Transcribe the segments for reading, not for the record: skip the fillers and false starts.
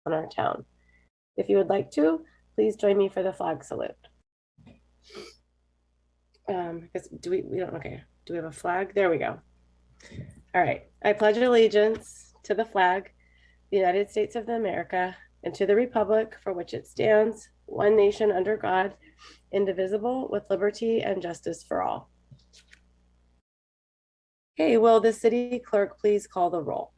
on our town. If you would like to, please join me for the flag salute. We don't, okay. Do we have a flag? There we go. All right. I pledge allegiance to the flag, the United States of America, and to the republic for which it stands, one nation under God, indivisible, with liberty and justice for all. Okay, will the city clerk please call the roll?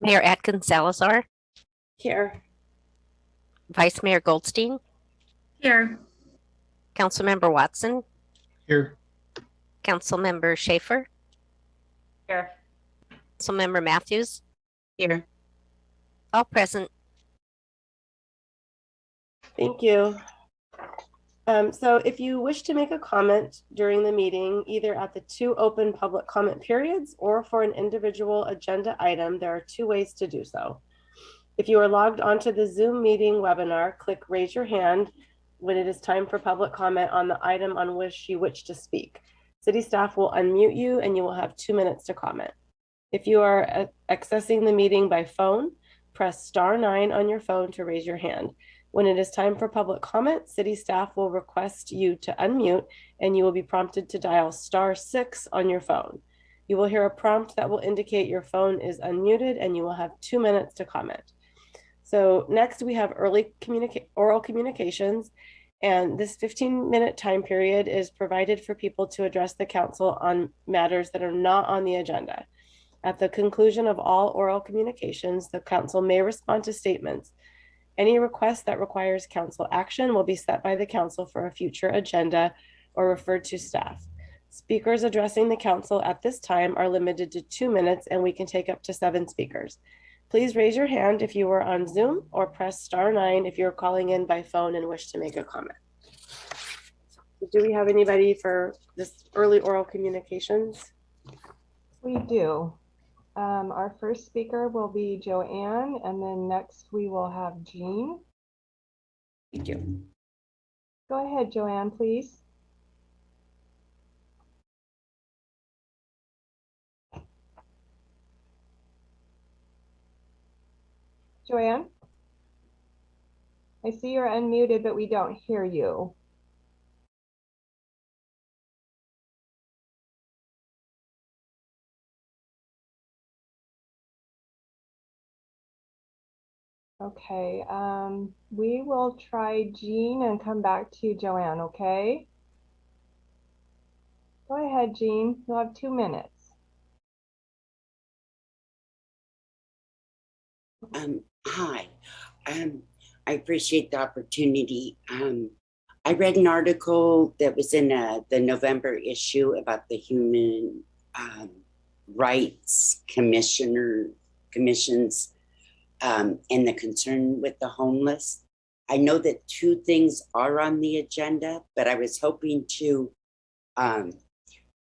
Mayor Atkins Salazar. Here. Vice Mayor Goldstein. Here. Councilmember Watson. Here. Councilmember Schaefer. Here. Councilmember Matthews. Here. All present. Thank you. So if you wish to make a comment during the meeting, either at the 2 open public comment periods or for an individual agenda item, there are 2 ways to do so. If you are logged onto the Zoom meeting webinar, click raise your hand when it is time for public comment on the item on which you wish to speak. City staff will unmute you and you will have 2 minutes to comment. If you are accessing the meeting by phone, press *9 on your phone to raise your hand. When it is time for public comment, city staff will request you to unmute and you will be prompted to dial *6 on your phone. You will hear a prompt that will indicate your phone is unmuted and you will have 2 minutes to comment. So next we have oral communications, and this 15-minute time period is provided for people to address the council on matters that are not on the agenda. At the conclusion of all oral communications, the council may respond to statements. Any request that requires council action will be set by the council for a future agenda or referred to staff. Speakers addressing the council at this time are limited to 2 minutes, and we can take up to 7 speakers. Please raise your hand if you are on Zoom, or press *9 if you're calling in by phone and wish to make a comment. Do we have anybody for this early oral communications? We do. Our first speaker will be Joanne, and then next we will have Jean. Thank you. Go ahead, Joanne, please. Joanne? I see you're unmuted, but we don't hear you. Okay, we will try Jean and come back to you, Joanne, okay? Go ahead, Jean. You'll have 2 minutes. Hi, I appreciate the opportunity. I read an article that was in the November issue about the Human Rights Commissions and the concern with the homeless. I know that 2 things are on the agenda, but I was hoping to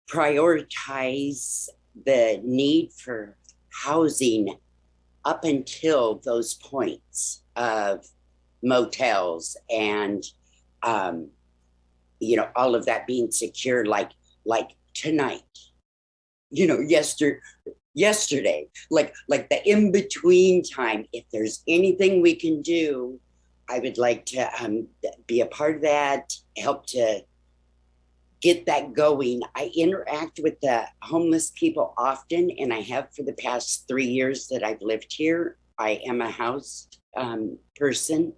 prioritize the need for housing up until those points of motels and all of that being secure, like tonight, yesterday, like the in-between time. If there's anything we can do, I would like to be a part of that, help to get that going. I interact with the homeless people often, and I have for the past 3 years that I've lived here. I am a housed person,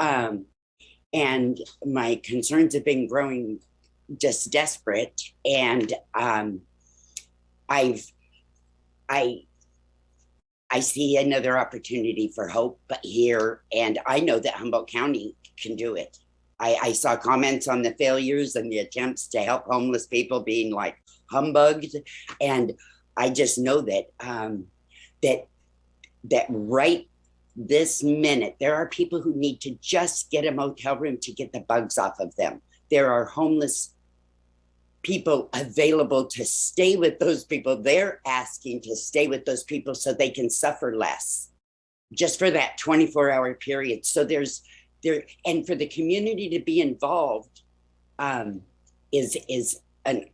and my concerns have been growing just desperate. And I see another opportunity for hope here, and I know that Humboldt County can do it. I saw comments on the failures and the attempts to help homeless people being like humbugged, and I just know that that right this minute there are people who need to just get a motel room to get the bugs off of them. There are homeless people available to stay with those people. They're asking to stay with those people so they can suffer less, just for that 24-hour period. So and for the community to be involved is an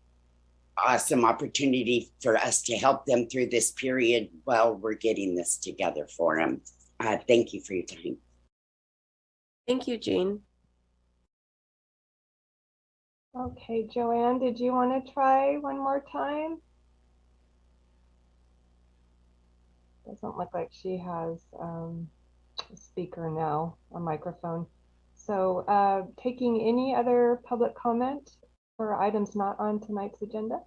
awesome opportunity for us to help them through this period while we're getting this together for them. Thank you for your time. Thank you, Jean. Okay, Joanne, did you want to try one more time? Doesn't look like she has a speaker now, a microphone. So taking any other public comment for items not on tonight's agenda?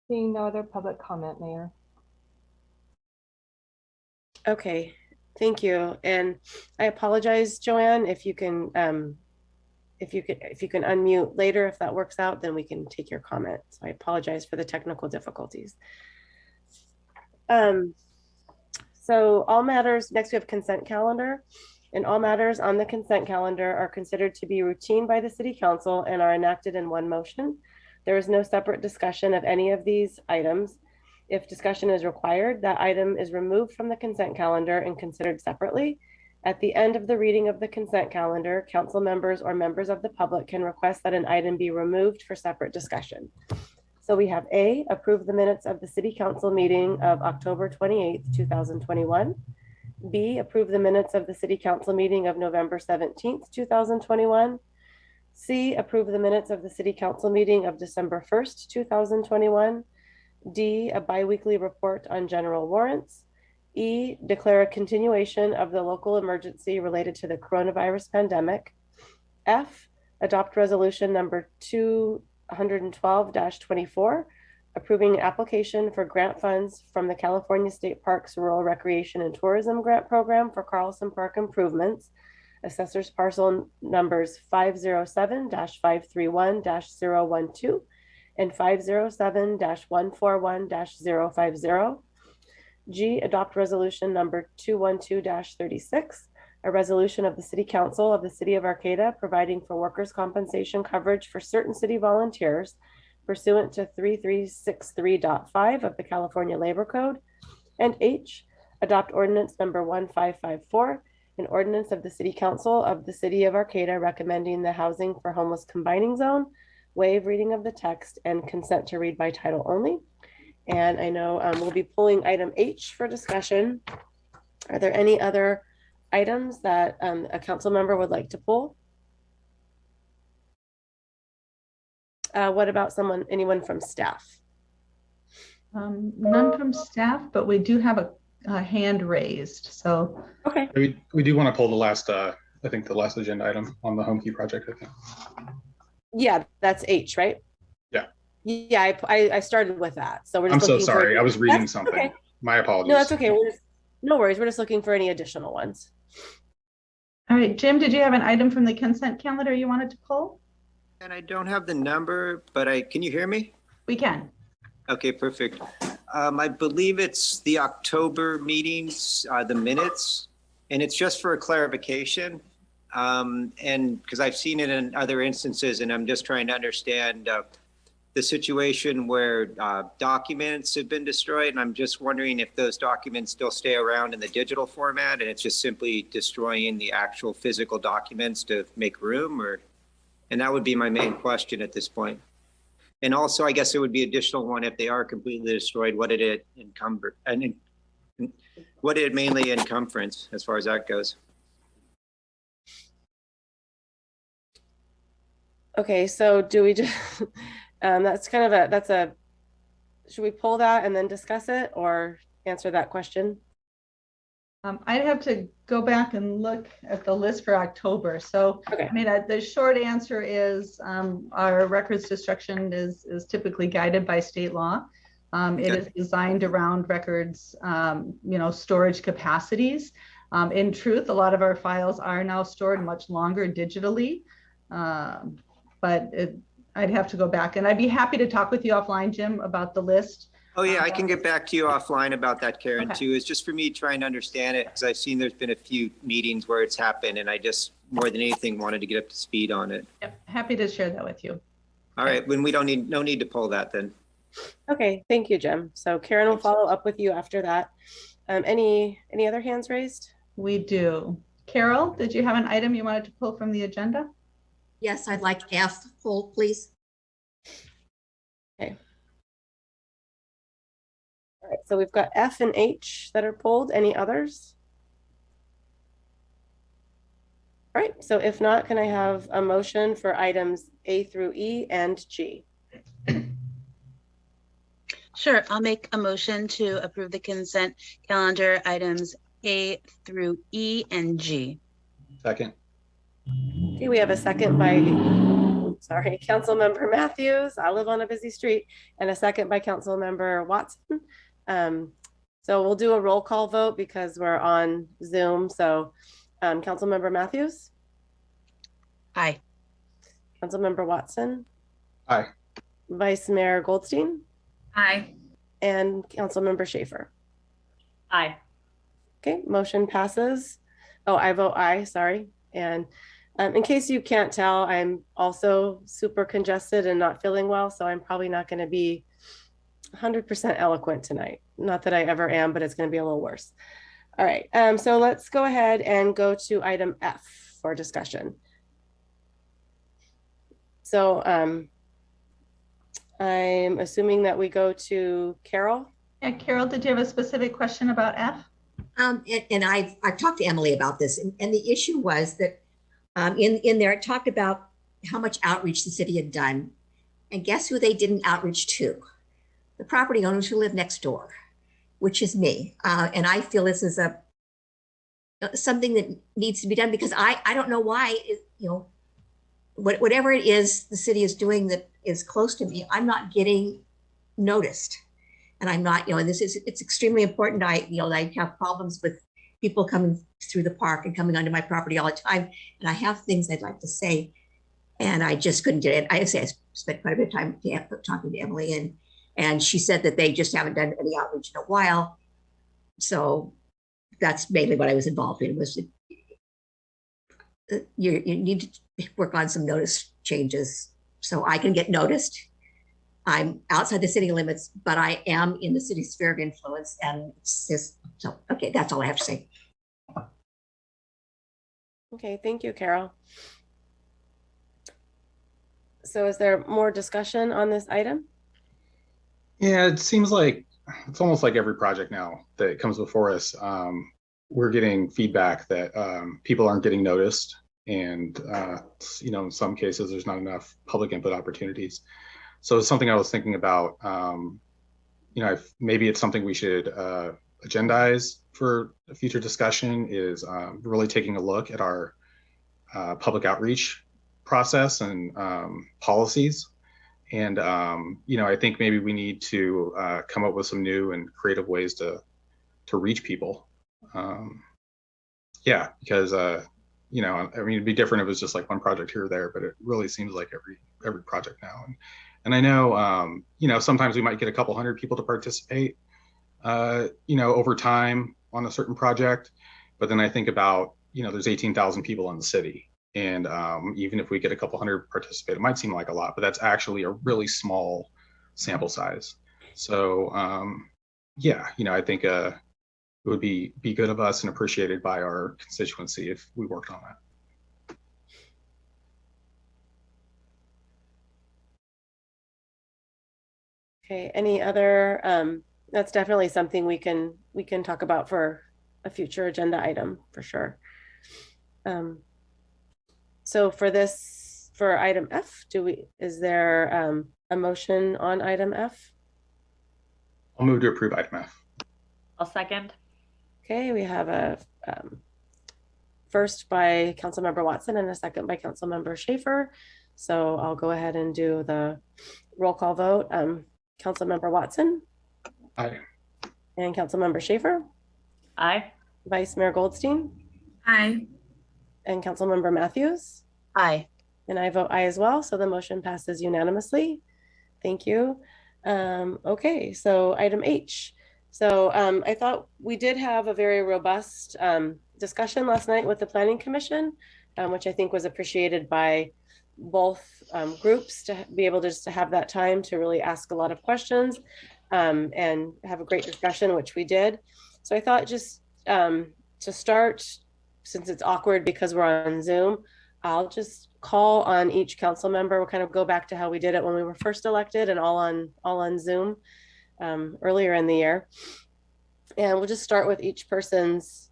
Seeing no other public comment, Mayor. Okay, thank you. And I apologize, Joanne, if you can unmute later, if that works out, then we can take your comment. So I apologize for the technical difficulties. So all matters, next we have consent calendar, and all matters on the consent calendar are considered to be routine by the City Council and are enacted in one motion. There is no separate discussion of any of these items. If discussion is required, that item is removed from the consent calendar and considered separately. At the end of the reading of the consent calendar, council members or members of the public can request that an item be removed for separate discussion. So we have A, approve the minutes of the City Council meeting of October 28th, 2021. B, approve the minutes of the City Council meeting of November 17th, 2021. C, approve the minutes of the City Council meeting of December 1st, 2021. D, a biweekly report on general warrants. E, declare a continuation of the local emergency related to the coronavirus pandemic. F, adopt resolution number 212-24, approving an application for grant funds from the California State Parks Rural Recreation and Tourism Grant Program for Carlson Park improvements. Assessors parcel numbers 507-531-012 and 507-141-050. G, adopt resolution number 212-36, a resolution of the City Council of the City of Arcata providing for workers' compensation coverage for certain city volunteers pursuant to 3363.5 of the California Labor Code. And H, adopt ordinance number 1554, an ordinance of the City Council of the City of Arcata recommending the housing for homeless combining zone, waive reading of the text, and consent to read by title only. And I know we'll be pulling item H for discussion. Are there any other items that a council member would like to pull? What about anyone from staff? None from staff, but we do have a hand raised. So okay, we do want to pull the last, I think the last agenda item on the home key project. I think. Yeah, that's H, right? Yeah, I started with that. So we're just I'm so sorry. I was reading something. Okay. My apologies. No, that's okay. No worries. We're just looking for any additional ones. All right, Jim, did you have an item from the consent calendar you wanted to pull? And I don't have the number, but can you hear me? We can. Okay, perfect. I believe it's the October meetings, the minutes, and it's just for a clarification. And because I've seen it in other instances, and I'm just trying to understand the situation where documents have been destroyed, and I'm just wondering if those documents still stay around in the digital format, and it's just simply destroying the actual physical documents to make room, and that would be my main question at this point. And also, I guess it would be additional one if they are completely destroyed. What did it encumber, and what did it mainly encumbrance as far as that goes? Okay, so do we just? That's kind of should we pull that and then discuss it or answer that question? I'd have to go back and look at the list for October. So, okay. I mean, the short answer is our records destruction is typically guided by state law. It is designed around records, storage capacities. In truth, a lot of our files are now stored much longer digitally, but I'd have to go back, and I'd be happy to talk with you offline, Jim, about the list. Oh yeah, I can get back to you offline about that, Karen, Okay. too. It's just for me trying to understand it, because I've seen there's been a few meetings where it's happened, and I just, more than anything, wanted to get up to speed on it. Yep, happy to share that with you. All right, when we no need to pull that then. Okay, thank you, Jim. So Karen will follow up with you after that. Any other hands raised? We do. Carol, did you have an item you wanted to pull from the agenda? Yes, I'd like F pulled, please. So we've got F and H that are pulled. Any others? All right, so if not, can I have a motion for items A through E and G? Sure, I'll make a motion to approve the consent calendar items A through E and G. Second. Okay, we have a second by, sorry, Councilmember Matthews. I live on a busy street, and a second by Councilmember Watson. So we'll do a roll call vote because we're on Zoom. So Councilmember Matthews? Aye. Councilmember Watson? Aye. Vice Mayor Goldstein? Aye. And Councilmember Schaefer? Aye. Okay, motion passes. Oh, I vote aye, sorry. And in case you can't tell, I'm also super congested and not feeling well, so I'm probably not going to be 100% eloquent tonight. Not that I ever am, but it's going to be a little worse. All right, so let's go ahead and go to item F for discussion. So I'm assuming that we go to Carol. Yeah, Carol, did you have a specific question about F? And I've talked to Emily about this, and the issue was that in there it talked about how much outreach the city had done, and guess who they didn't outreach to? The property owners who live next door, which is me. And I feel this is something that needs to be done because I don't know why, whatever it is the city is doing that is close to me, I'm not getting noticed. And I'm not, and it's extremely important. I have problems with people coming through the park and coming onto my property all the time. And I have things I'd like to say, and I just couldn't get it. I spent quite a bit of time talking to Emily, and she said that they just haven't done any outreach in a while. So that's mainly what I was involved in, was you need to work on some notice changes so I can get noticed. I'm outside the city limits, but I am in the city's sphere of influence, and it's just, so, okay, that's all I have to say. Okay, thank you, Carol. So is there more discussion on this item? Yeah, it seems like it's almost like every project now that comes before us, we're getting feedback that people aren't getting noticed, and in some cases there's not enough public input opportunities. So it's something I was thinking about. Maybe it's something we should agendize for a future discussion, is really taking a look at our public outreach process and policies. And, I think maybe we need to come up with some new and creative ways to reach people. Because, it'd be different if it was just like one project here or there, but it really seems like every project now. And I know, sometimes we might get a couple hundred people to participate, over time on a certain project. But then I think about, there's 18,000 people in the city. And even if we get a couple hundred participate, it might seem like a lot, but that's actually a really small sample size. So, I think it would be good of us and appreciated by our constituency if we worked on that. Okay, any other, that's definitely something we can talk about for a future agenda item for sure. So for item F, is there a motion on item F? I'll move to approve item F. I'll second. Okay, we have a first by Councilmember Watson and a second by Councilmember Schaefer. So I'll go ahead and do the roll call vote. Councilmember Watson? Aye. And Councilmember Schaefer? Aye. Vice Mayor Goldstein? Aye. And Councilmember Matthews? Aye. And I vote aye as well, so the motion passes unanimously. Thank you. Okay, so item H. So I thought we did have a very robust discussion last night with the Planning Commission, which I think was appreciated by both groups, to be able to just to have that time to really ask a lot of questions and have a great discussion, which we did. So I thought just to start, since it's awkward because we're on Zoom, I'll just call on each council member. We'll kind of go back to how we did it when we were first elected and all on Zoom. earlier in the year. And we'll just start with each person's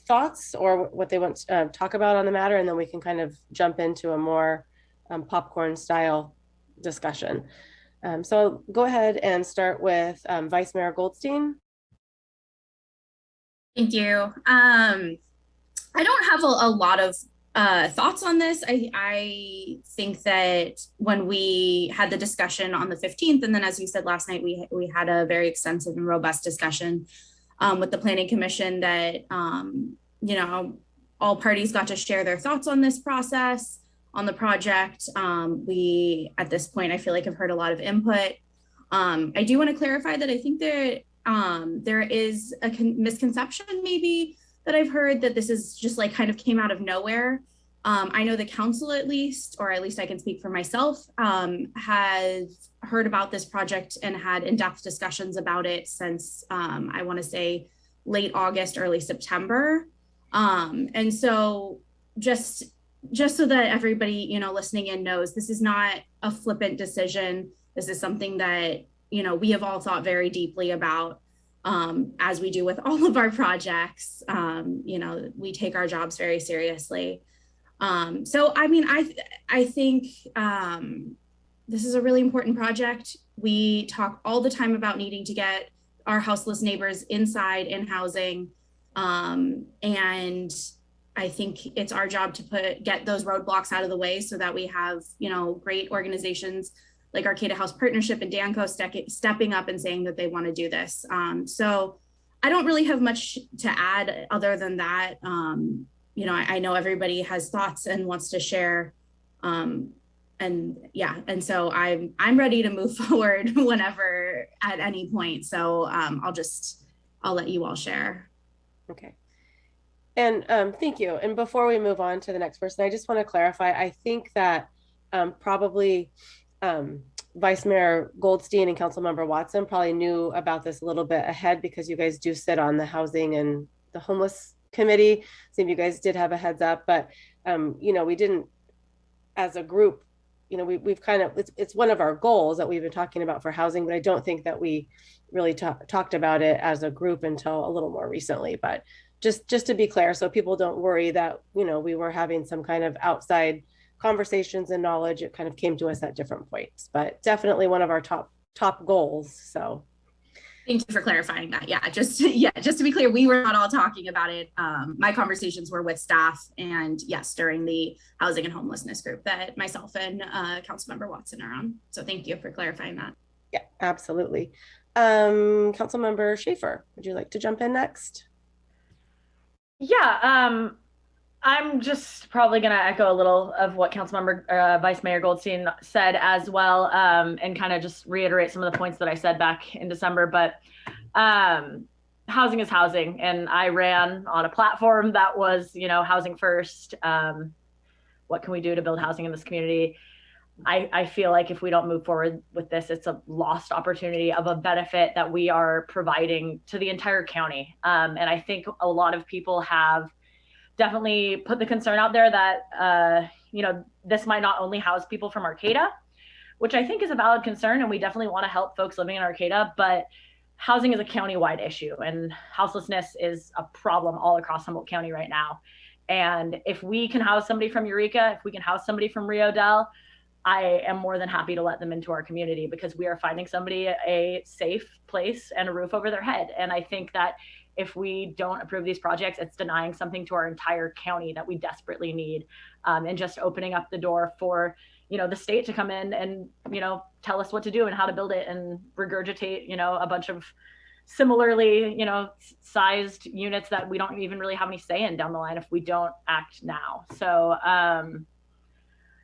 thoughts or what they want to talk about on the matter, and then we can kind of jump into a more popcorn style discussion. So I'll go ahead and start with Vice Mayor Goldstein. Thank you. I don't have a lot of thoughts on this. I think that when we had the discussion on the 15th, and then as you said last night, we had a very extensive and robust discussion with the Planning Commission that, you know, all parties got to share their thoughts on this process, on the project. We, at this point, I feel like I've heard a lot of input. I do want to clarify that I think that there is a misconception maybe that I've heard that this is just like kind of came out of nowhere. I know the council at least, or at least I can speak for myself, has heard about this project and had in-depth discussions about it since I want to say late August, early September. And so just so that everybody, you know, listening in knows, this is not a flippant decision. This is something that, you know, we have all thought very deeply about, as we do with all of our projects. You know, we take our jobs very seriously. So, I mean, I think this is a really important project. We talk all the time about needing to get our houseless neighbors inside in housing. And I think it's our job to get those roadblocks out of the way so that we have, you know, great organizations like Arcata House Partnership and Danco stepping up and saying that they want to do this. So I don't really have much to add other than that. You know, I know everybody has thoughts and wants to share. And yeah, and so I'm ready to move forward whenever at any point. So I'll let you all share. Okay. And thank you. And before we move on to the next person, I just want to clarify, I think that probably Vice Mayor Goldstein and Councilmember Watson probably knew about this a little bit ahead because you guys do sit on the Housing and the Homeless Committee. So you guys did have a heads up, but you know, we didn't, as a group, you know, we've kind of, it's one of our goals that we've been talking about for housing, but I don't think that we really talked about it as a group until a little more recently. But just to be clear, so people don't worry that, you know, we were having some kind of outside conversations and knowledge. It kind of came to us at different points, but definitely one of our top goals. So thank you for clarifying that. Yeah, just to be clear, we were not all talking about it. My conversations were with staff, and yes, during the housing and homelessness group that myself and Councilmember Watson are on. So thank you for clarifying that. Yeah, absolutely. Councilmember Schaefer, would you like to jump in next? Yeah, I'm just probably going to echo a little of what Councilmember Vice Mayor Goldstein said as well, and kind of just reiterate some of the points that I said back in December. But housing is housing, and I ran on a platform that was, you know, housing first. What can we do to build housing in this community? I feel like if we don't move forward with this, it's a lost opportunity of a benefit that we are providing to the entire county. And I think a lot of people have definitely put the concern out there that, you know, this might not only house people from Arcata, which I think is a valid concern. And we definitely want to help folks living in Arcata, but housing is a county-wide issue, and houselessness is a problem all across Humboldt County right now. And if we can house somebody from Eureka, if we can house somebody from Rio Del, I am more than happy to let them into our community, because we are finding somebody a safe place and a roof over their head. And I think that if we don't approve these projects, it's denying something to our entire county that we desperately need, and just opening up the door for, you know, the state to come in and, you know, tell us what to do and how to build it, and regurgitate, you know, a bunch of similarly, you know, sized units that we don't even really have any say in down the line if we don't act now. So,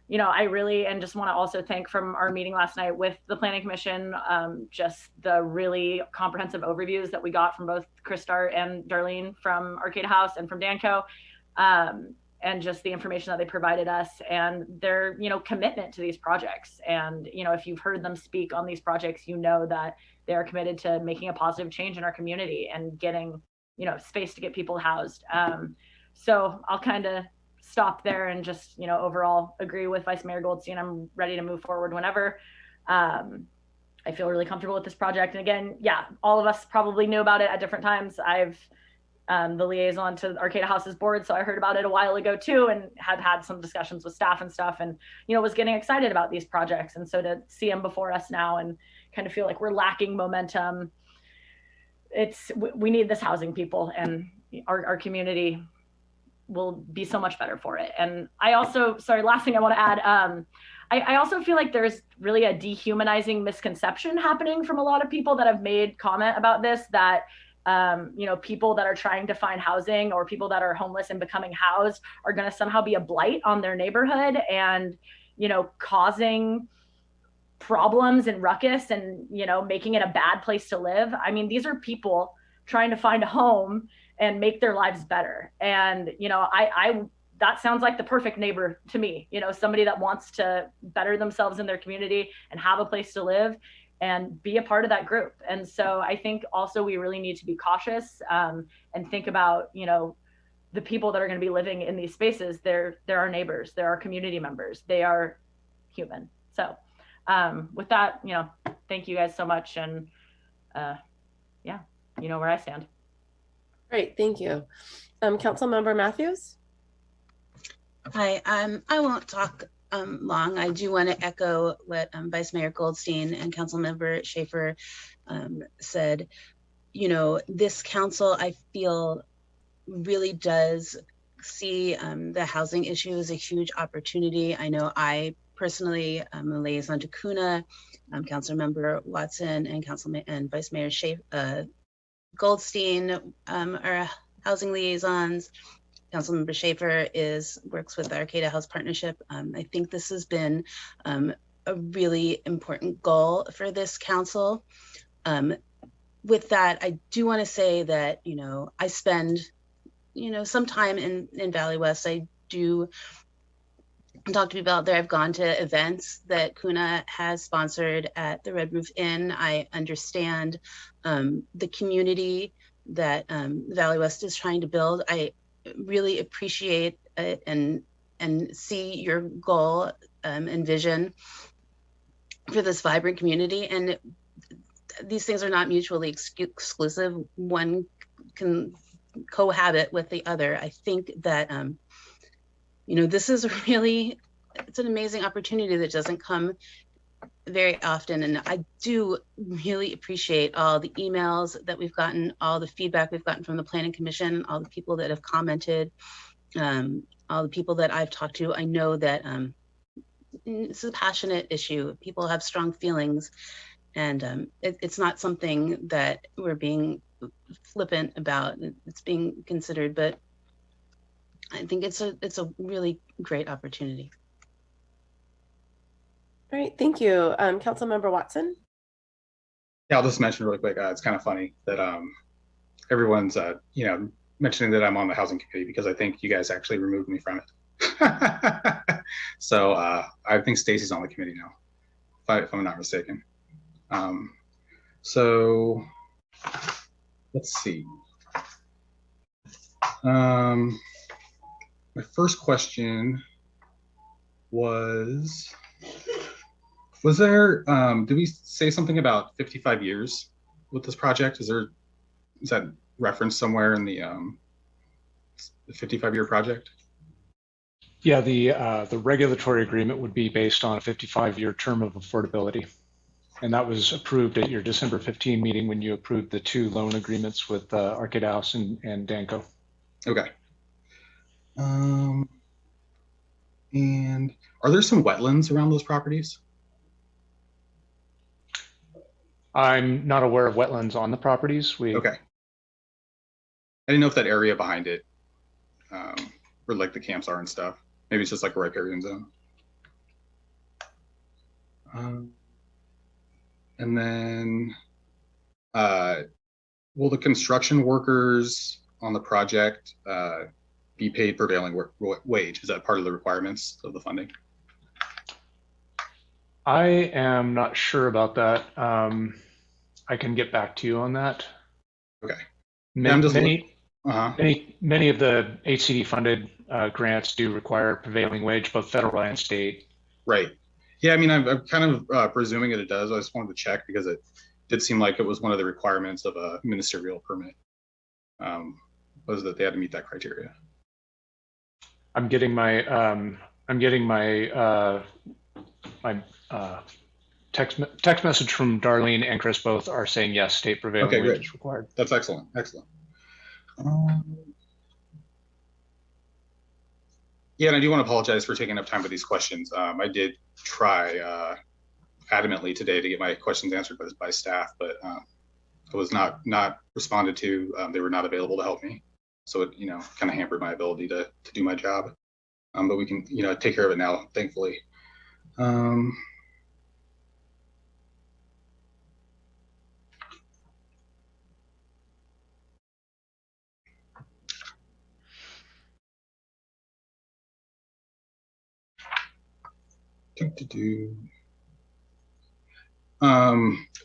you know, I really, and just want to also thank from our meeting last night with the Planning Commission, just the really comprehensive overviews that we got from both Christar and Darlene from Arcata House and from Danco, and just the information that they provided us and their, you know, commitment to these projects. And, you know, if you've heard them speak on these projects, you know that they are committed to making a positive change in our community and getting, you know, space to get people housed. So I'll kind of stop there and just, you know, overall agree with Vice Mayor Goldstein. I'm ready to move forward whenever. I feel really comfortable with this project. And again, yeah, all of us probably knew about it at different times. I've the liaison to Arcata House's board, so I heard about it a while ago too, and had some discussions with staff and stuff, and was getting excited about these projects. And so to see them before us now and kind of feel like we're lacking momentum, we need this housing, people, and our community will be so much better for it. And I also, last thing I want to add, I also feel like there's really a dehumanizing misconception happening from a lot of people that have made comment about this, that people that are trying to find housing or people that are homeless and becoming housed are going to somehow be a blight on their neighborhood and, causing problems and ruckus and, making it a bad place to live. I mean, these are people trying to find a home and make their lives better. And, that sounds like the perfect neighbor to me, somebody that wants to better themselves in their community and have a place to live and be a part of that group. And so I think also we really need to be cautious and think about, the people that are going to be living in these spaces. They're our neighbors, they're our community members, they are human. So with that, thank you guys so much. And yeah, you know where I stand. Great, thank you. Councilmember Matthews? Hi, I won't talk long. I do want to echo what Vice Mayor Goldstein and Councilmember Schaefer said. This council, I feel, really does see the housing issue as a huge opportunity. I know I personally am a liaison to CUNA, Councilmember Watson and Vice Mayor Goldstein are housing liaisons. Councilmember Schaefer works with the Arcata House Partnership. I think this has been a really important goal for this council. With that, I do want to say that, I spend, some time in Valley West. I do talk to people out there. I've gone to events that CUNA has sponsored at the Red Roof Inn. I understand the community that Valley West is trying to build. I really appreciate it and see your goal and vision for this vibrant community. And these things are not mutually exclusive. One can cohabit with the other. I think that, this is it's an amazing opportunity that doesn't come very often. And I do really appreciate all the emails that we've gotten, all the feedback we've gotten from the Planning Commission, all the people that have commented, all the people that I've talked to. I know that it's a passionate issue. People have strong feelings, and it's not something that we're being flippant about. It's being considered, but I think it's a really great opportunity. All right, thank you. Councilmember Watson? Yeah, I'll just mention really quick, it's kind of funny that everyone's, mentioning that I'm on the housing committee, because I think you guys actually removed me from it. So I think Stacy's on the committee now, if I'm not mistaken. So let's see. My first question was there, did we say something about 55 years with this project? Is that referenced somewhere in the 55-year project? Yeah, the regulatory agreement would be based on a 55-year term of affordability. And that was approved at your December 15 meeting when you approved the 2 loan agreements with Arcata House and Danco. Okay. And are there some wetlands around those properties? I'm not aware of wetlands on the properties. Okay. I didn't know if that area behind it, where like the camps are and stuff, maybe it's just like a riparian zone. And then, will the construction workers on the project be paid prevailing wage? Is that part of the requirements of the funding? I am not sure about that. I can get back to you on that. Okay. Many of the HCD funded grants do require prevailing wage, both federal and state. Right. Yeah, I mean, I'm kind of presuming that it does. I just wanted to check because it did seem like it was one of the requirements of a ministerial permit, was that they had to meet that criteria. I'm getting my text message from Darlene and Chris. Both are saying yes, state prevailing Okay, wage great. is required. That's excellent. Excellent. Yeah, and I do want to apologize for taking up time with these questions. I did try adamantly today to get my questions answered by staff, but it was not responded to. They were not available to help me, so it kind of hampered my ability to do my job. But we can take care of it now, thankfully.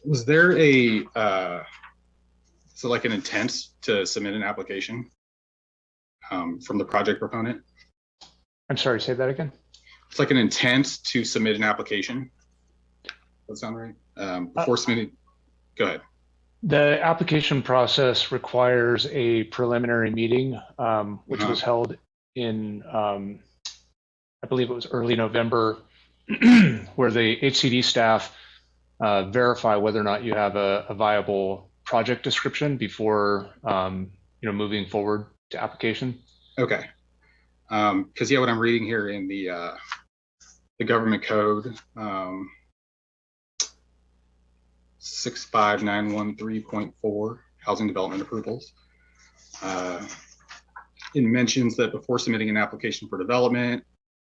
Was there a so like an intent to submit an application from the project proponent? I'm sorry, say that again. It's like an intent to submit an application. Does that sound right? Before submitting, go ahead. The application process requires a preliminary meeting, which was held in, I believe it was early November, where the HCD staff verify whether or not you have a viable project description before moving forward to application. Okay. Because what I'm reading here in the government code 65913.4 housing development approvals. It mentions that before submitting an application for development,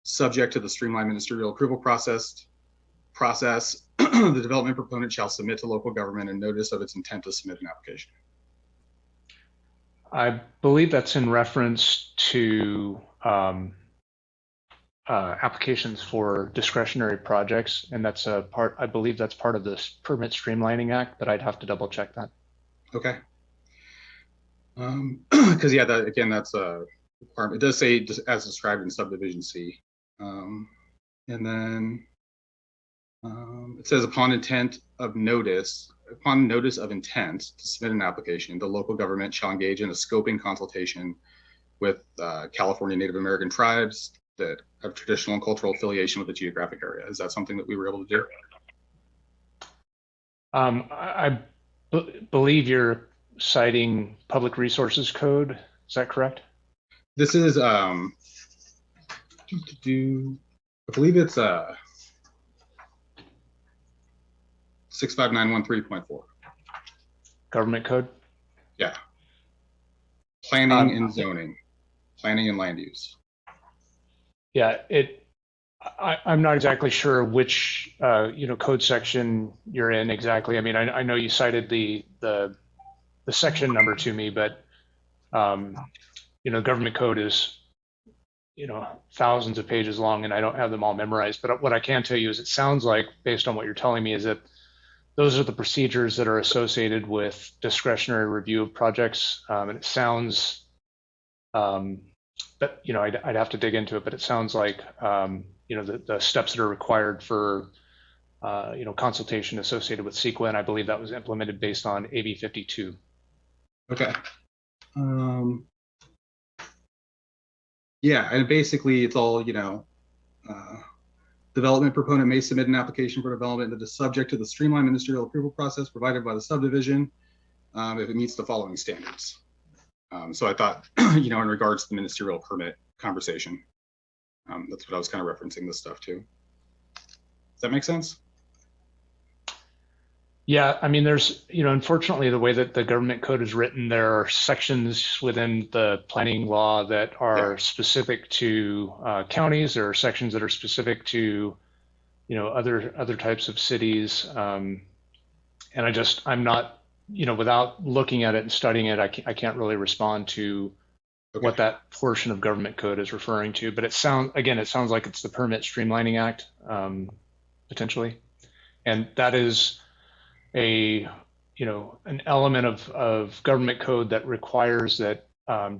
subject to the streamlined ministerial approval process, the development proponent shall submit to local government a notice of its intent to submit an application. I believe that's in reference to applications for discretionary projects, and that's a part. I believe that's part of this Permit Streamlining Act, but I'd have to double check that. Okay. Because again, that's a requirement. It does say as described in subdivision C, and then it says upon notice of intent to submit an application, the local government shall engage in a scoping consultation with California Native American tribes that have traditional and cultural affiliation with the geographic area. Is that something that we were able to do? I believe you're citing Public Resources Code. Is that correct? This is, I believe it's 65913.4. Government code? Yeah. Planning and zoning, planning and land use. Yeah, I'm not exactly sure which code section you're in exactly. I mean, I know you cited the section number to me, but government code is thousands of pages long, and I don't have them all memorized. But what I can tell you is it sounds like, based on what you're telling me, is that those are the procedures that are associated with discretionary review of projects. And it sounds, but I'd have to dig into it. But it sounds like the steps that are required for consultation associated with CEQA, and I believe that was implemented based on AB 52. Okay. Yeah, and basically it's all development proponent may submit an application for development that is subject to the streamlined ministerial approval process provided by the subdivision if it meets the following standards. So I thought, in regards to the ministerial permit conversation, that's what I was kind of referencing this stuff to. Does that make sense? Yeah, I mean, there's, unfortunately, the way that the government code is written, there are sections within the planning law that are specific to counties. There are sections that are specific to, other types of cities. And I'm not, without looking at it and studying it, I can't really respond to what that portion of government code is referring to. But it sounds like it's the Permit Streamlining Act, potentially. And that is an element of government code that requires that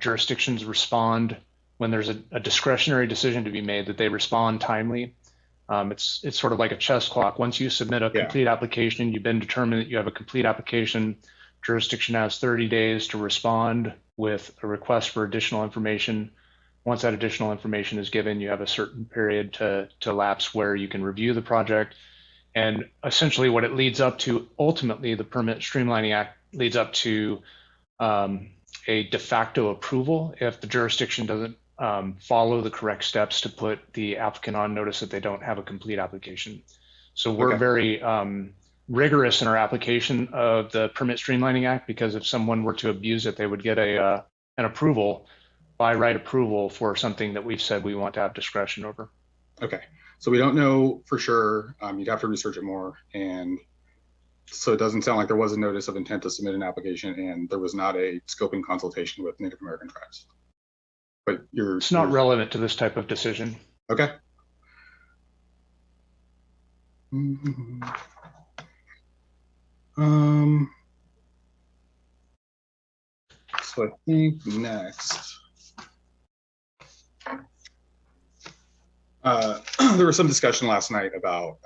jurisdictions respond when there's a discretionary decision to be made, that they respond timely. It's sort of like a chess clock. Once you submit a complete application, you've been determined that you have a complete application. Jurisdiction has 30 days to respond with a request for additional information. Once that additional information is given, you have a certain period to lapse where you can review the project. And essentially what it leads up to, ultimately, the Permit Streamlining Act leads up to a de facto approval if the jurisdiction doesn't follow the correct steps to put the applicant on notice that they don't have a complete application. So we're very rigorous in our application of the Permit Streamlining Act, because if someone were to abuse it, they would get an approval, by right approval, for something that we've said we want to have discretion over. Okay, so we don't know for sure. You'd have to research it more. And so it doesn't sound like there was a notice of intent to submit an application, and there was not a scoping consultation with Native American tribes. But it's not relevant to this type of decision. Okay. So I think next, there was some discussion last night about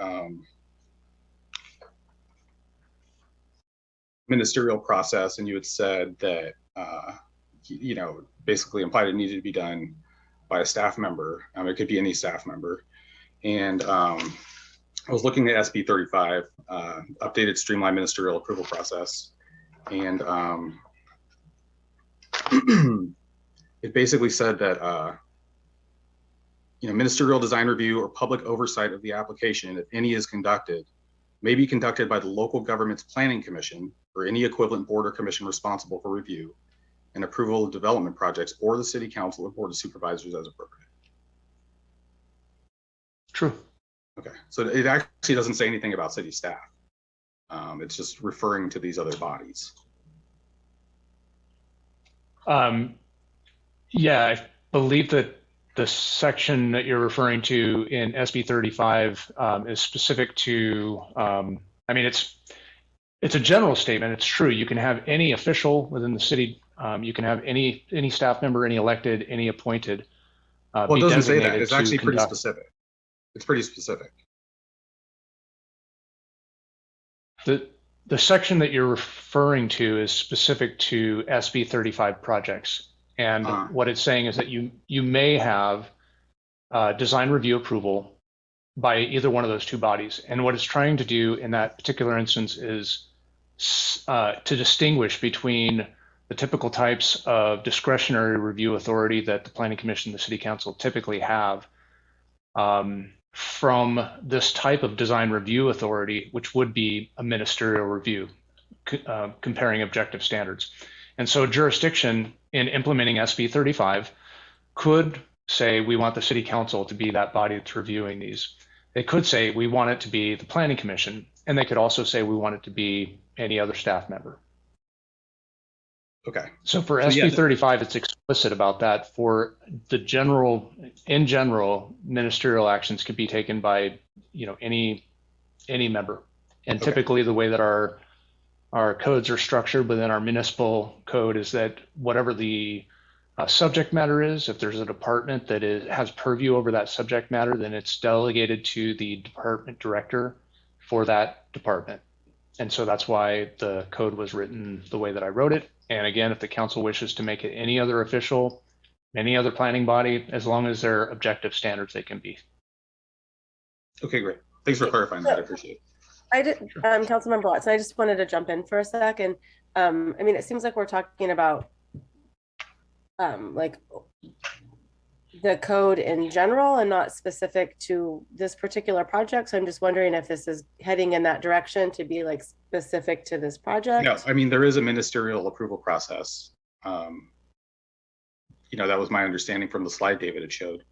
ministerial process, and you had said that you know, basically implied it needed to be done by a staff member. It could be any staff member. And I was looking at SB 35, updated streamlined ministerial approval process. And it basically said that, you know, ministerial design review or public oversight of the application, if any is conducted, may be conducted by the local government's planning commission or any equivalent board or commission responsible for review and approval of development projects, or the city council or board of supervisors as appropriate. True. Okay, so it actually doesn't say anything about city staff. It's just referring to these other bodies. Yeah, I believe that the section that you're referring to in SB 35 is specific to, I mean, it's a general statement. It's true. You can have any official within the city. You can have any staff member, any elected, any appointed. Well, it doesn't say that. It's actually pretty specific. It's pretty specific. The section that you're referring to is specific to SB 35 projects. And what it's saying is that you may have design review approval by either one of those two bodies. And what it's trying to do in that particular instance is to distinguish between the typical types of discretionary review authority that the Planning Commission and the City Council typically have from this type of design review authority, which would be a ministerial review, comparing objective standards. And so jurisdiction in implementing SB 35 could say, we want the City Council to be that body that's reviewing these. They could say, we want it to be the Planning Commission, and they could also say, we want it to be any other staff member. Okay. So for SB 35, it's explicit about that. For the in general, ministerial actions could be taken by, you know, any member. And typically the way that our codes are structured within our municipal code is that whatever the subject matter is, if there's a department that has purview over that subject matter, then it's delegated to the department director for that department. And so that's why the code was written the way that I wrote it. And again, if the council wishes to make it any other official, any other planning body, as long as they're objective standards, they can be. Okay, great. Thanks for clarifying that. I appreciate it. I did, Councilmember Watson, I just wanted to jump in for a second. I mean, it seems like we're talking about like the code in general and not specific to this particular project. So I'm just wondering if this is heading in that direction to be like specific to this project. No, I mean, there is a ministerial approval process. You know, that was my understanding from the slide David had showed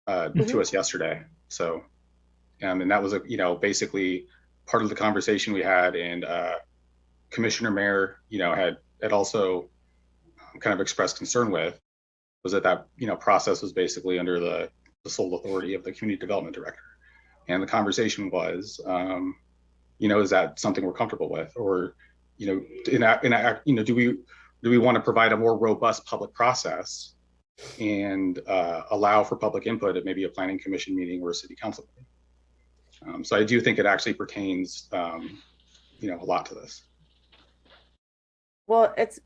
to us yesterday. So, and that was, you know, basically part of the conversation we had, and Commissioner Mayer, you know, had also kind of expressed concern with, was that you know, process was basically under the sole authority of the community development director. And the conversation was, you know, is that something we're comfortable with? Or, you know, you know, do we want to provide a more robust public process and allow for public input at maybe a planning commission meeting or a city council meeting? So I do think it actually pertains, you know, a lot to this. Well, it's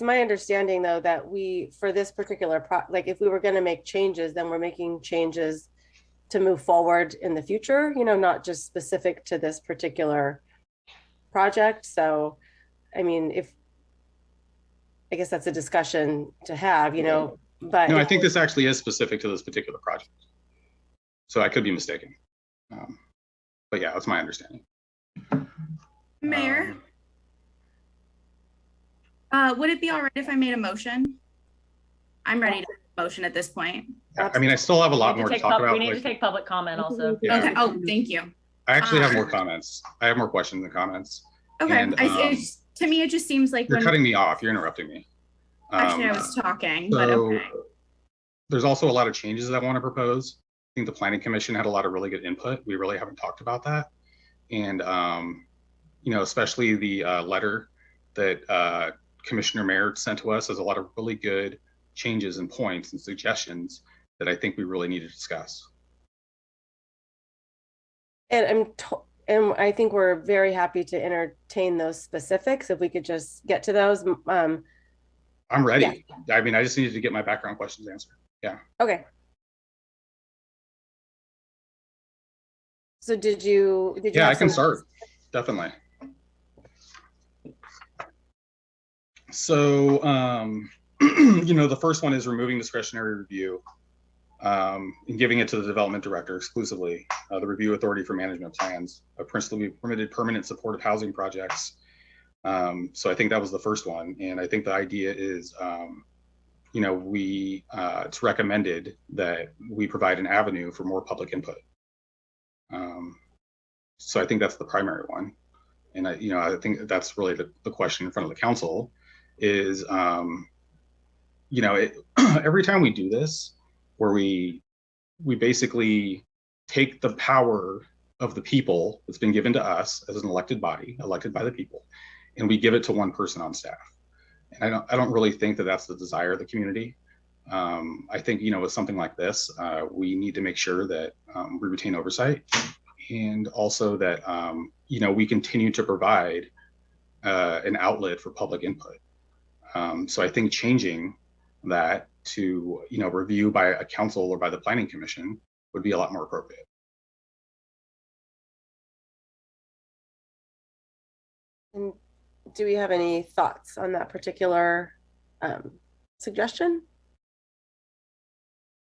my understanding though that for this particular like if we were going to make changes, then we're making changes to move forward in the future, you know, not just specific to this particular project. So, I mean, I guess that's a discussion to have, you know, but no, I think this actually is specific to this particular project. So I could be mistaken. But yeah, that's my understanding. Mayor, would it be all right if I made a motion? I'm ready to make a motion at this point. I mean, I still have a lot more to talk about. We need to take public comment also. Yeah. Okay. Oh, thank you. I actually have more comments. I have more questions and comments. Okay. And, to me, it just seems like you're cutting me off. You're interrupting me. Actually, I was talking, so but okay. There's also a lot of changes that I want to propose. I think the Planning Commission had a lot of really good input. We really haven't talked about that. And, you know, especially the letter that Commissioner Merritt sent to us has a lot of really good changes and points and suggestions that I think we really need to discuss. And I think we're very happy to entertain those specifics. If we could just get to those. I'm ready. Yeah. I mean, I just needed to get my background questions answered. Yeah. Okay. So did you yeah, I can start. Definitely. So, you know, the first one is removing discretionary review and giving it to the development director exclusively, the review authority for management plans, principally permitted permanent supportive housing projects. So I think that was the first one. And I think the idea is, you know, it's recommended that we provide an avenue for more public input. So I think that's the primary one. And I think that's really the question in front of the council is, you know, every time we do this, where we basically take the power of the people that's been given to us as an elected body, elected by the people, and we give it to one person on staff. And I don't really think that that's the desire of the community. I think, you know, with something like this, we need to make sure that we retain oversight, and also that, you know, we continue to provide an outlet for public input. So I think changing that to, you know, review by a council or by the Planning Commission would be a lot more appropriate. And do we have any thoughts on that particular suggestion?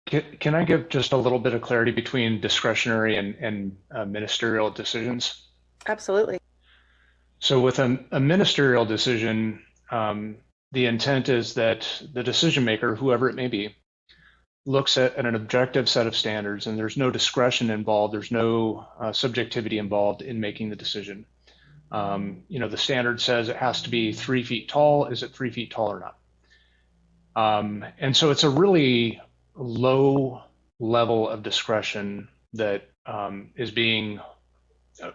Can I give just a little bit of clarity between discretionary and ministerial decisions? Absolutely. So with a ministerial decision, the intent is that the decision maker, whoever it may be, looks at an objective set of standards, and there's no discretion involved. There's no subjectivity involved in making the decision. You know, the standard says it has to be 3 feet tall. Is it 3 feet tall or not? And so it's a really low level of discretion that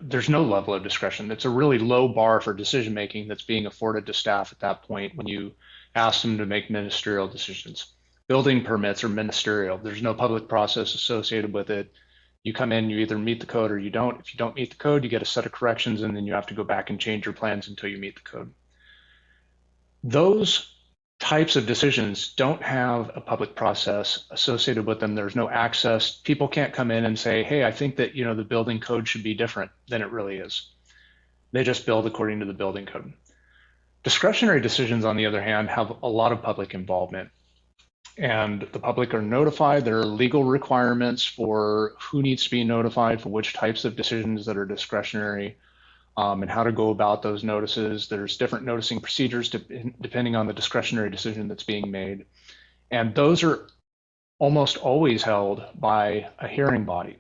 there's no level of discretion. It's a really low bar for decision making that's being afforded to staff at that point when you ask them to make ministerial decisions. Building permits are ministerial. There's no public process associated with it. You come in, you either meet the code or you don't. If you don't meet the code, you get a set of corrections, and then you have to go back and change your plans until you meet the code. Those types of decisions don't have a public process associated with them. There's no access. People can't come in and say, hey, I think that, you know, the building code should be different than it really is. They just build according to the building code. Discretionary decisions, on the other hand, have a lot of public involvement, and the public are notified. There are legal requirements for who needs to be notified for which types of decisions that are discretionary, and how to go about those notices. There's different noticing procedures depending on the discretionary decision that's being made. And those are almost always held by a hearing body.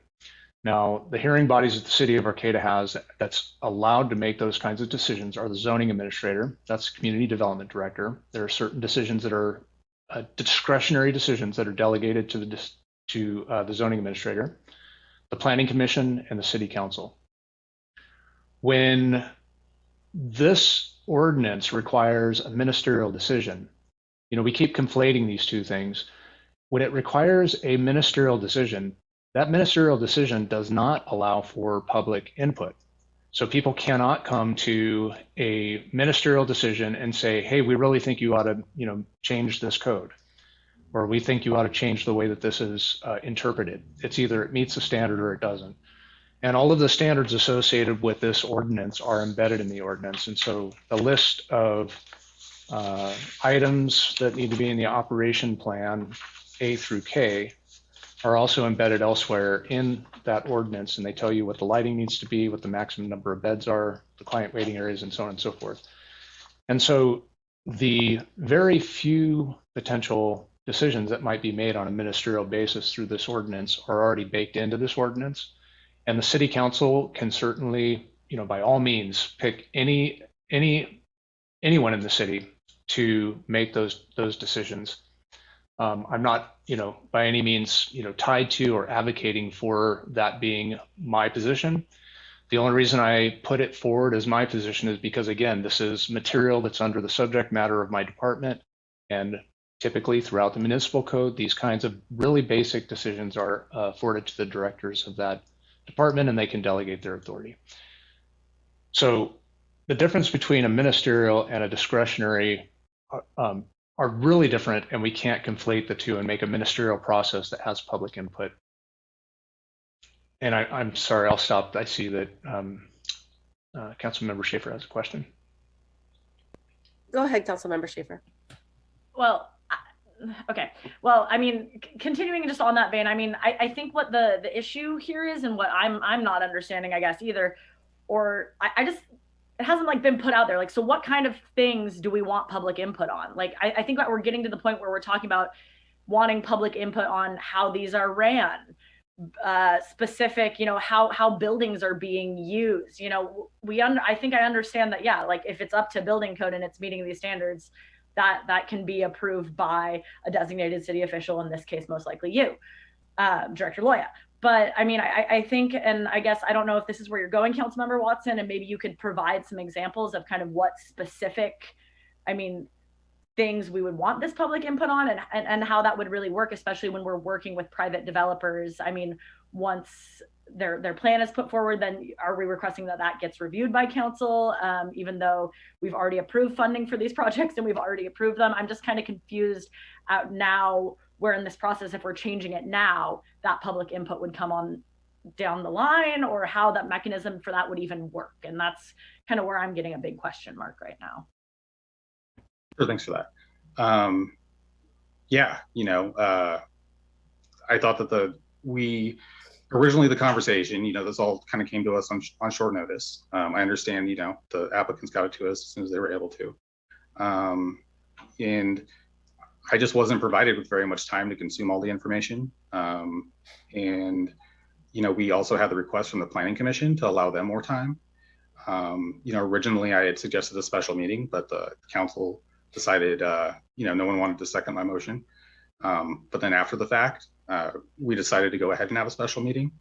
Now, the hearing bodies that the city of Arcata has that's allowed to make those kinds of decisions are the zoning administrator, that's the community development director. There are certain decisions that are discretionary decisions that are delegated to the zoning administrator, the planning commission, and the city council. When this ordinance requires a ministerial decision, you know, we keep conflating these two things. When it requires a ministerial decision, that ministerial decision does not allow for public input. So people cannot come to a ministerial decision and say, hey, we really think you ought to, change this code, or we think you ought to change the way that this is interpreted. It's either it meets the standard or it doesn't. And all of the standards associated with this ordinance are embedded in the ordinance. And so the list of items that need to be in the operation plan A through K are also embedded elsewhere in that ordinance, and they tell you what the lighting needs to be, what the maximum number of beds are, the client waiting areas, and so on and so forth. And so the very few potential decisions that might be made on a ministerial basis through this ordinance are already baked into this ordinance. And the city council can certainly, by all means, pick anyone in the city to make those decisions. I'm not, by any means, tied to or advocating for that being my position. The only reason I put it forward as my position is because, again, this is material that's under the subject matter of my department. And typically throughout the municipal code, these kinds of really basic decisions are afforded to the directors of that department, and they can delegate their authority. So the difference between a ministerial and a discretionary are really different, and we can't conflate the two and make a ministerial process that has public input. And I'm sorry, I'll stop. I see that Councilmember Schaefer has a question. Go ahead, Councilmember Schaefer. Well, okay. Well, I mean, continuing just on that vein, I mean, I think what the issue here is, and what I'm not understanding, I guess, either, or I just, it hasn't like been put out there. Like, so what kind of things do we want public input on? Like, I think that we're getting to the point where we're talking about wanting public input on how these are ran, specific, how buildings are being used. I think I understand that, yeah, like if it's up to building code and it's meeting these standards, that can be approved by a designated city official, in this case, most likely you, Director Loya. But I mean, I think, and I guess, I don't know if this is where you're going, Councilmember Watson, and maybe you could provide some examples of kind of what specific, things we would want this public input on, and how that would really work, especially when we're working with private developers. I mean, once their plan is put forward, then are we requesting that gets reviewed by council, even though we've already approved funding for these projects and we've already approved them? I'm just kind of confused out now where in this process, if we're changing it now, that public input would come on down the line, or how that mechanism for that would even work. And that's kind of where I'm getting a big question mark right now. Sure, thanks for that. I thought that originally the conversation, this all kind of came to us on short notice. I understand, the applicants got it to us as soon as they were able to. And I just wasn't provided with very much time to consume all the information. We also had the request from the Planning Commission to allow them more time. Originally I had suggested a special meeting, but the council decided, no one wanted to second my motion. But then after the fact, we decided to go ahead and have a special meeting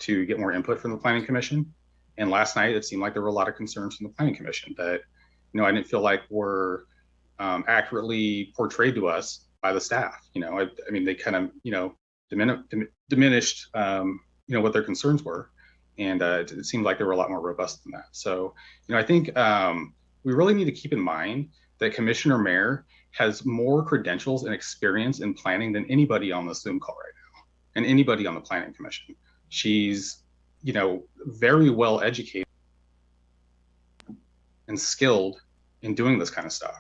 to get more input from the Planning Commission. And last night, it seemed like there were a lot of concerns from the Planning Commission that, I didn't feel like were accurately portrayed to us by the staff. They kind of, diminished, what their concerns were. And it seemed like they were a lot more robust than that. So, I think we really need to keep in mind that Commissioner Mayer has more credentials and experience in planning than anybody on the Zoom call right now, and anybody on the Planning Commission. She's, very well educated and skilled in doing this kind of stuff.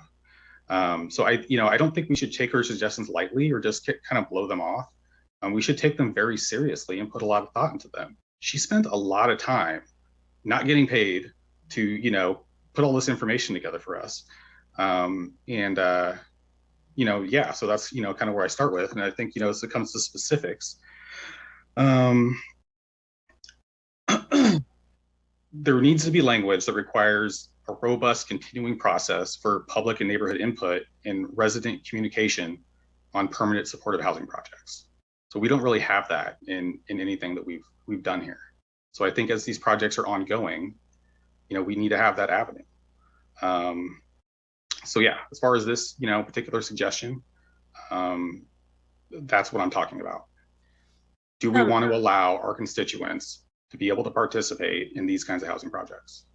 So I don't think we should take her suggestions lightly or just kind of blow them off. We should take them very seriously and put a lot of thought into them. She spent a lot of time not getting paid to, put all this information together for us. So that's, kind of where I start with. And I think, as it comes to specifics, there needs to be language that requires a robust continuing process for public and neighborhood input and resident communication on permanent supportive housing projects. So we don't really have that in anything that we've done here. So I think as these projects are ongoing, we need to have that avenue. So yeah, as far as this, particular suggestion, that's what I'm talking about. Do we want to allow our constituents to be able to participate in these kinds of housing projects?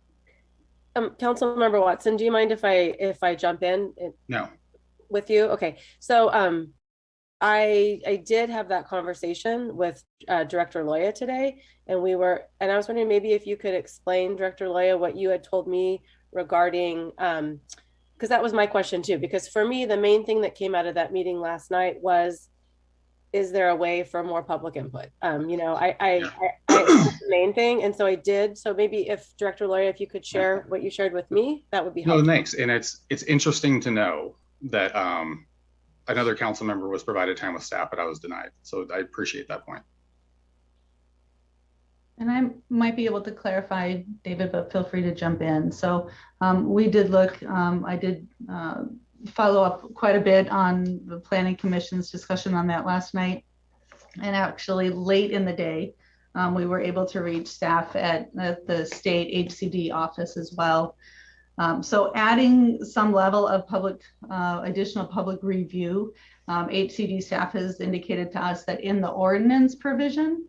Councilmember Watson, do you mind if I jump in? No. With you? Okay. So I did have that conversation with Director Loya today, and I was wondering maybe if you could explain, Director Loya, what you had told me regarding, because that was my question too, because for me, the main thing that came out of that meeting last night was, is there a way for more public input? You know, I the main thing. And so I did. So maybe if Director Loya, if you could share what you shared with me, that would be helpful. No, thanks. And it's interesting to know that another council member was provided time with staff, but I was denied. So I appreciate that point. And I might be able to clarify, David, but feel free to jump in. So we did look, I did follow up quite a bit on the Planning Commission's discussion on that last night. And actually late in the day, we were able to reach staff at the state HCD office as well. So adding some level of additional public review, HCD staff has indicated to us that in the ordinance provision,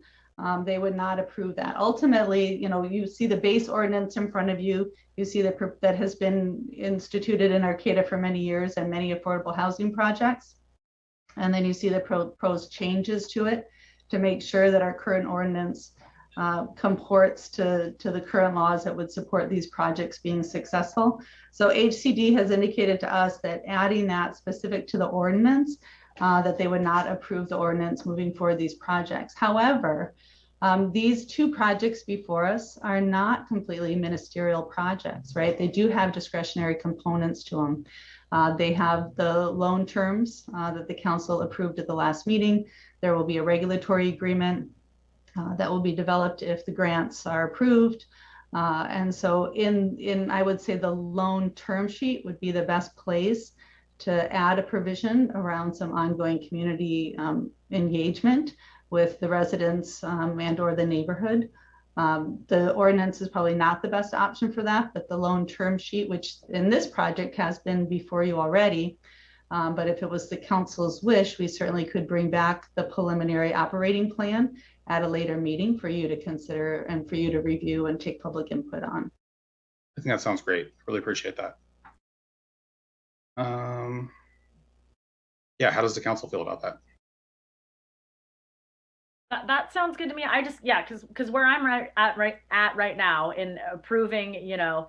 they would not approve that. Ultimately, you know, you see the base ordinance in front of you. You see that has been instituted in Arcata for many years and many affordable housing projects. And then you see the proposed changes to it to make sure that our current ordinance comports to the current laws that would support these projects being successful. So HCD has indicated to us that adding that specific to the ordinance, that they would not approve the ordinance moving forward these projects. However, these two projects before us are not completely ministerial projects, right? They do have discretionary components to them. They have the loan terms that the council approved at the last meeting. There will be a regulatory agreement that will be developed if the grants are approved. And so I would say the loan term sheet would be the best place to add a provision around some ongoing community engagement with the residents and or the neighborhood. The ordinance is probably not the best option for that, but the loan term sheet, which in this project has been before you already, but if it was the council's wish, we certainly could bring back the preliminary operating plan at a later meeting for you to consider and for you to review and take public input on. I think that sounds great. Really appreciate that. Yeah, how does the council feel about that? That sounds good to me. I just, yeah, because where I'm right now in approving, you know,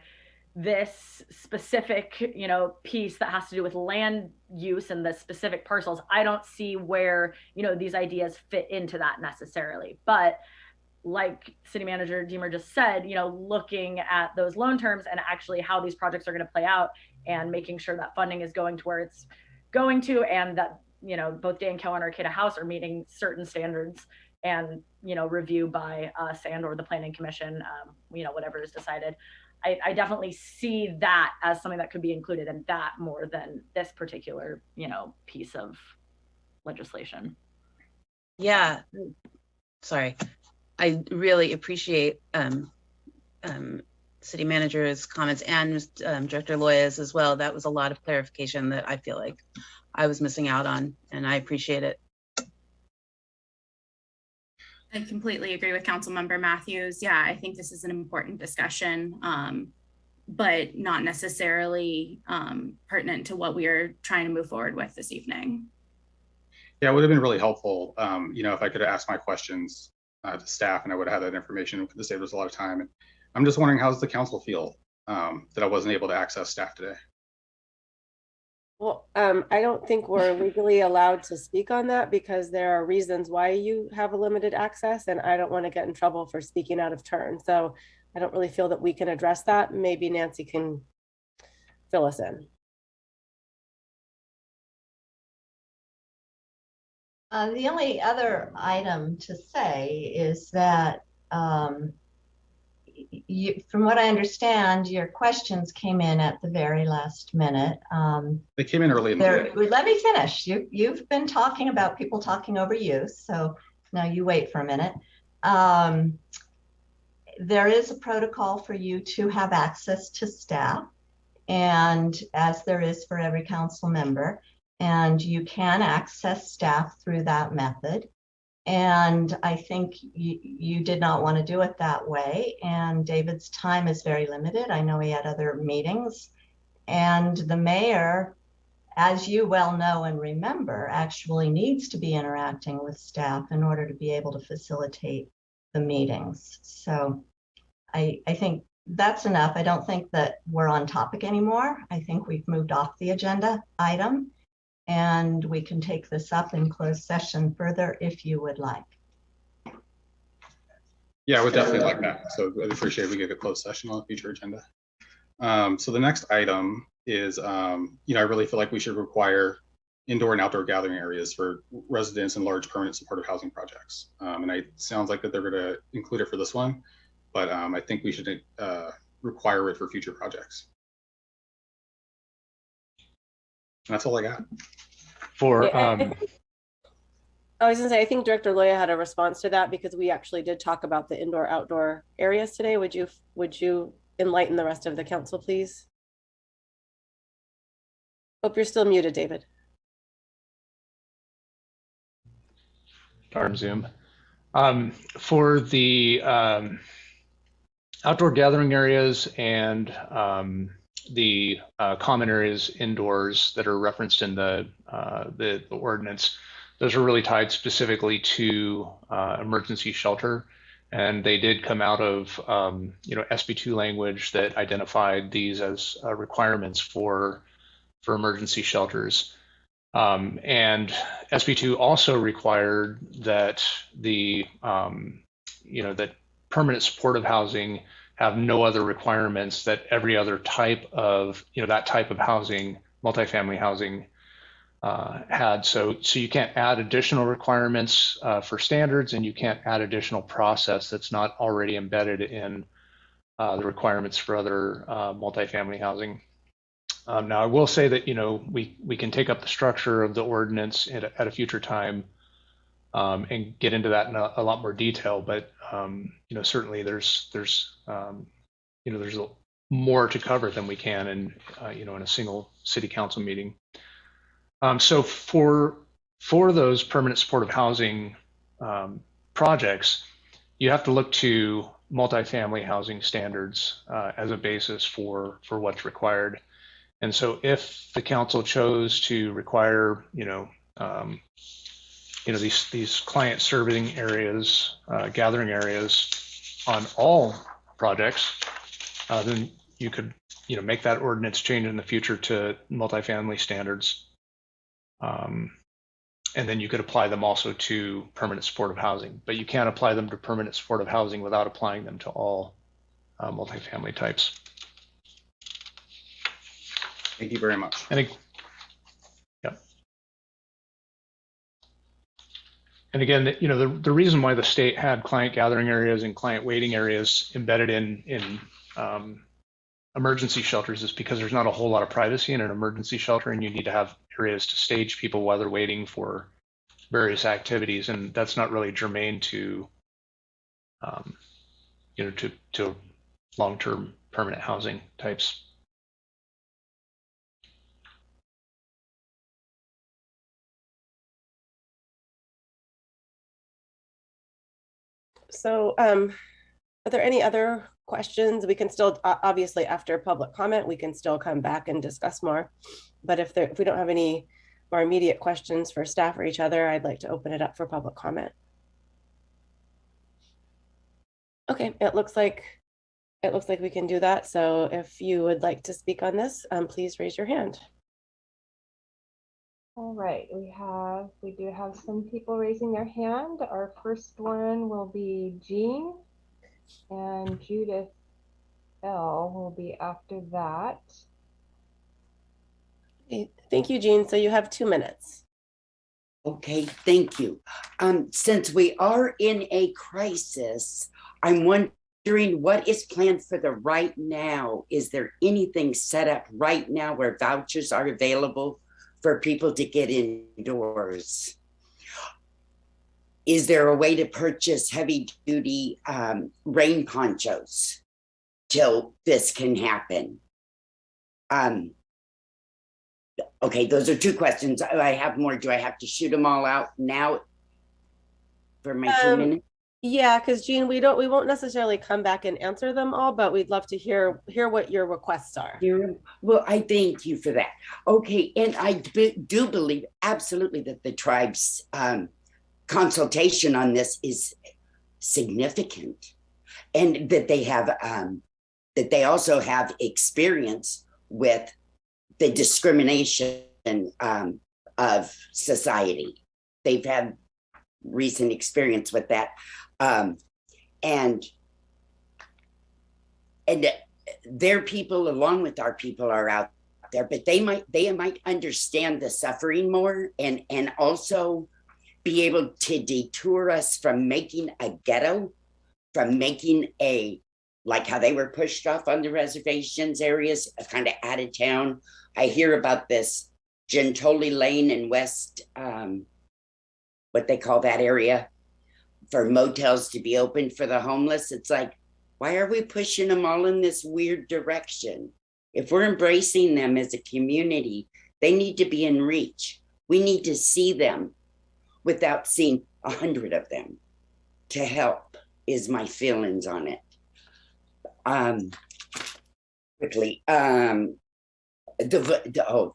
this specific, you know, piece that has to do with land use and the specific parcels, I don't see where, you know, these ideas fit into that necessarily. But like City Manager Deemer just said, you know, looking at those loan terms and actually how these projects are going to play out and making sure that funding is going to where it's going to, and that, you know, both Danco and Arcata House are meeting certain standards, and, you know, review by us and or the Planning Commission, you know, whatever is decided. I definitely see that as something that could be included in that more than this particular, you know, piece of legislation. Yeah, sorry. I really appreciate City Manager's comments and Director Loya's as well. That was a lot of clarification that I feel like I was missing out on, and I appreciate it. I completely agree with Councilmember Matthews. Yeah, I think this is an important discussion, but not necessarily pertinent to what we are trying to move forward with this evening. Yeah, it would have been really helpful, you know, if I could ask my questions to staff and I would have had that information. This saved us a lot of time. And I'm just wondering, how does the council feel that I wasn't able to access staff today? Well, I don't think we're legally allowed to speak on that because there are reasons why you have a limited access, and I don't want to get in trouble for speaking out of turn. So I don't really feel that we can address that. Maybe Nancy can fill us in. The only other item to say is that from what I understand, your questions came in at the very last minute. They came in early in the day. Let me finish. You've been talking about people talking over you, so now you wait for a minute. There is a protocol for you to have access to staff, and as there is for every council member, and you can access staff through that method. And I think you did not want to do it that way. And David's time is very limited. I know he had other meetings. And the mayor, as you well know and remember, actually needs to be interacting with staff in order to be able to facilitate the meetings. So I think that's enough. I don't think that we're on topic anymore. I think we've moved off the agenda item, and we can take this up in closed session further if you would like. Yeah, I would definitely like that. So I'd appreciate if we get a closed session on the future agenda. So the next item is, I really feel like we should require indoor and outdoor gathering areas for residents and large permanent supportive housing projects. And it sounds like that they're going to include it for this one, but I think we should require it for future projects. And that's all I got. I was gonna say, I think Director Loya had a response to that because we actually did talk about the indoor outdoor areas today. Would you enlighten the rest of the council, please? Hope you're still muted, David. Darn Zoom. For the outdoor gathering areas and the common areas indoors that are referenced in the ordinance, those are really tied specifically to emergency shelter, and they did come out of SB2 language that identified these as requirements for emergency shelters. And SB2 also required that that permanent supportive housing have no other requirements that every other type of that type of housing, multifamily housing, had. So you can't add additional requirements for standards, and you can't add additional process that's not already embedded in the requirements for other multifamily housing. Now, I will say that we can take up the structure of the ordinance at a future time and get into that in a lot more detail. But certainly there's more to cover than we can in a single city council meeting. So for those permanent supportive housing projects, you have to look to multifamily housing standards as a basis for what's required. And so if the council chose to require, these client serving areas, gathering areas on all projects, then you could, make that ordinance change in the future to multifamily standards. And then you could apply them also to permanent supportive housing, but you can't apply them to permanent supportive housing without applying them to all multifamily types. Thank you very much. And again, the reason why the state had client gathering areas and client waiting areas embedded in emergency shelters is because there's not a whole lot of privacy in an emergency shelter, and you need to have areas to stage people while they're waiting for various activities, and that's not really germane to to long-term permanent housing types. So are there any other questions? We can still, obviously after public comment, we can still come back and discuss more. But if we don't have any more immediate questions for staff or each other, I'd like to open it up for public comment. Okay, it looks like we can do that. So if you would like to speak on this, please raise your hand. All right, we do have some people raising their hand. Our first one will be Jean, and Judith L will be after that. Thank you, Jean. So you have 2 minutes. Okay, thank you. Since we are in a crisis, I'm wondering what is planned for the right now. Is there anything set up right now where vouchers are available for people to get indoors? Is there a way to purchase heavy duty rain ponchos till this can happen? Okay, those are 2 questions. I have more. Do I have to shoot them all out now? for my 2 minutes? Yeah, because Jean, we won't necessarily come back and answer them all, but we'd love to hear what your requests are. Well, I thank you for that. Okay, and I do believe absolutely that the tribe's consultation on this is significant, and that they also have experience with the discrimination of society. They've had recent experience with that. And their people, along with our people, are out there, but they might understand the suffering more, and also be able to detour us from making a ghetto, from making like how they were pushed off on the reservations areas, kind of out of town. I hear about this Gentoli Lane in West, what they call that area, for motels to be open for the homeless. It's like, why are we pushing them all in this weird direction? If we're embracing them as a community, they need to be in reach. We need to see them without seeing 100 of them to help, is my feelings on it. Quickly,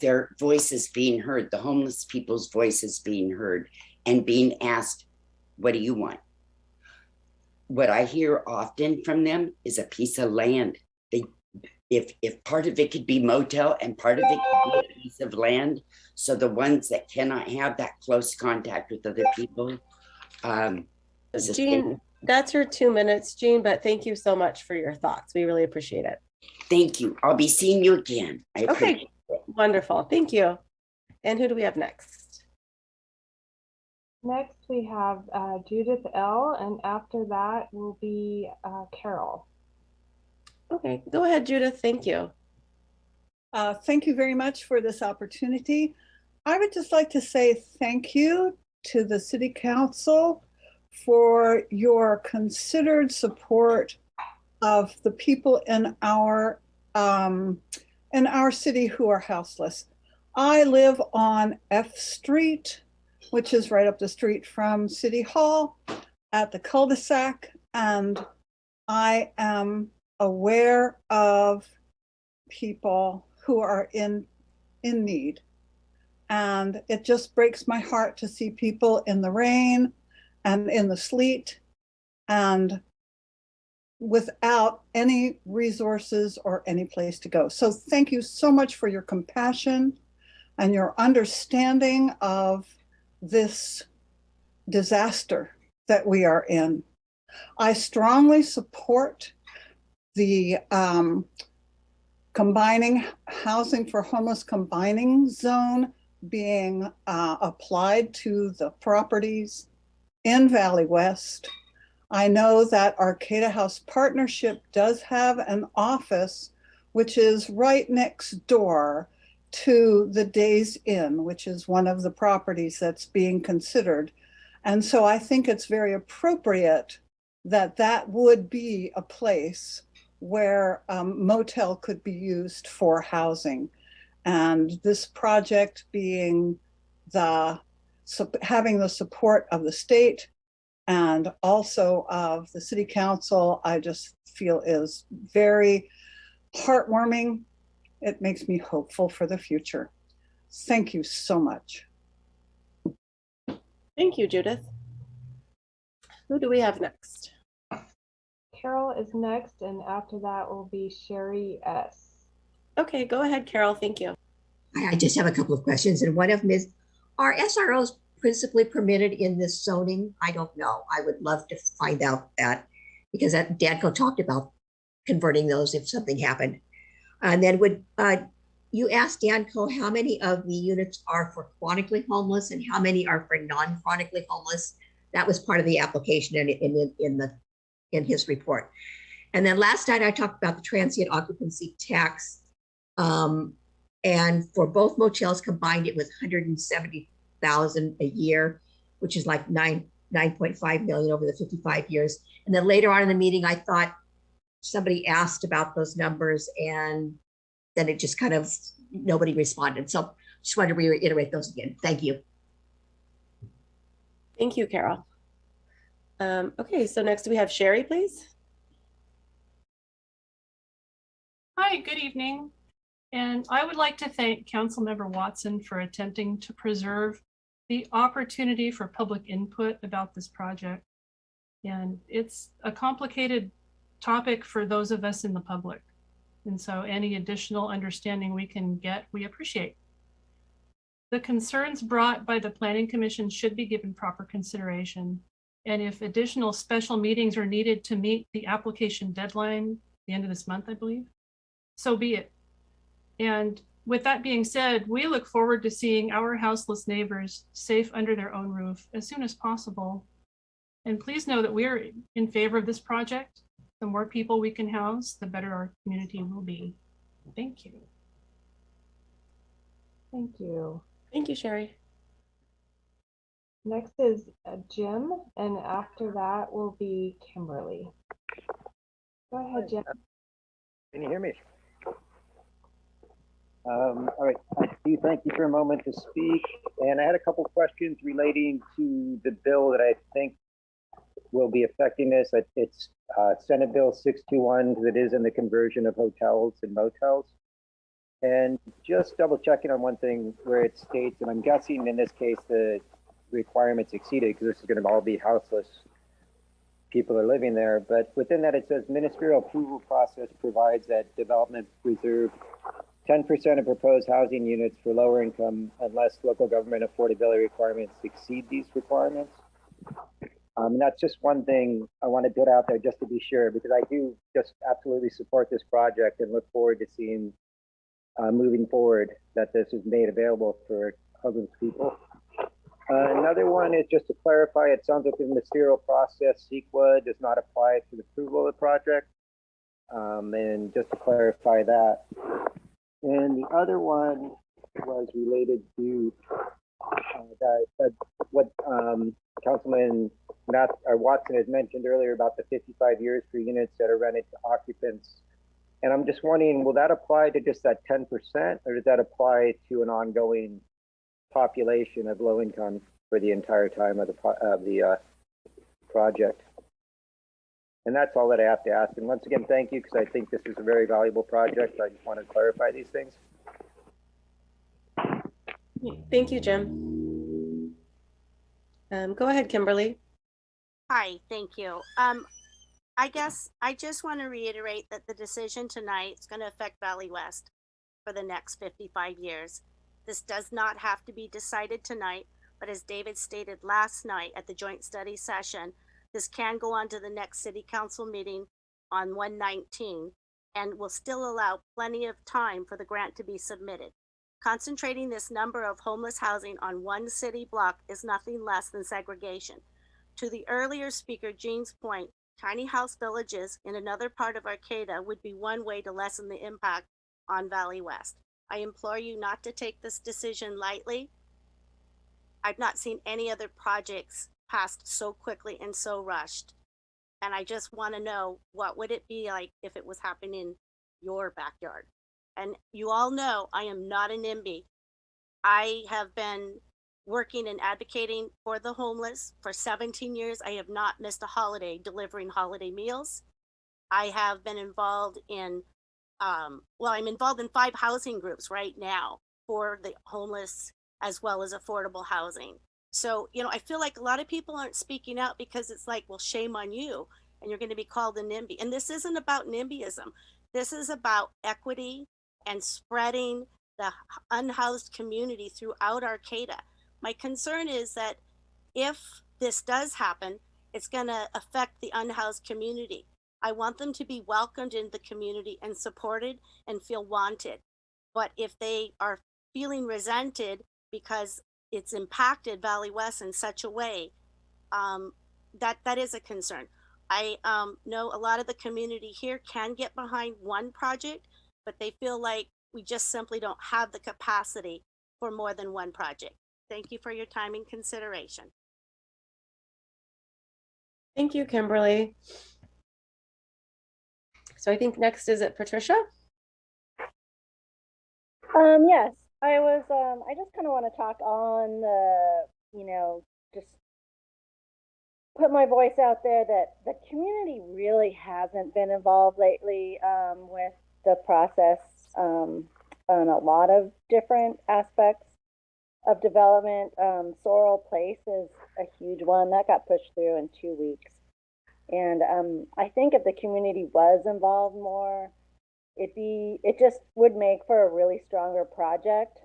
their voices being heard, the homeless people's voices being heard and being asked, what do you want? What I hear often from them is a piece of land. If part of it could be motel and part of it could be a piece of land, so the ones that cannot have that close contact with other people. Jean, that's your 2 minutes, Jean, but thank you so much for your thoughts. We really appreciate it. Thank you. I'll be seeing you again. I appreciate it. Wonderful. Thank you. And who do we have next? Next, we have Judith L., and after that will be Carol. Okay, go ahead, Judith. Thank you. Thank you very much for this opportunity. I would just like to say thank you to the City Council for your considered support of the people in our city who are houseless. I live on F Street, which is right up the street from City Hall at the cul-de-sac, and I am aware of people who are in need. And it just breaks my heart to see people in the rain and in the sleet and without any resources or any place to go. So thank you so much for your compassion and your understanding of this disaster that we are in. I strongly support the combining housing for homeless combining zone being applied to the properties in Valley West. I know that Arcata House Partnership does have an office which is right next door to the Days Inn, which is one of the properties that's being considered. And so I think it's very appropriate that that would be a place where motel could be used for housing. And this project being having the support of the state and also of the City Council, I just feel is very heartwarming. It makes me hopeful for the future. Thank you so much. Thank you, Judith. Who do we have next? Carol is next, and after that will be Sherry S. Okay, go ahead, Carol. Thank you. I just have a couple of questions, and one of them is, are SROs principally permitted in this zoning? I don't know. I would love to find out that, because Danco talked about converting those if something happened. And then you asked Danco how many of the units are for chronically homeless and how many are for non-chronically homeless. That was part of the application in his report. And then last night I talked about the transient occupancy tax. And for both motels combined, it was $170,000 a year, which is like 9.5 million over the 55 years. And then later on in the meeting, I thought somebody asked about those numbers, and then it just kind of, nobody responded. So just wanted to reiterate those again. Thank you. Thank you, Carol. Okay, so next we have Sherry, please. Hi, good evening. And I would like to thank Councilmember Watson for attempting to preserve the opportunity for public input about this project. And it's a complicated topic for those of us in the public. And so any additional understanding we can get, we appreciate. The concerns brought by the Planning Commission should be given proper consideration. And if additional special meetings are needed to meet the application deadline, the end of this month, I believe, so be it. And with that being said, we look forward to seeing our houseless neighbors safe under their own roof as soon as possible. And please know that we are in favor of this project. The more people we can house, the better our community will be. Thank you. Thank you. Thank you, Sherry. Next is Jim, and after that will be Kimberly. Go ahead, Jim. Can you hear me? All right, I do thank you for a moment to speak. And I had a couple questions relating to the bill that I think will be affecting this. It's Senate Bill 621, because it is in the conversion of hotels and motels. And just double checking on one thing where it states, and I'm guessing in this case the requirements exceeded because this is going to all be houseless people are living there. But within that it says ministerial approval process provides that development reserve 10% of proposed housing units for lower income unless local government affordability requirements exceed these requirements. And that's just one thing I want to put out there just to be sure, because I do just absolutely support this project and look forward to seeing moving forward that this is made available for homeless people. Another one is just to clarify, it sounds like the ministerial process, CEQA, does not apply to the approval of the project. And just to clarify that. And the other one was related to what Councilman Watson has mentioned earlier about the 55 years for units that are rented to occupants. And I'm just wondering, will that apply to just that 10%, or does that apply to an ongoing population of low income for the entire time of the project? And that's all that I have to ask. And once again, thank you, because I think this is a very valuable project. I just want to clarify these things. Thank you, Jim. Go ahead, Kimberly. Hi, thank you. I guess I just want to reiterate that the decision tonight is going to affect Valley West for the next 55 years. This does not have to be decided tonight, but as David stated last night at the joint study session, this can go on to the next city council meeting on 1/19 and will still allow plenty of time for the grant to be submitted. Concentrating this number of homeless housing on one city block is nothing less than segregation. To the earlier speaker, Jean's point, tiny house villages in another part of Arcata would be one way to lessen the impact on Valley West. I implore you not to take this decision lightly. I've not seen any other projects passed so quickly and so rushed. And I just want to know, what would it be like if it was happening in your backyard? And you all know I am not a NIMBY. I have been working and advocating for the homeless for 17 years. I have not missed a holiday delivering holiday meals. I have been involved in, I'm involved in 5 housing groups right now for the homeless as well as affordable housing. So, I feel like a lot of people aren't speaking out because it's like, well, shame on you, and you're going to be called a NIMBY. And this isn't about NIMBYism. This is about equity and spreading the unhoused community throughout Arcata. My concern is that if this does happen, it's going to affect the unhoused community. I want them to be welcomed in the community and supported and feel wanted. But if they are feeling resented because it's impacted Valley West in such a way, that is a concern. I know a lot of the community here can get behind one project, but they feel like we just simply don't have the capacity for more than one project. Thank you for your time and consideration. Thank you, Kimberly. So I think next is it Patricia? Yes, I just kind of want to talk on the, just put my voice out there that the community really hasn't been involved lately with the process on a lot of different aspects of development. Sorrel Place is a huge one that got pushed through in 2 weeks. And I think if the community was involved more, it just would make for a really stronger project.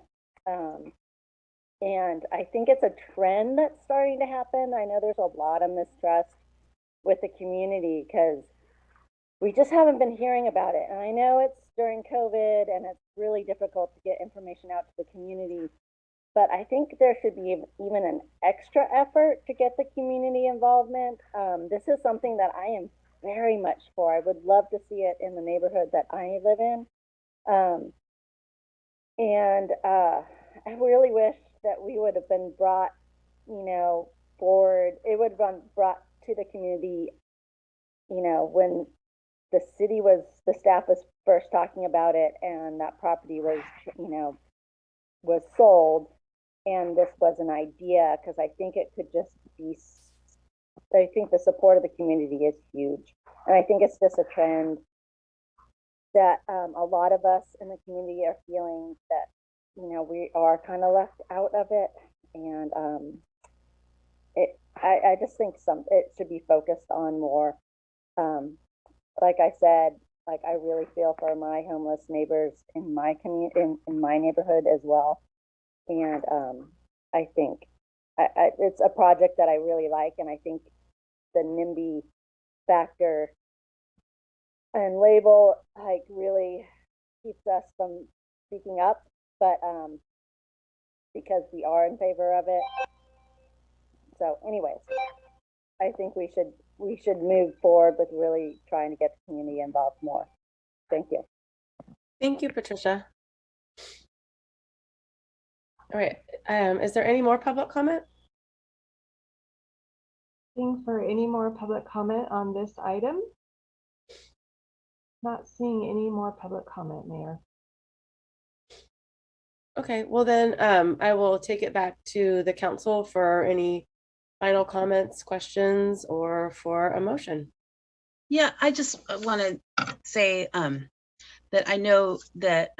And I think it's a trend that's starting to happen. I know there's a lot of mistrust with the community because we just haven't been hearing about it. And I know it's during COVID and it's really difficult to get information out to the community, but I think there should be even an extra effort to get the community involvement. This is something that I am very much for. I would love to see it in the neighborhood that I live in. I really wish that we would have been brought, forward. It would have been brought to the community, when the staff was first talking about it and that property was, was sold. And this was an idea, because I think it could just be, I think the support of the community is huge. And I think it's just a trend that a lot of us in the community are feeling that, we are kind of left out of it. And I just think it should be focused on more. Like I said, I really feel for my homeless neighbors in my community, in my neighborhood as well. And I think it's a project that I really like, and I think the NIMBY factor and label really keeps us from speaking up, but because we are in favor of it. So anyways, I think we should move forward with really trying to get the community involved more. Thank you. Thank you, Patricia. All right, is there any more public comment? Looking for any more public comment on this item? Not seeing any more public comment, Mayor. Okay, well then I will take it back to the council for any final comments, questions, or for a motion. Yeah, I just want to say that I know that,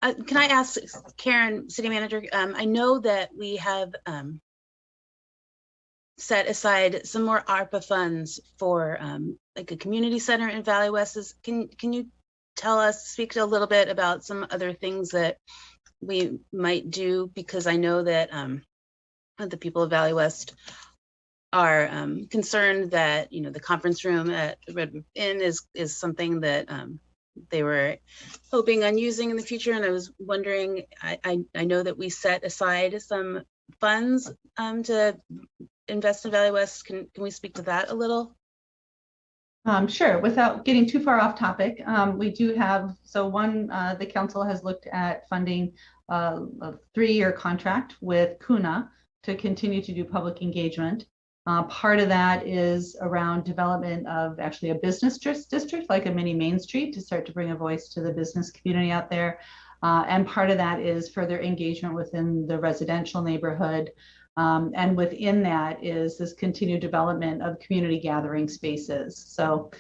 can I ask Karen, City Manager, I know that we have set aside some more ARPA funds for like a community center in Valley West. Can you speak a little bit about some other things that we might do? Because I know that the people of Valley West are concerned that the conference room at the Red Roof Inn is something that they were hoping on using in the future. And I was wondering, I know that we set aside some funds to invest in Valley West. Can we speak to that a little? Sure. Without getting too far off topic, we do have, the council has looked at funding a 3-year contract with CUNA to continue to do public engagement. Part of that is around development of actually a business district, like a mini Main Street, to start to bring a voice to the business community out there. And part of that is further engagement within the residential neighborhood. And within that is this continued development of community gathering spaces. So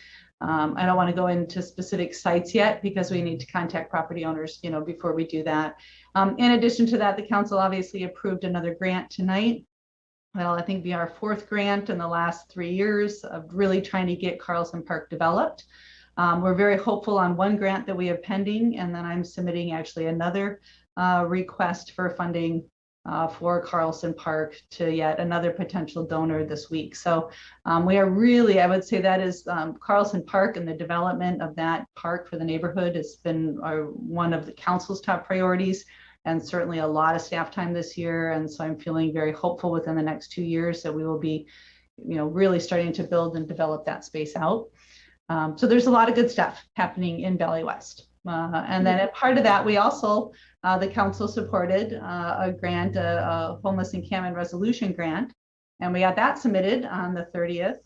I don't want to go into specific sites yet because we need to contact property owners, before we do that. In addition to that, the council obviously approved another grant tonight. Well, I think be our 4th grant in the last 3 years of really trying to get Carlson Park developed. We're very hopeful on one grant that we have pending, and then I'm submitting actually another request for funding for Carlson Park to yet another potential donor this week. So we are really, I would say that is Carlson Park, and the development of that park for the neighborhood has been one of the council's top priorities, and certainly a lot of staff time this year. And so I'm feeling very hopeful within the next 2 years that we will be, really starting to build and develop that space out. So there's a lot of good stuff happening in Valley West. And then a part of that, we also, the council supported a grant, a homeless encampment resolution grant. And we got that submitted on the 30th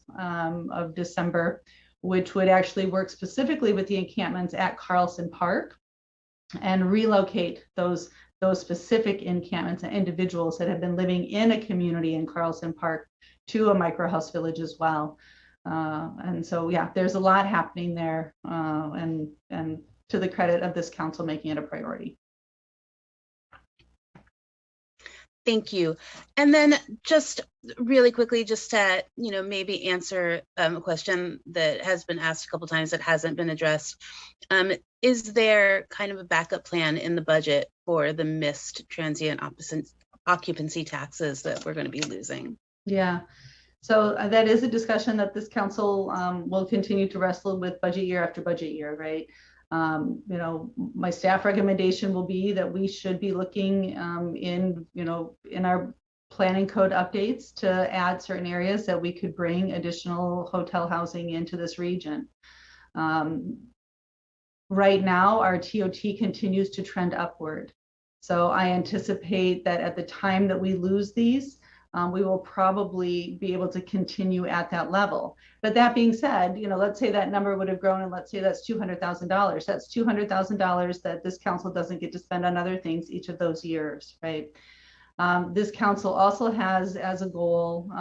of December, which would actually work specifically with the encampments at Carlson Park and relocate those those specific encampments and individuals that have been living in a community in Carlson Park to a microhouse village as well. And so, yeah, there's a lot happening there, and to the credit of this council making it a priority. Thank you. And then just really quickly, just to, maybe answer a question that has been asked a couple times that hasn't been addressed. Is there kind of a backup plan in the budget for the missed transient occupancy taxes that we're going to be losing? Yeah. So that is a discussion that this council will continue to wrestle with budget year after budget year, right? My staff recommendation will be that we should be looking in our planning code updates to add certain areas that we could bring additional hotel housing into this region. Right now, our TOT continues to trend upward. So I anticipate that at the time that we lose these, we will probably be able to continue at that level. But that being said, let's say that number would have grown, and let's say that's $200,000. That's $200,000 that this council doesn't get to spend on other things each of those years, right? This council also has as a goal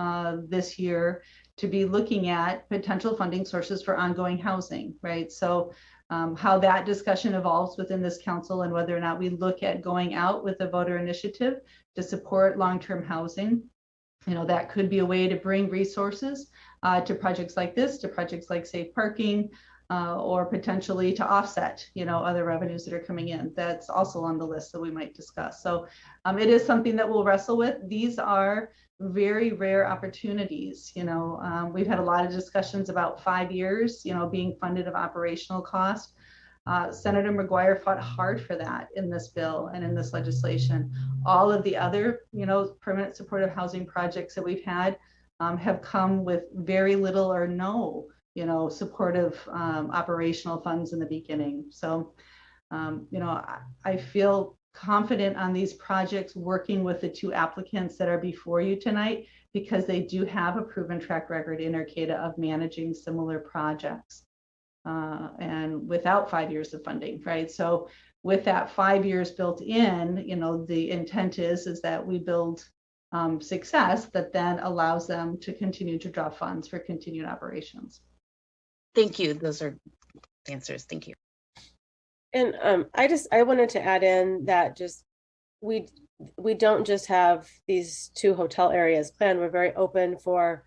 this year to be looking at potential funding sources for ongoing housing, right? So how that discussion evolves within this council and whether or not we look at going out with a voter initiative to support long-term housing. That could be a way to bring resources to projects like this, to projects like safe parking, or potentially to offset, other revenues that are coming in. That's also on the list that we might discuss. So it is something that we'll wrestle with. These are very rare opportunities. We've had a lot of discussions about 5 years, being funded of operational cost. Senator McGuire fought hard for that in this bill and in this legislation. All of the other, permanent supportive housing projects that we've had have come with very little or no, supportive operational funds in the beginning. So, I feel confident on these projects working with the two applicants that are before you tonight, because they do have a proven track record in Arcata of managing similar projects. And without 5 years of funding, right? So with that 5 years built in, the intent is that we build success that then allows them to continue to draw funds for continued operations. Thank you. Those are answers. Thank you. And I wanted to add in that just we don't just have these 2 hotel areas planned. We're very open for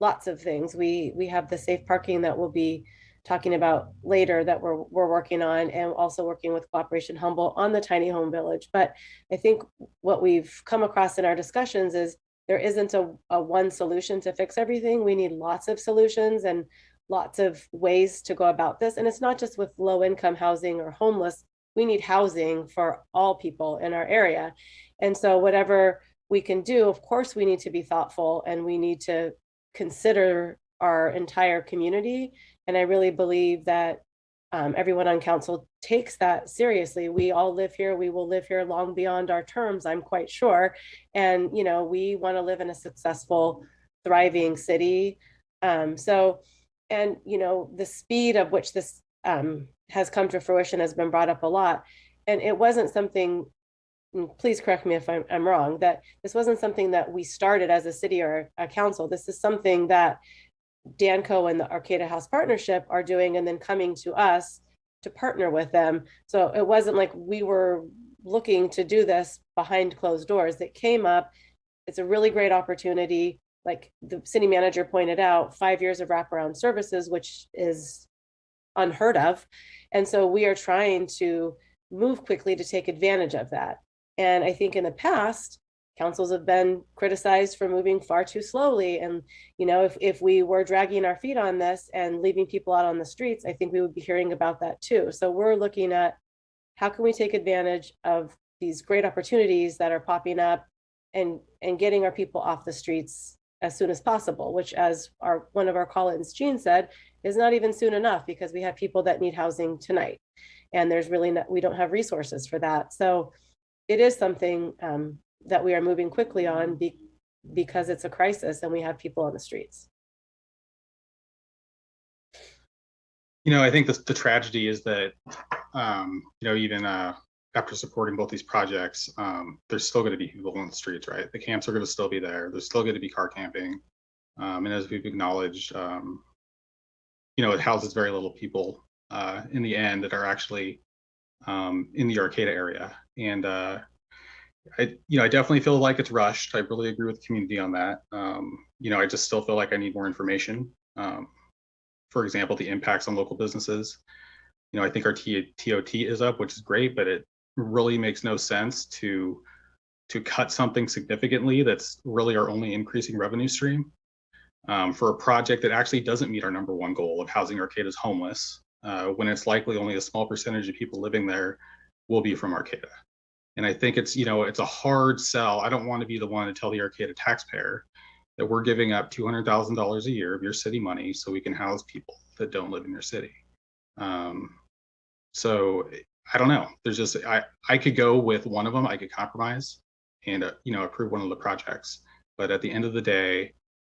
lots of things. We have the safe parking that we'll be talking about later that we're working on, and also working with Cooperation Humboldt on the tiny home village. But I think what we've come across in our discussions is there isn't a one solution to fix everything. We need lots of solutions and lots of ways to go about this. And it's not just with low income housing or homeless. We need housing for all people in our area. And so whatever we can do, of course, we need to be thoughtful, and we need to consider our entire community. And I really believe that everyone on council takes that seriously. We all live here. We will live here long beyond our terms, I'm quite sure. And, we want to live in a successful, thriving city. The speed of which this has come to fruition has been brought up a lot. And it wasn't something, please correct me if I'm wrong, that this wasn't something that we started as a city or a council. This is something that Danco and the Arcata House Partnership are doing, and then coming to us to partner with them. So it wasn't like we were looking to do this behind closed doors. It came up. It's a really great opportunity. Like the city manager pointed out, 5 years of wraparound services, which is unheard of. And so we are trying to move quickly to take advantage of that. And I think in the past, councils have been criticized for moving far too slowly. And, if we were dragging our feet on this and leaving people out on the streets, I think we would be hearing about that too. So we're looking at how can we take advantage of these great opportunities that are popping up and getting our people off the streets as soon as possible, which, as one of our call-ins, Jean, said, is not even soon enough, because we have people that need housing tonight. And we don't have resources for that. So it is something that we are moving quickly on because it's a crisis and we have people on the streets. I think the tragedy is that, even after supporting both these projects, there's still going to be people on the streets, right? The camps are going to still be there. There's still going to be car camping. And as we've acknowledged, it houses very little people in the end that are actually in the Arcata area. And I definitely feel like it's rushed. I really agree with the community on that. I just still feel like I need more information. For example, the impacts on local businesses. I think our TOT is up, which is great, but it really makes no sense to cut something significantly that's really our only increasing revenue stream for a project that actually doesn't meet our #1 goal of housing Arcata's homeless, when it's likely only a small percentage of people living there will be from Arcata. And I think it's a hard sell. I don't want to be the one to tell the Arcata taxpayer that we're giving up $200,000 a year of your city money so we can house people that don't live in your city. So I don't know. There's just I could go with one of them. I could compromise and approve one of the projects. But at the end of the day,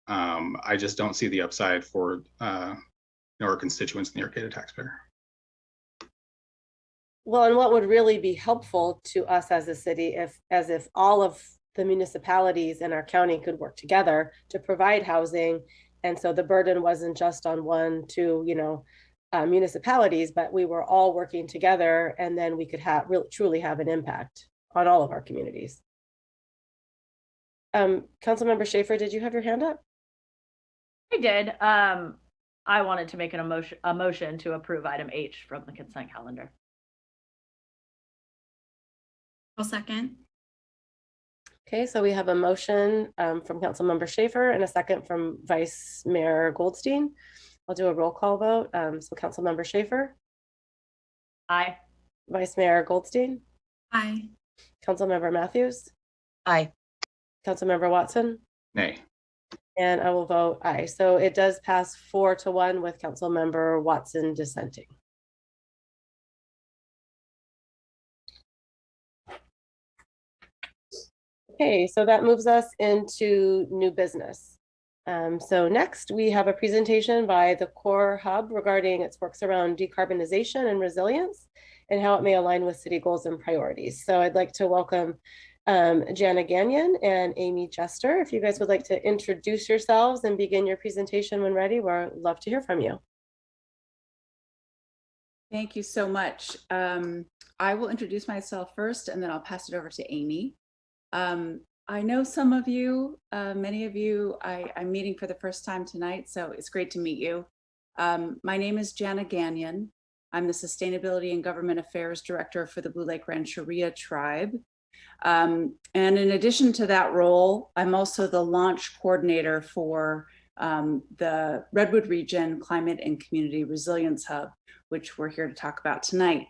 I just don't see the upside for our constituents and the Arcata taxpayer. Well, and what would really be helpful to us as a city if all of the municipalities in our county could work together to provide housing, and so the burden wasn't just on 1-2 municipalities, but we were all working together, and then we could truly have an impact on all of our communities. Councilmember Schaefer, did you have your hand up? I did. I wanted to make a motion to approve item H from the consent calendar. I'll second. Okay, so we have a motion from Councilmember Schaefer and a second from Vice Mayor Goldstein. I'll do a roll call vote. So Councilmember Schaefer? Aye. Vice Mayor Goldstein? Aye. Councilmember Matthews? Aye. Councilmember Watson? Nay. And I will vote aye. So it does pass 4-1 with Councilmember Watson dissenting. Okay, so that moves us into new business. So next we have a presentation by the Core Hub regarding its works around decarbonization and resilience and how it may align with city goals and priorities. So I'd like to welcome Jana Gagnon and Amy Jester. If you guys would like to introduce yourselves and begin your presentation when ready, we'd love to hear from you. Thank you so much. I will introduce myself first and then I'll pass it over to Amy. I know some of you, many of you, I'm meeting for the first time tonight, so it's great to meet you. My name is Jana Gagnon. I'm the Sustainability and Government Affairs Director for the Blue Lake Rancheria Tribe. And in addition to that role, I'm also the launch coordinator for the Redwood Region Climate and Community Resilience Hub, which we're here to talk about tonight.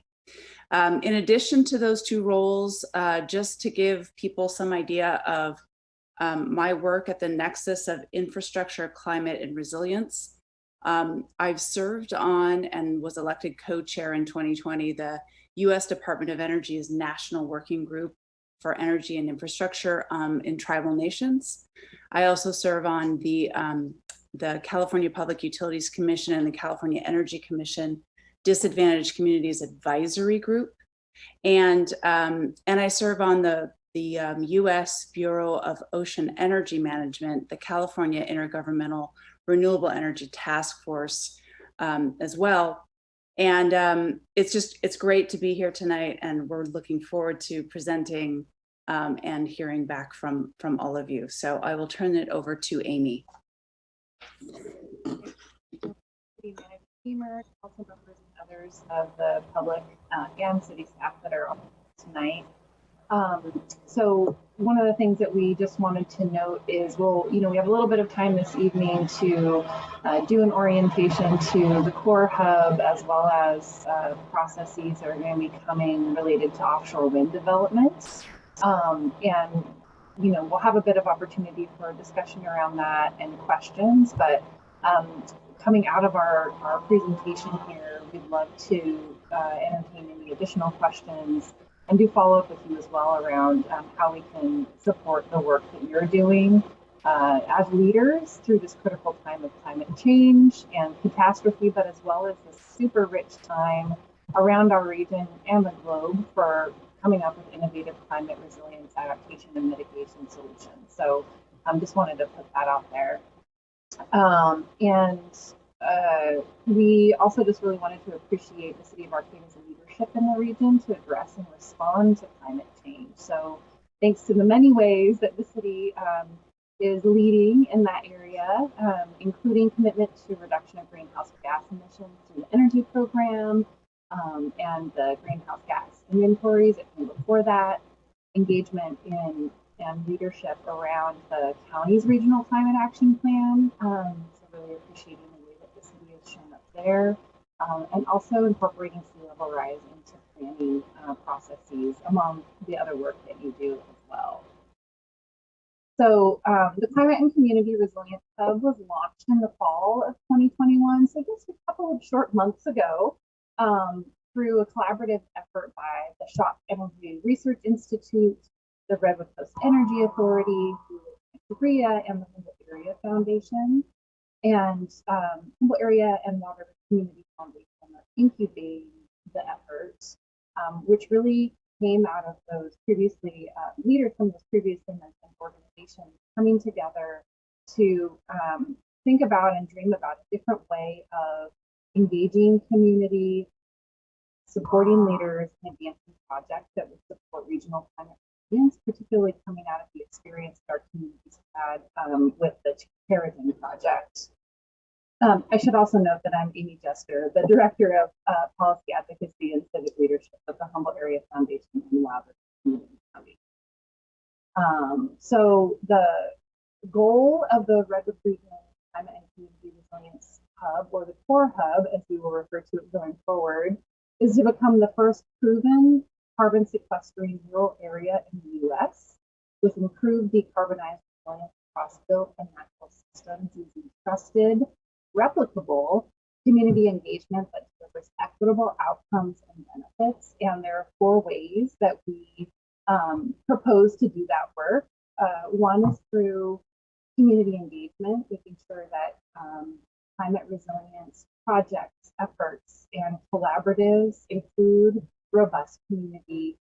In addition to those two roles, just to give people some idea of my work at the nexus of infrastructure, climate, and resilience, I've served on and was elected co-chair in 2020, the U.S. Department of Energy's National Working Group for Energy and Infrastructure in tribal nations. I also serve on the California Public Utilities Commission and the California Energy Commission Disadvantaged Communities Advisory Group, and I serve on the U.S. Bureau of Ocean Energy Management, the California Intergovernmental Renewable Energy Task Force as well. And it's great to be here tonight, and we're looking forward to presenting and hearing back from all of you. So I will turn it over to Amy. Council members and others of the public and city staff that are on tonight. So one of the things that we just wanted to note is, we have a little bit of time this evening to do an orientation to the Core Hub, as well as processes that are going to be coming related to offshore wind development. And we'll have a bit of opportunity for discussion around that and questions, but coming out of our presentation here, we'd love to entertain any additional questions and do follow up with you as well around how we can support the work that you're doing as leaders through this critical time of climate change and catastrophe, but as well as this super rich time around our region and the globe for coming up with innovative climate resilience adaptation and mitigation solutions. So just wanted to put that out there. We also just really wanted to appreciate the City of Arcata's leadership in the region to address and respond to climate change. So thanks to the many ways that the city is leading in that area, including commitment to reduction of greenhouse gas emissions through the energy program and the greenhouse gas inventories that came before that, engagement in and leadership around the county's regional climate action plan. So really appreciating the way that the city has shown up there, and also incorporating sea level rise into planning processes among the other work that you do as well. So the Climate and Community Resilience Hub was launched in the fall of 2021, so just a couple of short months ago, through a collaborative effort by the Shop Energy Research Institute, the Redwood Coast Energy Authority, Korea, and the Humboldt Area Foundation. And Humboldt Area and Water Community Foundation are incubating the efforts, which really came out of those previously, leaders from those previously mentioned organizations coming together to think about and dream about a different way of engaging community, supporting leaders, and advancing projects that would support regional climate resilience, particularly coming out of the experience that our communities had with the Terrigen project. I should also note that I'm Amy Jester, the Director of Policy Advocacy and Civic Leadership of the Humboldt Area Foundation and Water Community Foundation. So the goal of the Redwood Regional Climate and Community Resilience Hub, or the CORE Hub, as we will refer to it going forward, is to become the first proven carbon sequestering rural area in the U.S. with improved decarbonized resilience across built and natural systems using trusted, replicable community engagement that delivers equitable outcomes and benefits. And there are 4 ways that we propose to do that work. One is through community engagement, making sure that climate resilience projects, efforts, and collaboratives include robust community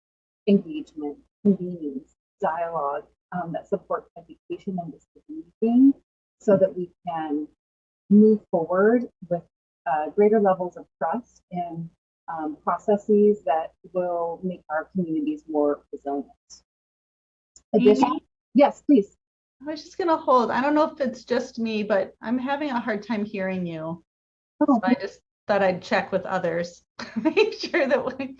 engagement, convenings, dialogue that supports education and decision making so that we can move forward with greater levels of trust in processes that will make our communities more resilient. Additionally, yes, please. I was just going to hold. I don't know if it's just me, but I'm having a hard time hearing you. Oh. So I just thought I'd check with others, make sure that we.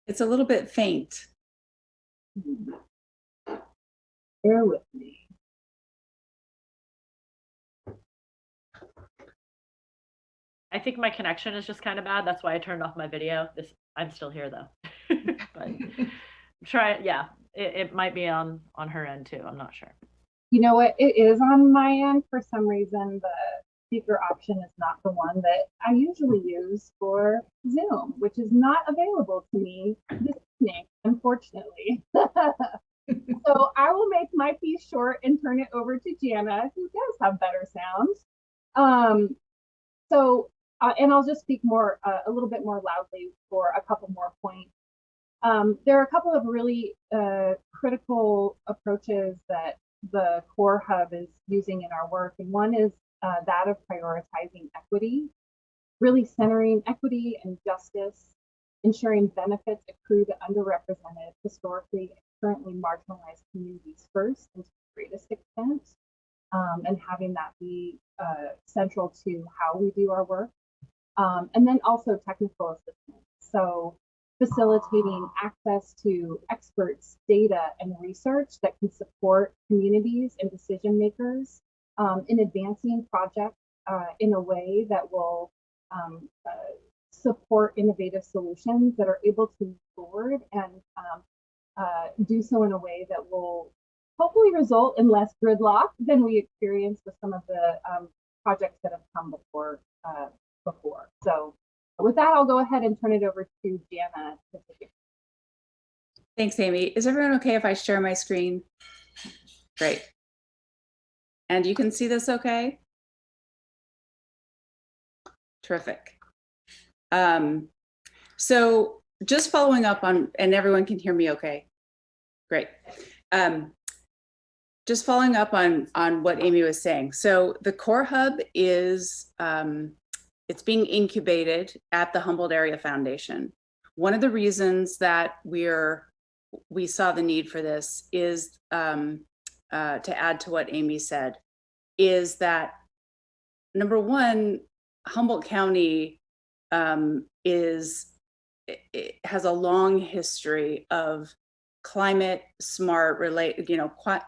It's a little bit faint. Bear with me. I think my connection is just kind of bad. That's why I turned off my video. I'm still here though. But it might be on her end too. I'm not sure. You know what? It is on my end. For some reason, the speaker option is not the one that I usually use for Zoom, which is not available to me this evening, unfortunately. So I will make my piece short and turn it over to Jana, who does have better sound. And I'll just speak more, a little bit more loudly for a couple more points. There are a couple of really critical approaches that the CORE Hub is using in our work. And one is that of prioritizing equity, really centering equity and justice, ensuring benefits accrue to underrepresented, historically and currently marginalized communities first and to the greatest extent, and having that be central to how we do our work. And then also technical assistance. So facilitating access to experts, data, and research that can support communities and decision makers in advancing projects in a way that will support innovative solutions that are able to move forward and do so in a way that will hopefully result in less gridlock than we experienced with some of the projects that have come before. So with that, I'll go ahead and turn it over to Jana. Thanks, Amy. Is everyone okay if I share my screen? Great. And you can see this okay? Terrific. So just following up on, and everyone can hear me okay? Great. Just following up on what Amy was saying. So the Core Hub is, it's being incubated at the Humboldt Area Foundation. One of the reasons that we saw the need for this is, to add to what Amy said, is that number one, Humboldt County has a long history of climate smart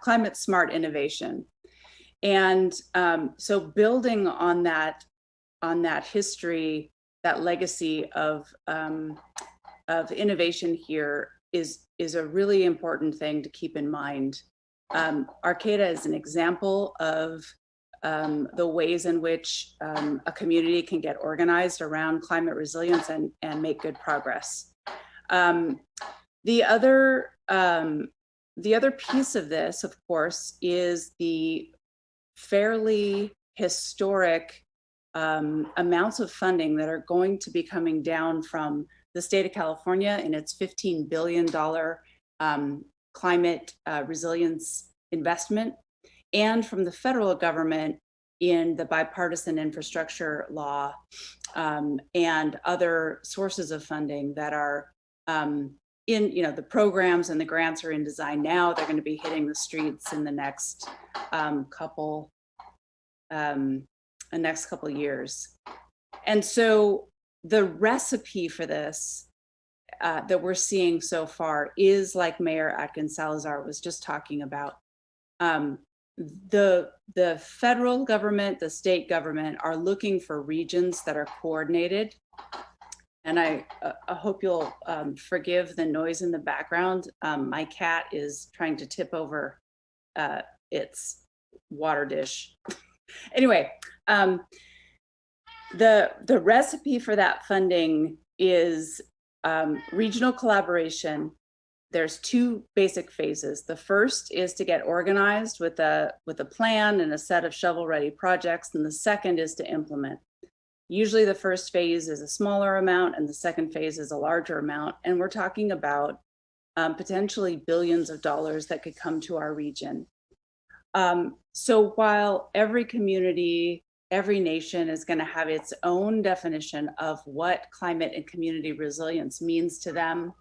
climate smart innovation. And so building on that history, that legacy of innovation here is a really important thing to keep in mind. Arcata is an example of the ways in which a community can get organized around climate resilience and make good progress. The other piece of this, of course, is the fairly historic amounts of funding that are going to be coming down from the state of California in its $15 billion climate resilience investment, and from the federal government in the bipartisan infrastructure law and other sources of funding that are in, the programs and the grants are in design now. They're going to be hitting the streets in the next couple years. And so the recipe for this that we're seeing so far is like Mayor Atkins Salazar was just talking about. The federal government, the state government are looking for regions that are coordinated. And I hope you'll forgive the noise in the background. My cat is trying to tip over its water dish. Anyway, the recipe for that funding is regional collaboration. There's two basic phases. The first is to get organized with a plan and a set of shovel-ready projects, and the second is to implement. Usually the first phase is a smaller amount and the second phase is a larger amount. And we're talking about potentially billions of dollars that could come to our region. So while every community, every nation is going to have its own definition of what climate and community resilience means to them,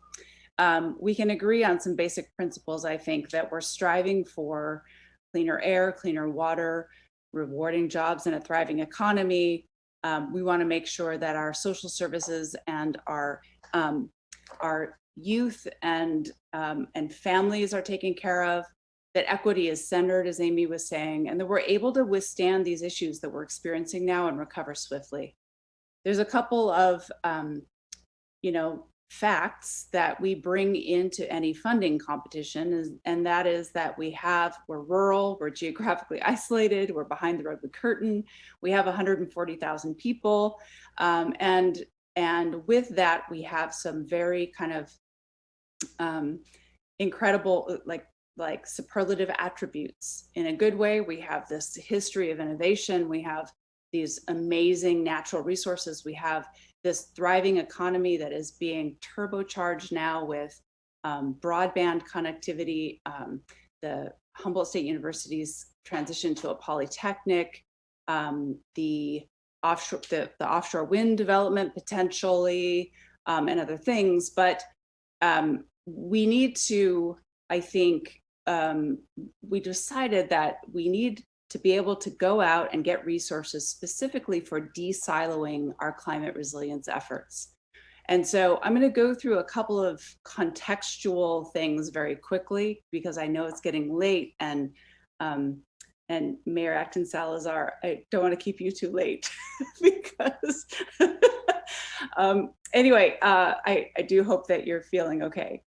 we can agree on some basic principles, I think, that we're striving for cleaner air, cleaner water, rewarding jobs and a thriving economy. We want to make sure that our social services and our youth and families are taken care of, that equity is centered, as Amy was saying, and that we're able to withstand these issues that we're experiencing now and recover swiftly. There's a couple of, facts that we bring into any funding competition, and that is that we're rural, we're geographically isolated, we're behind the road with curtain, we have 140,000 people, and with that we have some very kind of incredible, like superlative attributes. In a good way, we have this history of innovation, we have these amazing natural resources, we have this thriving economy that is being turbocharged now with broadband connectivity, the Humboldt State University's transition to a polytechnic, the offshore wind development potentially, and other things. But we need to, I think, we decided that we need to be able to go out and get resources specifically for de-siloing our climate resilience efforts. And so I'm going to go through a couple of contextual things very quickly because I know it's getting late, and Mayor Atkins Salazar, I don't want to keep you too late because anyway, I do hope that you're feeling okay.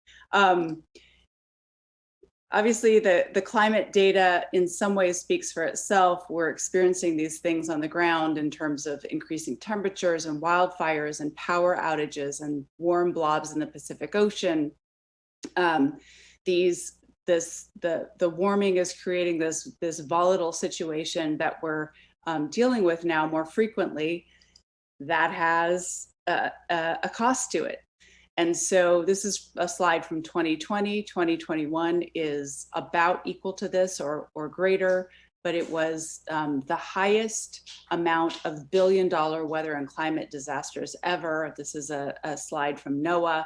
Obviously, the climate data in some ways speaks for itself. We're experiencing these things on the ground in terms of increasing temperatures and wildfires and power outages and warm blobs in the Pacific Ocean. The warming is creating this volatile situation that we're dealing with now more frequently that has a cost to it. And so this is a slide from 2020. 2021 is about equal to this or greater, but it was the highest amount of billion-dollar weather and climate disasters ever. This is a slide from NOAA.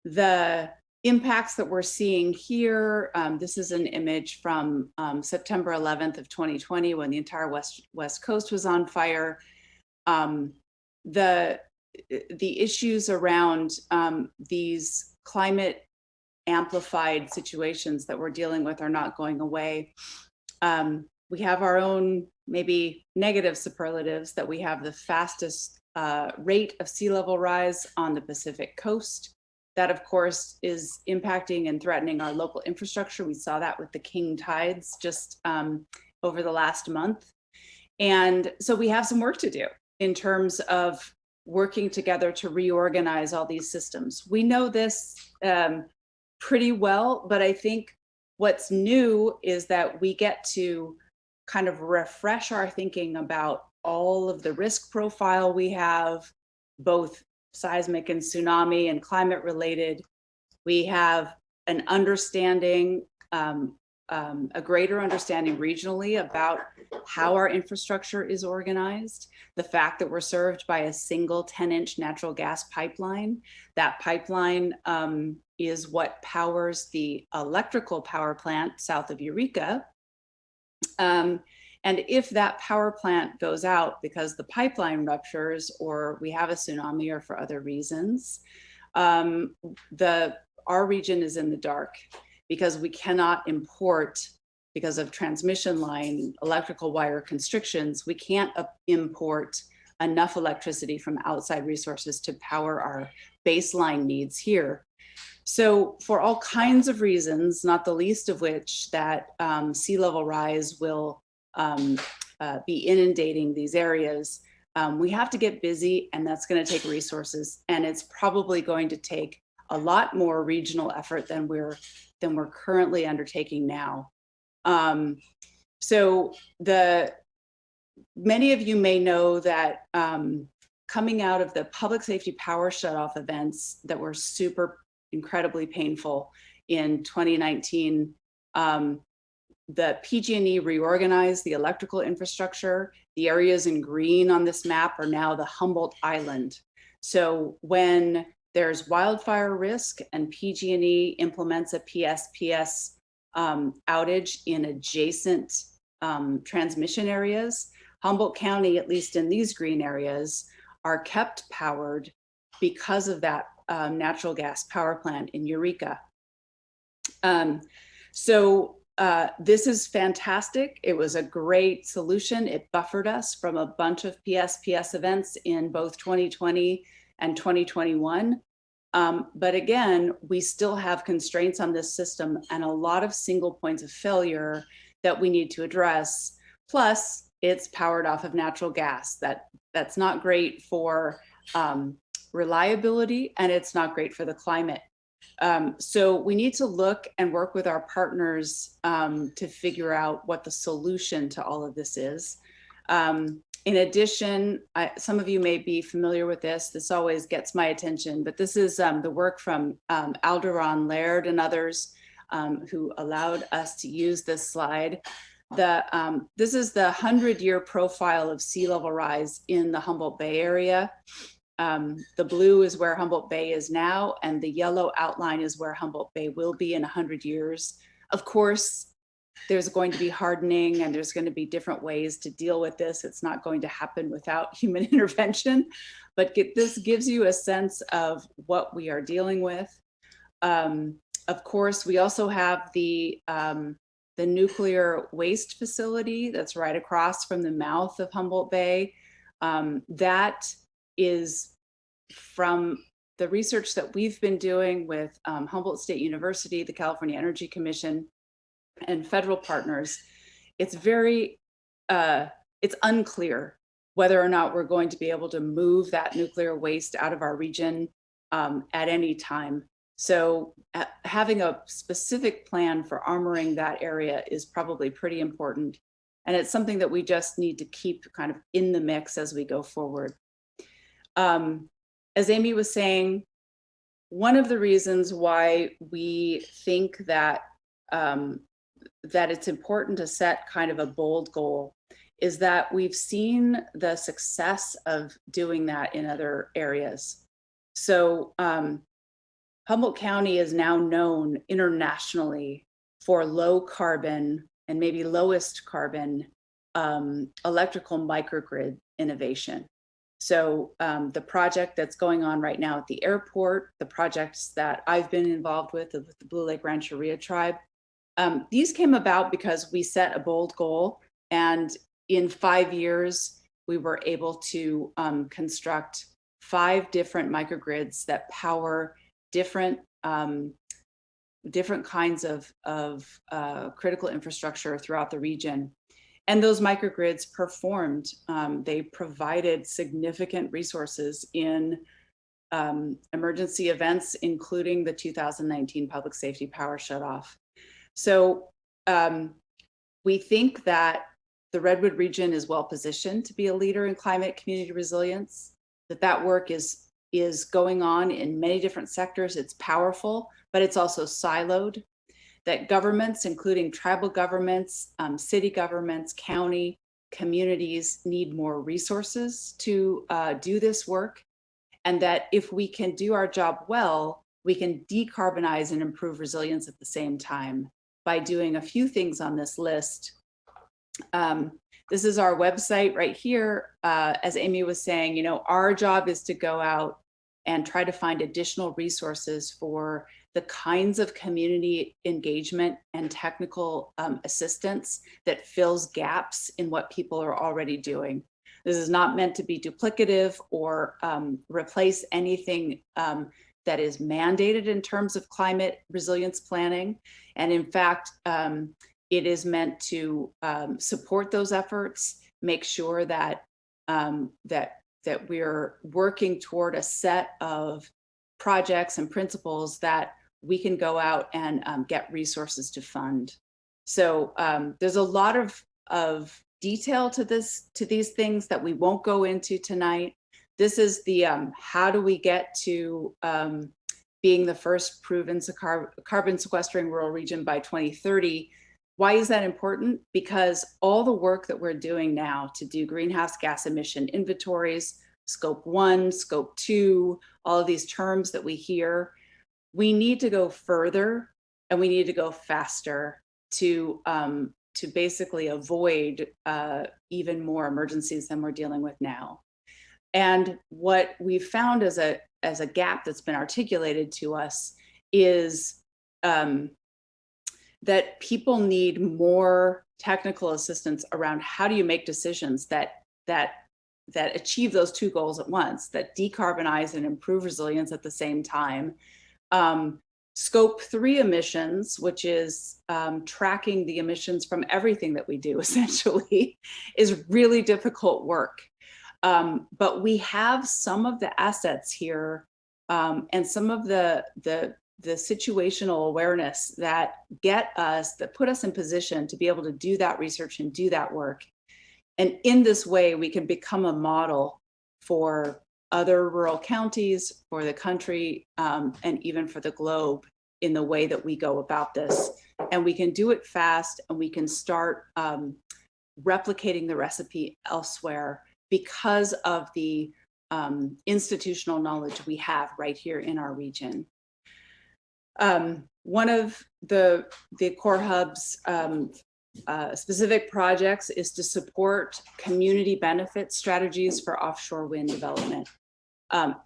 The impacts that we're seeing here, this is an image from September 11th of 2020 when the entire West Coast was on fire. The issues around these climate amplified situations that we're dealing with are not going away. We have our own maybe negative superlatives that we have the fastest rate of sea level rise on the Pacific coast. That, of course, is impacting and threatening our local infrastructure. We saw that with the king tides just over the last month. And so we have some work to do in terms of working together to reorganize all these systems. We know this pretty well, but I think what's new is that we get to kind of refresh our thinking about all of the risk profile we have, both seismic and tsunami and climate related. We have an understanding, a greater understanding regionally about how our infrastructure is organized, the fact that we're served by a single 10-inch natural gas pipeline. That pipeline is what powers the electrical power plant south of Eureka. And if that power plant goes out because the pipeline ruptures or we have a tsunami or for other reasons, our region is in the dark because we cannot import, because of transmission line, electrical wire constrictions, we can't import enough electricity from outside resources to power our baseline needs here. So for all kinds of reasons, not the least of which that sea level rise will be inundating these areas, we have to get busy, and that's going to take resources, and it's probably going to take a lot more regional effort than we're currently undertaking now. So many of you may know that coming out of the public safety power shutoff events that were incredibly painful in 2019, the PG&E reorganized the electrical infrastructure. The areas in green on this map are now the Humboldt Island. So when there's wildfire risk and PG&E implements a PSPS outage in adjacent transmission areas, Humboldt County, at least in these green areas, are kept powered because of that natural gas power plant in Eureka. This is fantastic. It was a great solution. It buffered us from a bunch of PSPS events in both 2020 and 2021. But again, we still have constraints on this system and a lot of single points of failure that we need to address. Plus, it's powered off of natural gas. That's not great for reliability, and it's not great for the climate. So we need to look and work with our partners to figure out what the solution to all of this is. In addition, some of you may be familiar with this. This always gets my attention, but this is the work from Alderon Laird and others who allowed us to use this slide. This is the 100-year profile of sea level rise in the Humboldt Bay area. The blue is where Humboldt Bay is now, and the yellow outline is where Humboldt Bay will be in 100 years. Of course, there's going to be hardening and there's going to be different ways to deal with this. It's not going to happen without human intervention, but this gives you a sense of what we are dealing with. Of course, we also have the nuclear waste facility that's right across from the mouth of Humboldt Bay. That is from the research that we've been doing with Humboldt State University, the California Energy Commission, and federal partners. It's unclear whether or not we're going to be able to move that nuclear waste out of our region at any time. So having a specific plan for armoring that area is probably pretty important. And it's something that we just need to keep kind of in the mix as we go forward. as Amy was saying, one of the reasons why we think that that it's important to set kind of a bold goal is that we've seen the success of doing that in other areas. So Humboldt County is now known internationally for low carbon and maybe lowest carbon electrical microgrid innovation. So the project that's going on right now at the airport, the projects that I've been involved with the Blue Lake Rancheria Tribe, these came about because we set a bold goal, and in 5 years, we were able to construct 5 different microgrids that power different kinds of critical infrastructure throughout the region. And those microgrids performed. They provided significant resources in emergency events, including the 2019 public safety power shutoff. So we think that the Redwood region is well positioned to be a leader in climate community resilience, that work is going on in many different sectors. It's powerful, but it's also siloed, that governments, including tribal governments, city governments, county, communities, need more resources to do this work. And that if we can do our job well, we can decarbonize and improve resilience at the same time by doing a few things on this list. This is our website right here. As Amy was saying, our job is to go out and try to find additional resources for the kinds of community engagement and technical assistance that fills gaps in what people are already doing. This is not meant to be duplicative or replace anything that is mandated in terms of climate resilience planning. And in fact, it is meant to support those efforts, make sure that that we're working toward a set of projects and principles that we can go out and get resources to fund. So there's a lot of detail to these things that we won't go into tonight. This is the how do we get to being the first proven carbon sequestering rural region by 2030. Why is that important? Because all the work that we're doing now to do greenhouse gas emission inventories, scope 1, scope 2, all of these terms that we hear, we need to go further and we need to go faster to basically avoid even more emergencies than we're dealing with now. And what we've found as a gap that's been articulated to us is that people need more technical assistance around how do you make decisions that achieve those 2 goals at once, that decarbonize and improve resilience at the same time. Scope 3 emissions, which is tracking the emissions from everything that we do essentially, is really difficult work. But we have some of the assets here and some of the situational awareness that put us in position to be able to do that research and do that work. And in this way, we can become a model for other rural counties, for the country, and even for the globe in the way that we go about this. And we can do it fast, and we can start replicating the recipe elsewhere because of the institutional knowledge we have right here in our region. One of the Core Hub's specific projects is to support community benefit strategies for offshore wind development.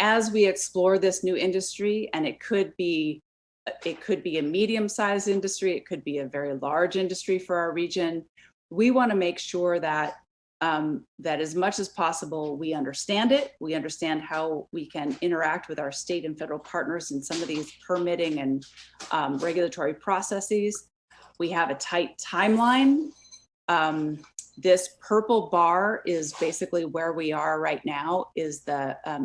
As we explore this new industry, and it could be a medium-sized industry, it could be a very large industry for our region, we want to make sure that that as much as possible, we understand it. We understand how we can interact with our state and federal partners in some of these permitting and regulatory processes. We have a tight timeline. This purple bar is basically where we are right now, is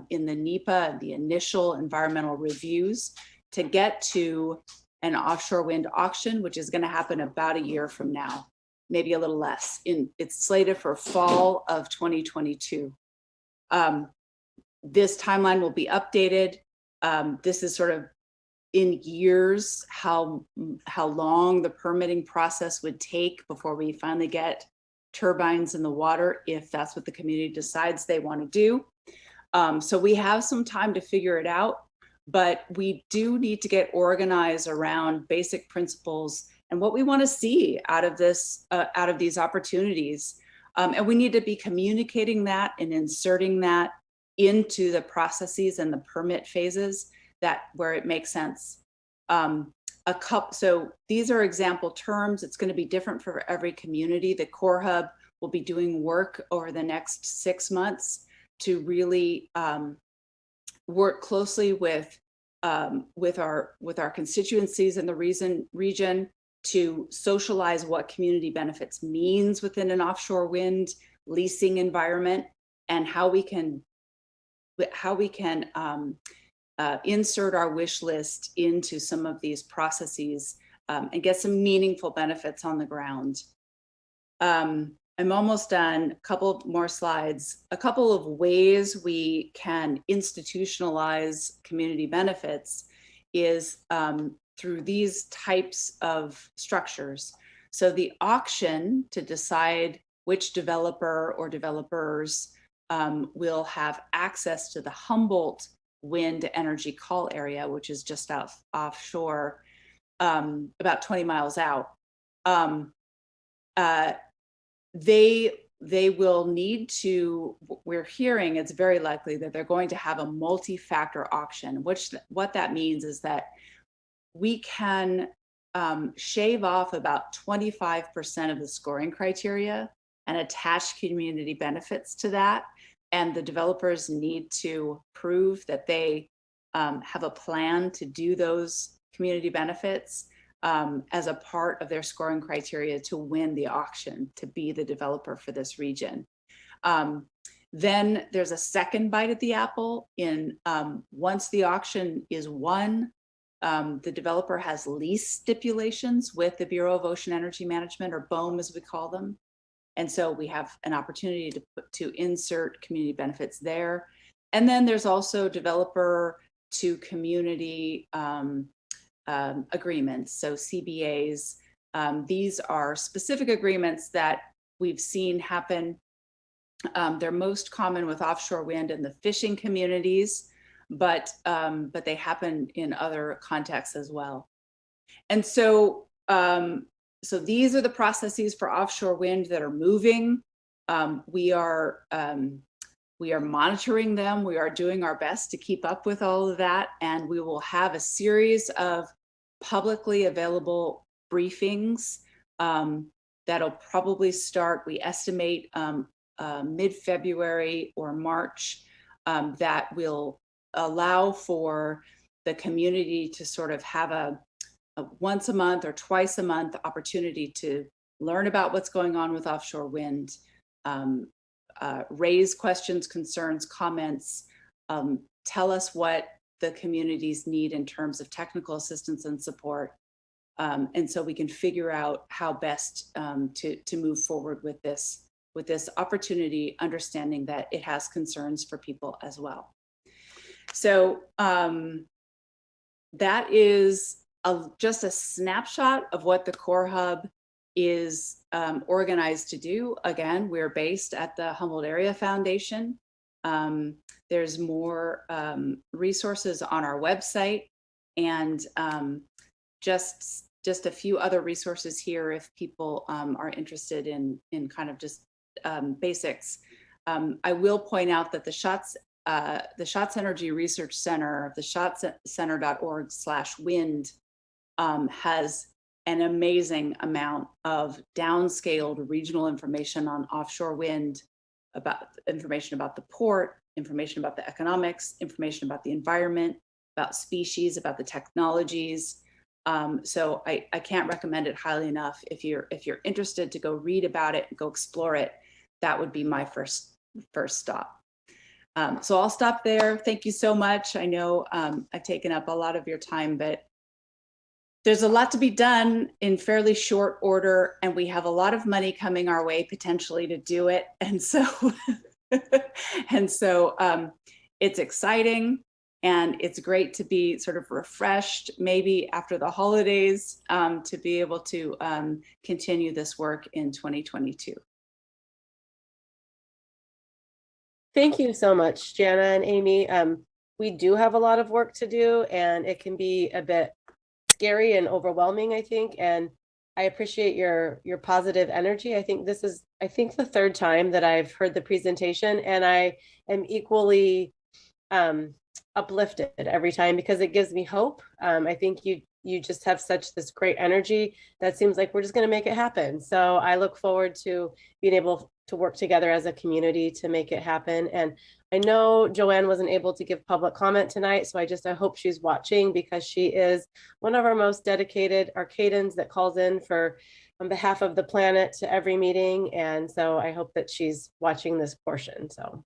in the NEPA, the initial environmental reviews, to get to an offshore wind auction, which is going to happen about a year from now, maybe a little less. It's slated for fall of 2022. This timeline will be updated. This is sort of in years how long the permitting process would take before we finally get turbines in the water, if that's what the community decides they want to do. So we have some time to figure it out, but we do need to get organized around basic principles and what we want to see out of this, out of these opportunities. And we need to be communicating that and inserting that into the processes and the permit phases where it makes sense. So these are example terms. It's going to be different for every community. The Core Hub will be doing work over the next 6 months to really work closely with our constituencies in the region to socialize what community benefits means within an offshore wind leasing environment, and how we can insert our wish list into some of these processes and get some meaningful benefits on the ground. I'm almost done. A couple more slides. A couple of ways we can institutionalize community benefits is through these types of structures. So the auction to decide which developer or developers will have access to the Humboldt wind energy call area, which is just offshore, about 20 miles out. They will need to, we're hearing it's very likely that they're going to have a multi-factor auction, what that means is that we can shave off about 25% of the scoring criteria and attach community benefits to that. And the developers need to prove that they have a plan to do those community benefits as a part of their scoring criteria to win the auction, to be the developer for this region. Then there's a second bite at the apple in once the auction is won, the developer has lease stipulations with the Bureau of Ocean Energy Management, or BOEM as we call them. And so we have an opportunity to insert community benefits there. And then there's also developer to community agreements, so CBAs. These are specific agreements that we've seen happen. They're most common with offshore wind and the fishing communities, but they happen in other contexts as well. And so, so these are the processes for offshore wind that are moving. We are monitoring them. We are doing our best to keep up with all of that. And we will have a series of publicly available briefings that'll probably start, we estimate, mid-February or March, that will allow for the community to sort of have a once a month or twice a month opportunity to learn about what's going on with offshore wind, raise questions, concerns, comments, tell us what the communities need in terms of technical assistance and support. And so we can figure out how best to move forward with this opportunity, understanding that it has concerns for people as well. So that is just a snapshot of what the Core Hub is organized to do. Again, we're based at the Humboldt Area Foundation. There's more resources on our website, and just a few other resources here if people are interested in kind of just basics. I will point out that the Shots Energy Research Center, the shotscenter.org/wind, has an amazing amount of downscaled regional information on offshore wind, about information about the port, information about the economics, information about the environment, about species, about the technologies. So I can't recommend it highly enough. If you're interested to go read about it, go explore it, that would be my first stop. So I'll stop there. Thank you so much. I know I've taken up a lot of your time, but there's a lot to be done in fairly short order, and we have a lot of money coming our way potentially to do it. And so, it's exciting. And it's great to be sort of refreshed, maybe after the holidays, to be able to continue this work in 2022. Thank you so much, Jana and Amy. We do have a lot of work to do, and it can be a bit scary and overwhelming, I think. And I appreciate your positive energy. I think this is, the third time that I've heard the presentation, and I am equally uplifted every time because it gives me hope. I think you just have such this great energy that seems like we're just going to make it happen. So I look forward to being able to work together as a community to make it happen. And I know Joanne wasn't able to give public comment tonight, so I hope she's watching, because she is one of our most dedicated Arcatans that calls in on behalf of the planet to every meeting. And so I hope that she's watching this portion. So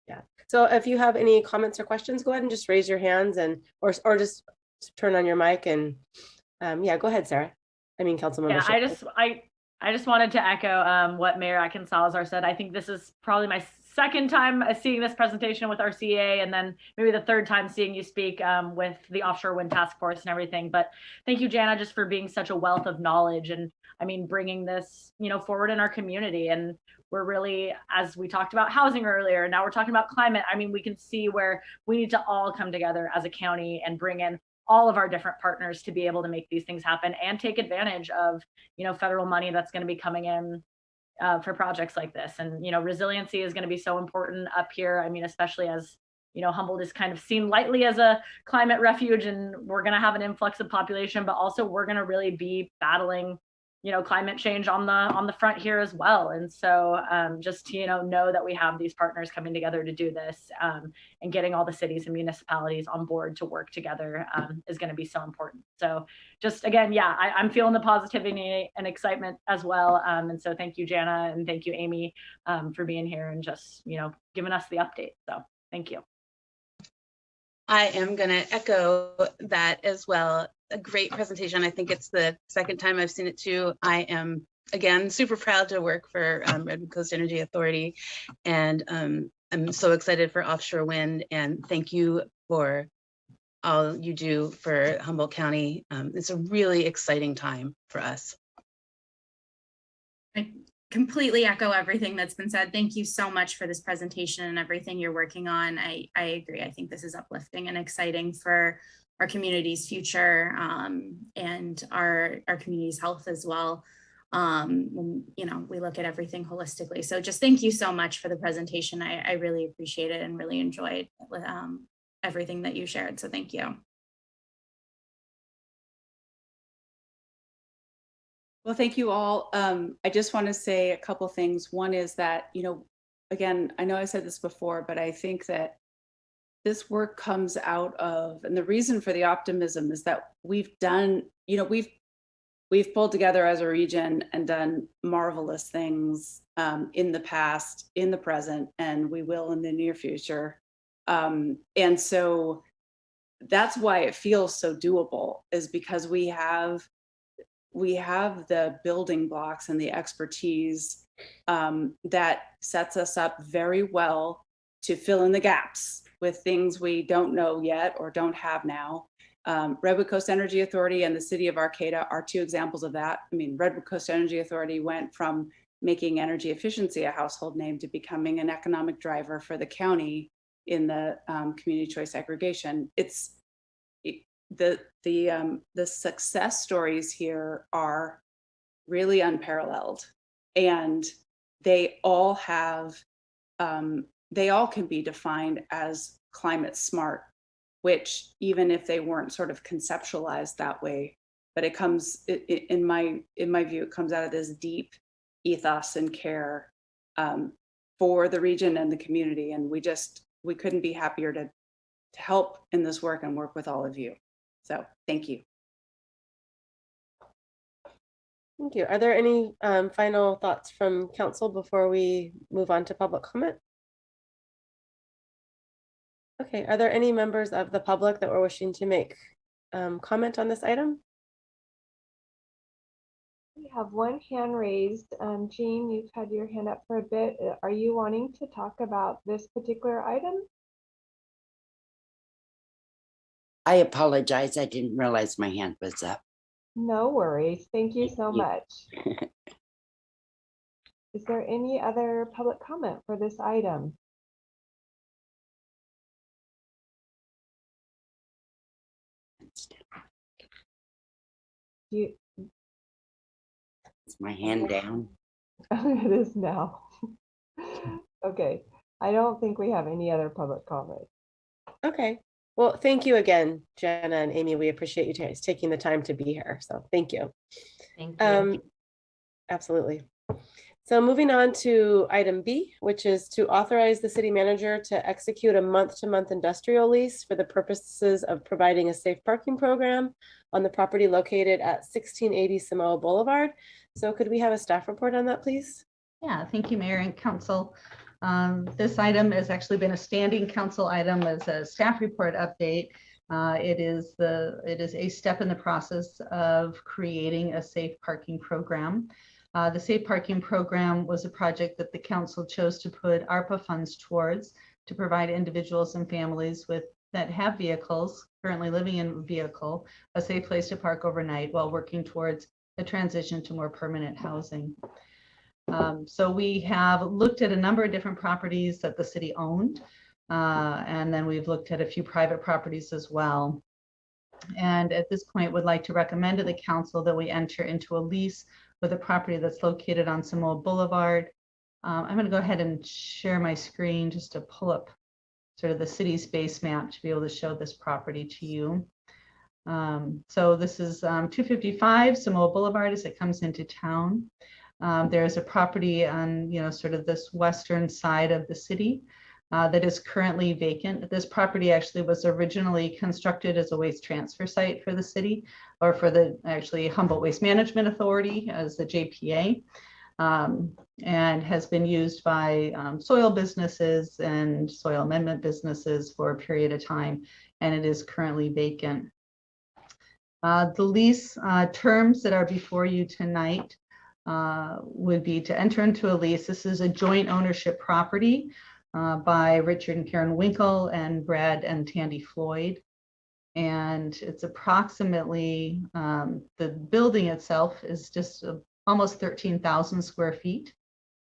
yeah. So if you have any comments or questions, go ahead and just raise your hands or just turn on your mic and yeah, go ahead, Sarah. Councilmember. Yeah, I just wanted to echo what Mayor Atkins Salazar said. I think this is probably my second time seeing this presentation with RCA, and then maybe the third time seeing you speak with the Offshore Wind Task Force and everything. But thank you, Jana, just for being such a wealth of knowledge and bringing this, forward in our community. And we're really, as we talked about housing earlier, now we're talking about climate. We can see where we need to all come together as a county and bring in all of our different partners to be able to make these things happen and take advantage of, federal money that's going to be coming in for projects like this. And, resiliency is going to be so important up here. Especially as, Humboldt is kind of seen lightly as a climate refuge, and we're going to have an influx of population, but also we're going to really be battling, climate change on the front here as well. And so just to, know that we have these partners coming together to do this, and getting all the cities and municipalities on board to work together is going to be so important. So just again, yeah, I'm feeling the positivity and excitement as well. And so thank you, Jana, and thank you, Amy, for being here and just, giving us the update. So thank you. I am going to echo that as well. A great presentation. I think it's the second time I've seen it too. I am, again, super proud to work for Redwood Coast Energy Authority, and I'm so excited for offshore wind, and thank you for all you do for Humboldt County. It's a really exciting time for us. I completely echo everything that's been said. Thank you so much for this presentation and everything you're working on. I agree. I think this is uplifting and exciting for our community's future, and our community's health as well. When, we look at everything holistically. So just thank you so much for the presentation. I really appreciate it and really enjoyed everything that you shared. So thank you. Well, thank you all. I just want to say a couple things. One is that, again, I know I said this before, but I think that this work comes out of, and the reason for the optimism is that we've done, we've pulled together as a region and done marvelous things in the past, in the present, and we will in the near future. And so that's why it feels so doable, is because we have the building blocks and the expertise that sets us up very well to fill in the gaps with things we don't know yet or don't have now. Redwood Coast Energy Authority and the city of Arcata are two examples of that. Redwood Coast Energy Authority went from making energy efficiency a household name to becoming an economic driver for the county in the community choice aggregation. The success stories here are really unparalleled, and they all can be defined as climate smart, which, even if they weren't sort of conceptualized that way, but it comes in my view, it comes out of this deep ethos and care for the region and the community, and we couldn't be happier to help in this work and work with all of you. So thank you. Thank you. Are there any final thoughts from council before we move on to public comment? Okay, are there any members of the public that were wishing to make comment on this item? We have one hand raised. Jean, you've had your hand up for a bit. Are you wanting to talk about this particular item? I apologize. I didn't realize my hand was up. No worries. Thank you so you. much. Is there any other public comment for this item? You, Is my hand down? it is now. Okay. I don't think we have any other public comment. Okay. Well, thank you again, Jenna and Amy. We appreciate you guys taking the time to be here. So thank you. Thank you. Absolutely. So moving on to item B, which is to authorize the city manager to execute a month-to-month industrial lease for the purposes of providing a safe parking program on the property located at 1680 Samoa Boulevard. So could we have a staff report on that, please? Yeah, thank you, Mayor and Council. This item has actually been a standing council item as a staff report update. It is a step in the process of creating a safe parking program. The safe parking program was a project that the council chose to put ARPA funds towards to provide individuals and families that have vehicles, currently living in a vehicle, a safe place to park overnight while working towards a transition to more permanent housing. So we have looked at a number of different properties that the city owned, and then we've looked at a few private properties as well. And at this point, would like to recommend to the council that we enter into a lease with a property that's located on Samoa Boulevard. I'm going to go ahead and share my screen just to pull up sort of the city's base map to be able to show this property to you. So this is 255 Samoa Boulevard as it comes into town. There's a property on, sort of this western side of the city that is currently vacant. This property actually was originally constructed as a waste transfer site for the city, or for the actually Humboldt Waste Management Authority as the JPA, and has been used by soil businesses and soil amendment businesses for a period of time, and it is currently vacant. The lease terms that are before you tonight would be to enter into a lease. This is a joint ownership property by Richard and Karen Winkle and Brad and Tandy Floyd. And it's approximately, the building itself is just almost 13,000 square feet.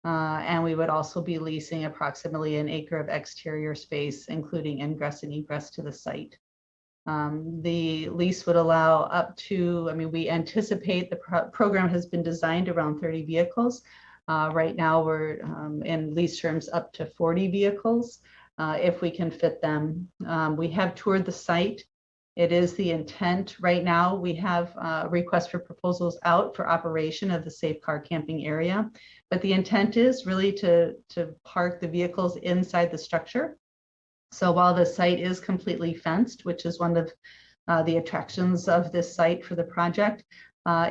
And we would also be leasing approximately an acre of exterior space, including ingress and egress to the site. The lease would allow up to, we anticipate the program has been designed around 30 vehicles. Right now we're in lease terms up to 40 vehicles if we can fit them. We have toured the site. It is the intent right now. We have requests for proposals out for operation of the safe car camping area, but the intent is really to park the vehicles inside the structure. So while the site is completely fenced, which is one of the attractions of this site for the project,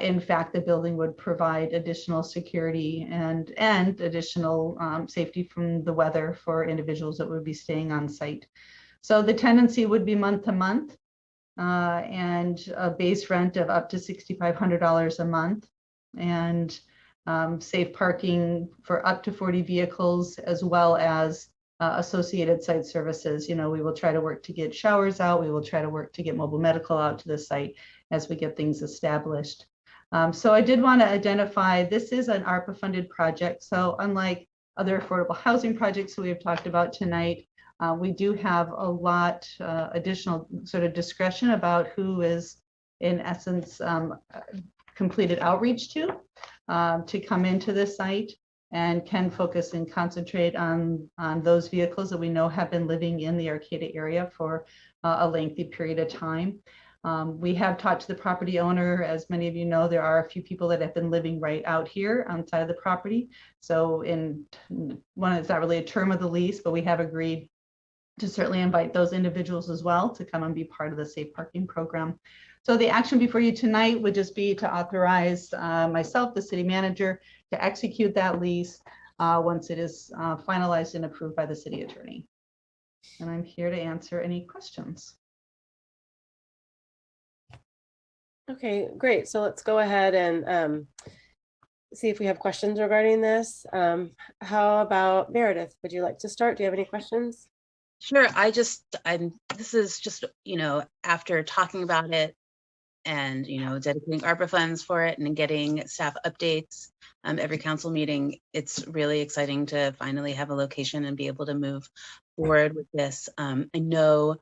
in fact, the building would provide additional security and additional safety from the weather for individuals that would be staying on site. So the tenancy would be month to month and a base rent of up to $6,500 a month, and safe parking for up to 40 vehicles, as well as associated site services. We will try to work to get showers out. We will try to work to get mobile medical out to the site as we get things established. So I did want to identify, this is an ARPA funded project. So unlike other affordable housing projects that we have talked about tonight, we do have a lot additional sort of discretion about who is in essence completed outreach to come into this site, and can focus and concentrate on those vehicles that we know have been living in the Arcata area for a lengthy period of time. We have talked to the property owner. As many of you know, there are a few people that have been living right out here outside of the property. So it's not really a term of the lease, but we have agreed to certainly invite those individuals as well to come and be part of the safe parking program. So the action before you tonight would just be to authorize myself, the city manager, to execute that lease once it is finalized and approved by the city attorney. And I'm here to answer any questions. Okay, great. So let's go ahead and see if we have questions regarding this. How about Meredith? Would you like to start? Do you have any questions? Sure. This is just, after talking about it and, dedicating ARPA funds for it and getting staff updates every council meeting, it's really exciting to finally have a location and be able to move forward with this. I know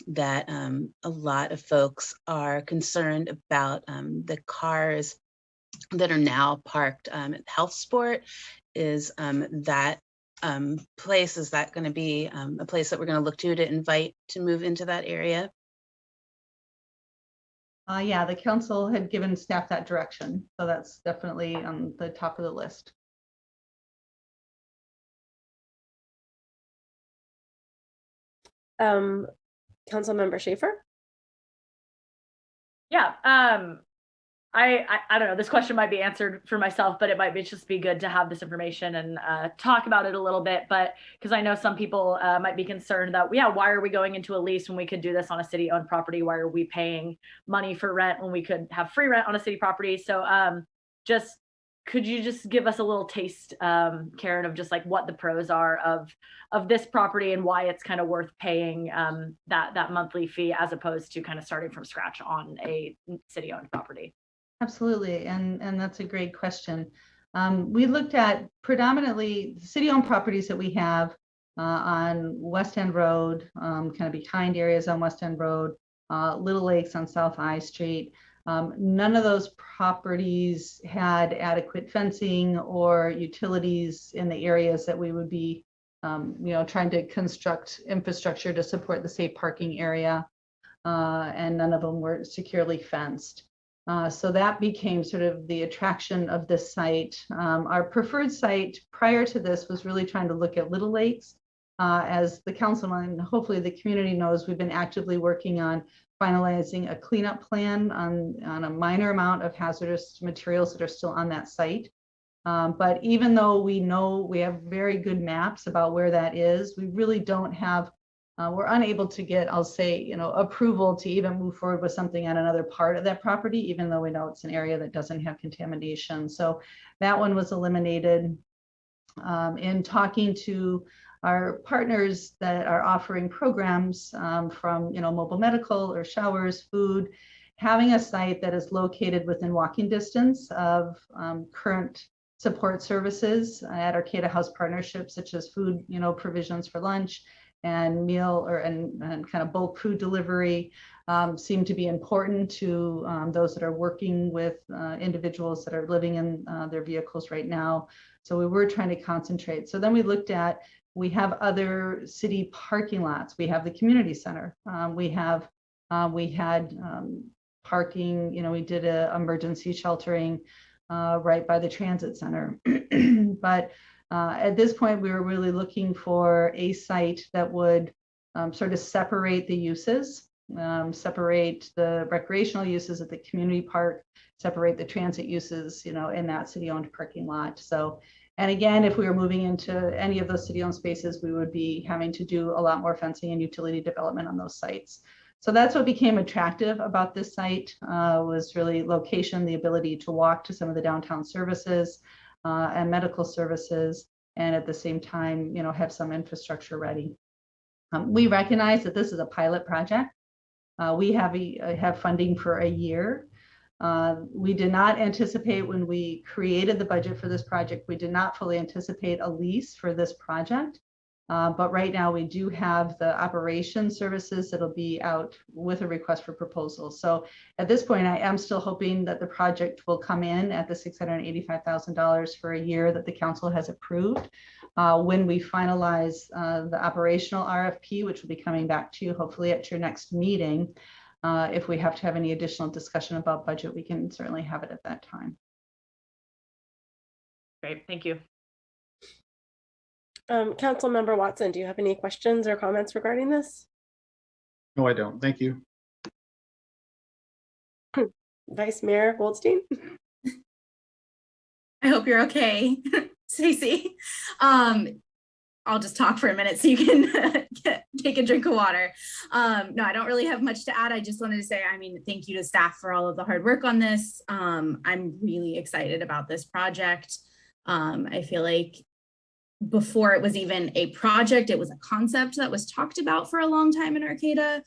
that a lot of folks are concerned about the cars that are now parked at Health Sport. Is that place, is that going to be a place that we're going to look to invite to move into that area? Yeah, the council had given staff that direction, so that's definitely on the top of the list. Councilmember Schaefer? Yeah, I don't know, this question might be answered for myself, but it might just be good to have this information and talk about it a little bit. But because I know some people might be concerned that, yeah, why are we going into a lease when we could do this on a city-owned property? Why are we paying money for rent when we could have free rent on a city property? So could you just give us a little taste, Karen, of just like what the pros are of this property and why it's kind of worth paying that monthly fee as opposed to kind of starting from scratch on a city-owned property? Absolutely, and that's a great question. We looked at predominantly city-owned properties that we have on West End Road, kind of behind areas on West End Road, Little Lakes on South I Street. None of those properties had adequate fencing or utilities in the areas that we would be, trying to construct infrastructure to support the safe parking area, and none of them were securely fenced. So that became sort of the attraction of this site. Our preferred site prior to this was really trying to look at Little Lakes. As the council and hopefully the community knows, we've been actively working on finalizing a cleanup plan on a minor amount of hazardous materials that are still on that site. But even though we know we have very good maps about where that is, we really don't have we're unable to get, I'll say, approval to even move forward with something on another part of that property, even though we know it's an area that doesn't have contamination. So that one was eliminated. In talking to our partners that are offering programs from, mobile medical or showers, food, having a site that is located within walking distance of current support services at Arcata House Partnership, such as food, provisions for lunch, and meal and kind of bulk food delivery seem to be important to those that are working with individuals that are living in their vehicles right now. So we were trying to concentrate. So then we looked at, we have other city parking lots. We have the community center. We had parking, we did emergency sheltering right by the transit center. But at this point, we were really looking for a site that would sort of separate the uses, separate the recreational uses at the community park, separate the transit uses, in that city-owned parking lot. So, and again, if we were moving into any of those city-owned spaces, we would be having to do a lot more fencing and utility development on those sites. So that's what became attractive about this site, was really location, the ability to walk to some of the downtown services, and medical services, and at the same time, have some infrastructure ready. We recognize that this is a pilot project. We have funding for a year. We did not anticipate when we created the budget for this project, we did not fully anticipate a lease for this project. But right now we do have the operation services that'll be out with a request for proposals. So at this point, I am still hoping that the project will come in at the $685,000 for a year that the council has approved. When we finalize the operational RFP, which will be coming back to you hopefully at your next meeting, if we have to have any additional discussion about budget, we can certainly have it at that time. Great, thank you. Councilmember Watson, do you have any questions or comments regarding this? No, I don't. Thank you. Vice Mayor Goldstein? I hope you're okay, Stacey. I'll just talk for a minute so you can take a drink of water. No, I don't really have much to add. I just wanted to say, thank you to staff for all of the hard work on this. I'm really excited about this project. I feel like before it was even a project. It was a concept that was talked about for a long time in Arcata.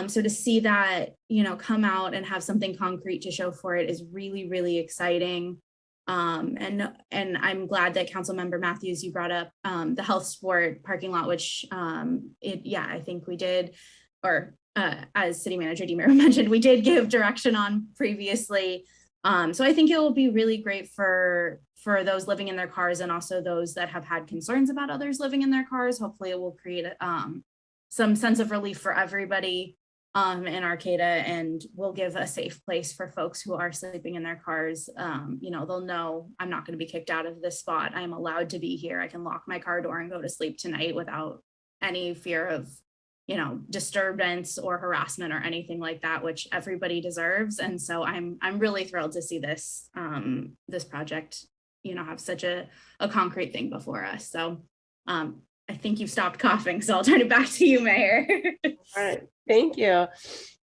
So to see that, come out and have something concrete to show for it is really, really exciting. And I'm glad that Councilmember Matthews, you brought up the health sport parking lot, which I think we did, or as City Manager Demer mentioned, we did give direction on previously. So I think it will be really great for those living in their cars and also those that have had concerns about others living in their cars. Hopefully it will create some sense of relief for everybody in Arcata, and will give a safe place for folks who are sleeping in their cars. They'll know I'm not going to be kicked out of this spot. I'm allowed to be here. I can lock my car door and go to sleep tonight without any fear of disturbance or harassment or anything like that, which everybody deserves. And so I'm really thrilled to see this this project have such a concrete thing before us. So I think you've stopped coughing, so I'll turn it back to you, Mayor. All right, thank you.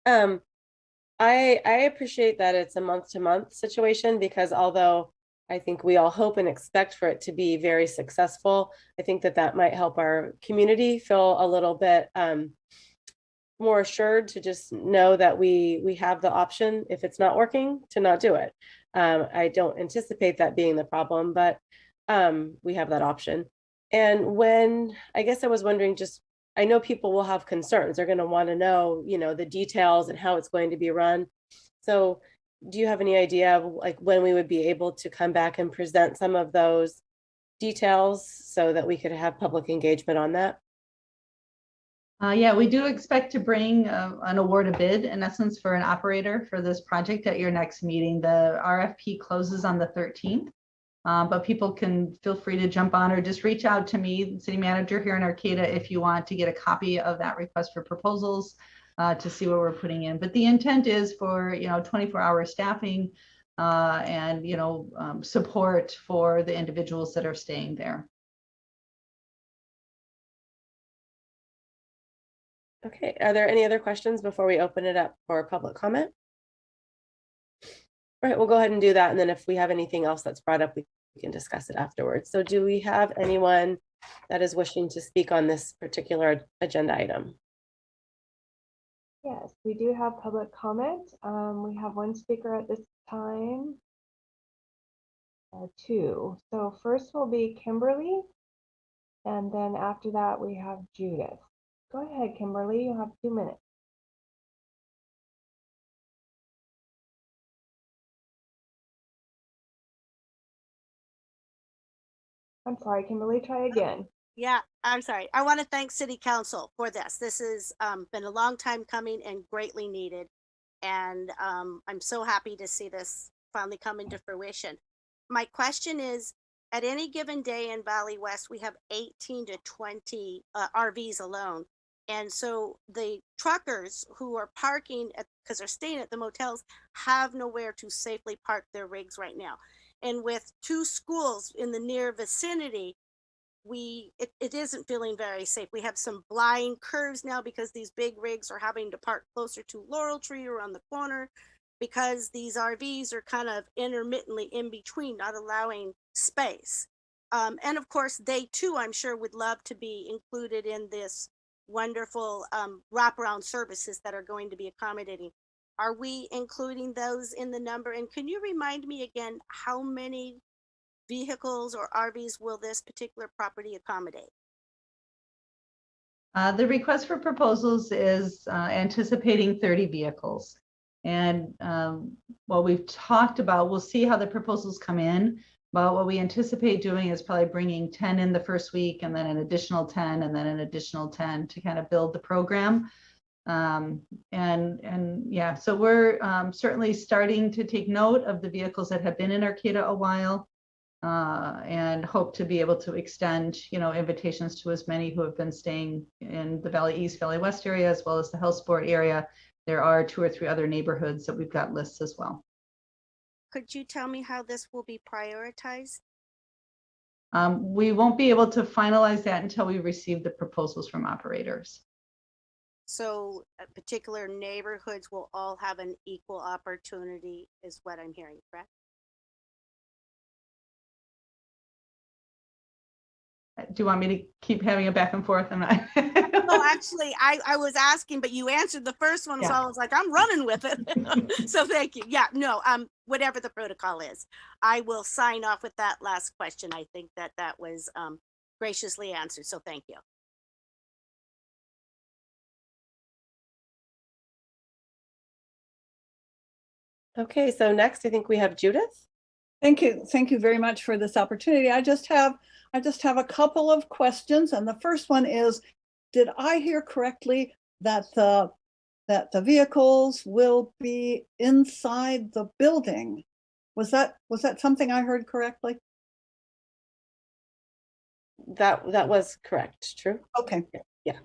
I appreciate that it's a month-to-month situation, because although I think we all hope and expect for it to be very successful, I think that might help our community feel a little bit more assured to just know that we have the option, if it's not working, to not do it. I don't anticipate that being the problem, but we have that option. And I guess I was wondering, I know people will have concerns. They're going to want to know, the details and how it's going to be run. So do you have any idea of when we would be able to come back and present some of those details so that we could have public engagement on that? Yeah, we do expect to bring an award a bid, in essence, for an operator for this project at your next meeting. The RFP closes on the 13th, but people can feel free to jump on or just reach out to me, City Manager here in Arcata, if you want to get a copy of that request for proposals to see what we're putting in. But the intent is for 24-hour staffing and support for the individuals that are staying there. Okay, are there any other questions before we open it up for public comment? All right, we'll go ahead and do that. And then if we have anything else that's brought up, we can discuss it afterwards. So do we have anyone that is wishing to speak on this particular agenda item? Yes, we do have public comment. We have one speaker at this time. Two. So first will be Kimberly, and then after that we have Judith. Go ahead, Kimberly, you have 2 minutes. I'm sorry, Kimberly, try again. Yeah, I'm sorry. I want to thank City Council for this. This has been a long time coming and greatly needed. And I'm so happy to see this finally come into fruition. My question is, at any given day in Valley West, we have 18 to 20 RVs alone. And so the truckers who are parking because they're staying at the motels have nowhere to safely park their rigs right now. And with 2 schools in the near vicinity, it isn't feeling very safe. We have some blind curves now because these big rigs are having to park closer to Laurel Tree or on the corner, because these RVs are kind of intermittently in between, not allowing space. And of course, they too, I'm sure, would love to be included in this wonderful wraparound services that are going to be accommodating. Are we including those in the number? And can you remind me again, how many vehicles or RVs will this particular property accommodate? The request for proposals is anticipating 30 vehicles. And what we've talked about, we'll see how the proposals come in, but what we anticipate doing is probably bringing 10 in the first week, and then an additional 10, and then an additional 10 to kind of build the program. And yeah, so we're certainly starting to take note of the vehicles that have been in Arcata a while, and hope to be able to extend, invitations to as many who have been staying in the Valley East, Valley West area, as well as the Health Sport area. There are 2 or 3 other neighborhoods that we've got lists as well. Could you tell me how this will be prioritized? We won't be able to finalize that until we receive the proposals from operators. So particular neighborhoods will all have an equal opportunity, is what I'm hearing, correct? Do you want me to keep having a back and forth? I'm not. No, actually, I was asking, but you answered the first one, so I was like, I'm running with it. So thank you. Yeah, no, whatever the protocol is, I will sign off with that last question. I think that was graciously answered, so thank you. Okay, so next I think we have Judith. Thank you. Thank you very much for this opportunity. I just have a couple of questions. And the first one is, did I hear correctly that the vehicles will be inside the building? Was that something I heard correctly? That was correct. True. Okay. Yeah.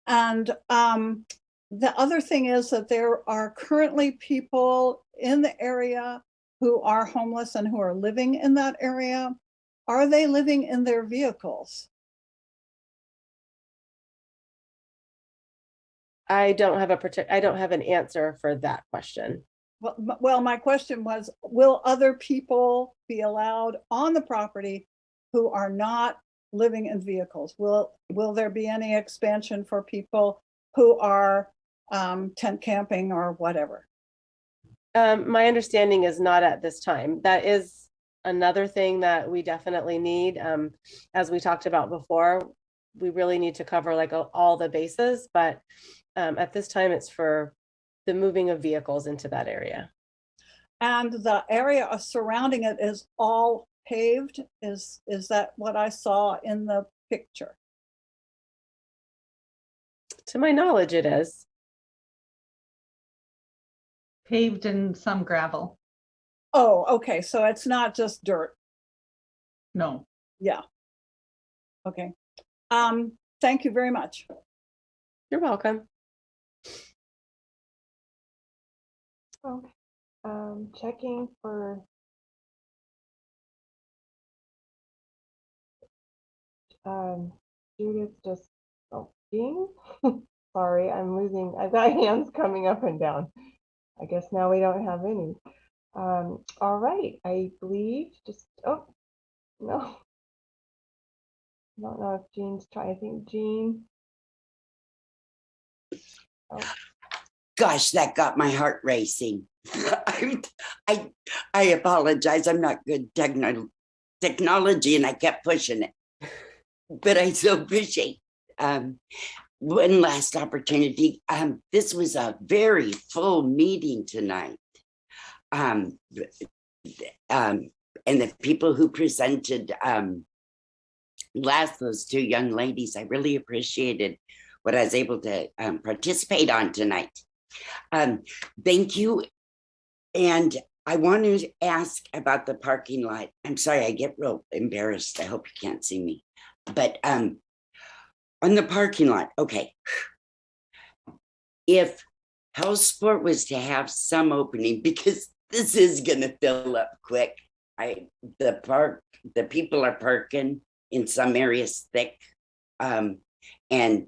And the other thing is that there are currently people in the area who are homeless and who are living in that area. Are they living in their vehicles? I don't have an answer for that question. Well, my question was, will other people be allowed on the property who are not living in vehicles? Will there be any expansion for people who are tent camping or whatever? My understanding is not at this time. That is another thing that we definitely need. As we talked about before, we really need to cover like all the bases, but at this time it's for the moving of vehicles into that area. And the area surrounding it is all paved? Is that what I saw in the picture? To my knowledge, it is. Paved and some gravel. Oh, okay. So it's not just dirt. No. Yeah. Okay. Thank you very much. You're welcome. Okay. Checking for Judith just Jean. Sorry, I've got hands coming up and down. I guess now we don't have any. All right, I believe no. I don't know if Jean's trying. I think Jean. Oh. Gosh, that got my heart racing. I apologize. I'm not good technology, and I kept pushing it. But I so appreciate one last opportunity. This was a very full meeting tonight. And the people who presented those two young ladies, I really appreciated what I was able to participate on tonight. Thank you. And I want to ask about the parking lot. I'm sorry, I get real embarrassed. I hope you can't see me. But on the parking lot, okay. If House Sport was to have some opening, because this is gonna fill up quick. The people are parking in some areas thick. And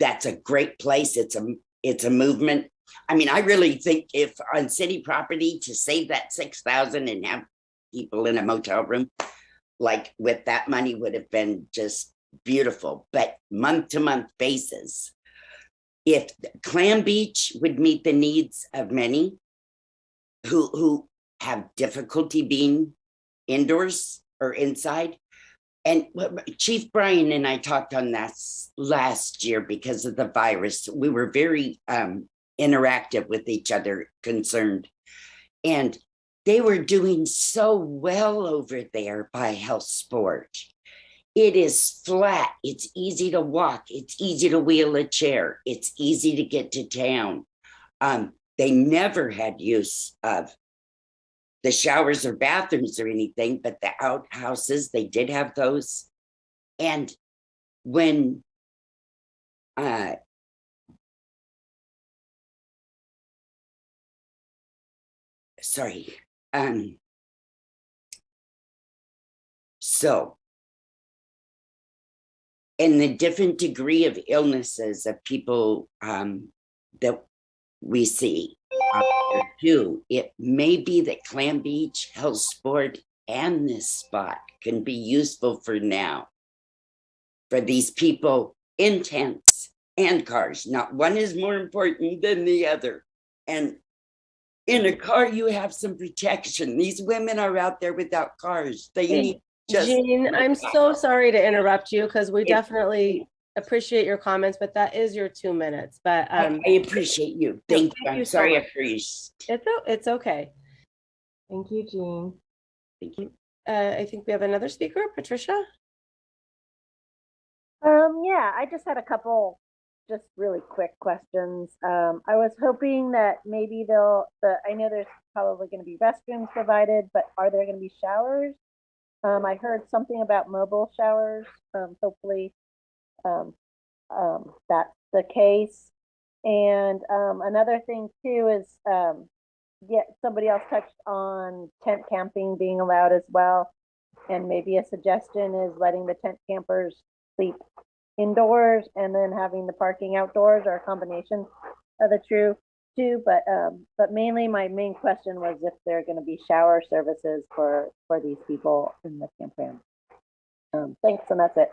that's a great place. It's a movement. I mean, I really think if on city property to save that 6,000 and have people in a motel room, like with that money would have been just beautiful. But month to month basis, if Clam Beach would meet the needs of many who have difficulty being indoors or inside. And Chief Brian and I talked on that last year because of the virus. We were very interactive with each other, concerned. And they were doing so well over there by Health Sport. It is flat. It's easy to walk. It's easy to wheel a chair. It's easy to get to town. They never had use of the showers or bathrooms or anything, but the outhouses, they did have those. And when so in the different degree of illnesses of people that we see too, it may be that Clam Beach, Health Sport, and this spot can be useful for now. for these people in tents and cars. Not one is more important than the other. And in a car, you have some protection. These women are out there without cars. They need just. Jean, I'm so sorry to interrupt you because we definitely appreciate your comments, but that is your 2 minutes. But I appreciate you. Thank you. I'm sorry, I freeze. It's okay. Thank you, Jean. Thank you. I think we have another speaker, Patricia. Yeah, I just had a couple just really quick questions. I was hoping that maybe I know there's probably going to be restrooms provided, but are there going to be showers? I heard something about mobile showers. Hopefully that's the case. And another thing too is, somebody else touched on tent camping being allowed as well. And maybe a suggestion is letting the tent campers sleep indoors and then having the parking outdoors, or a combination of the two. But mainly my main question was if there are going to be shower services for these people in the campground. Thanks, and that's it.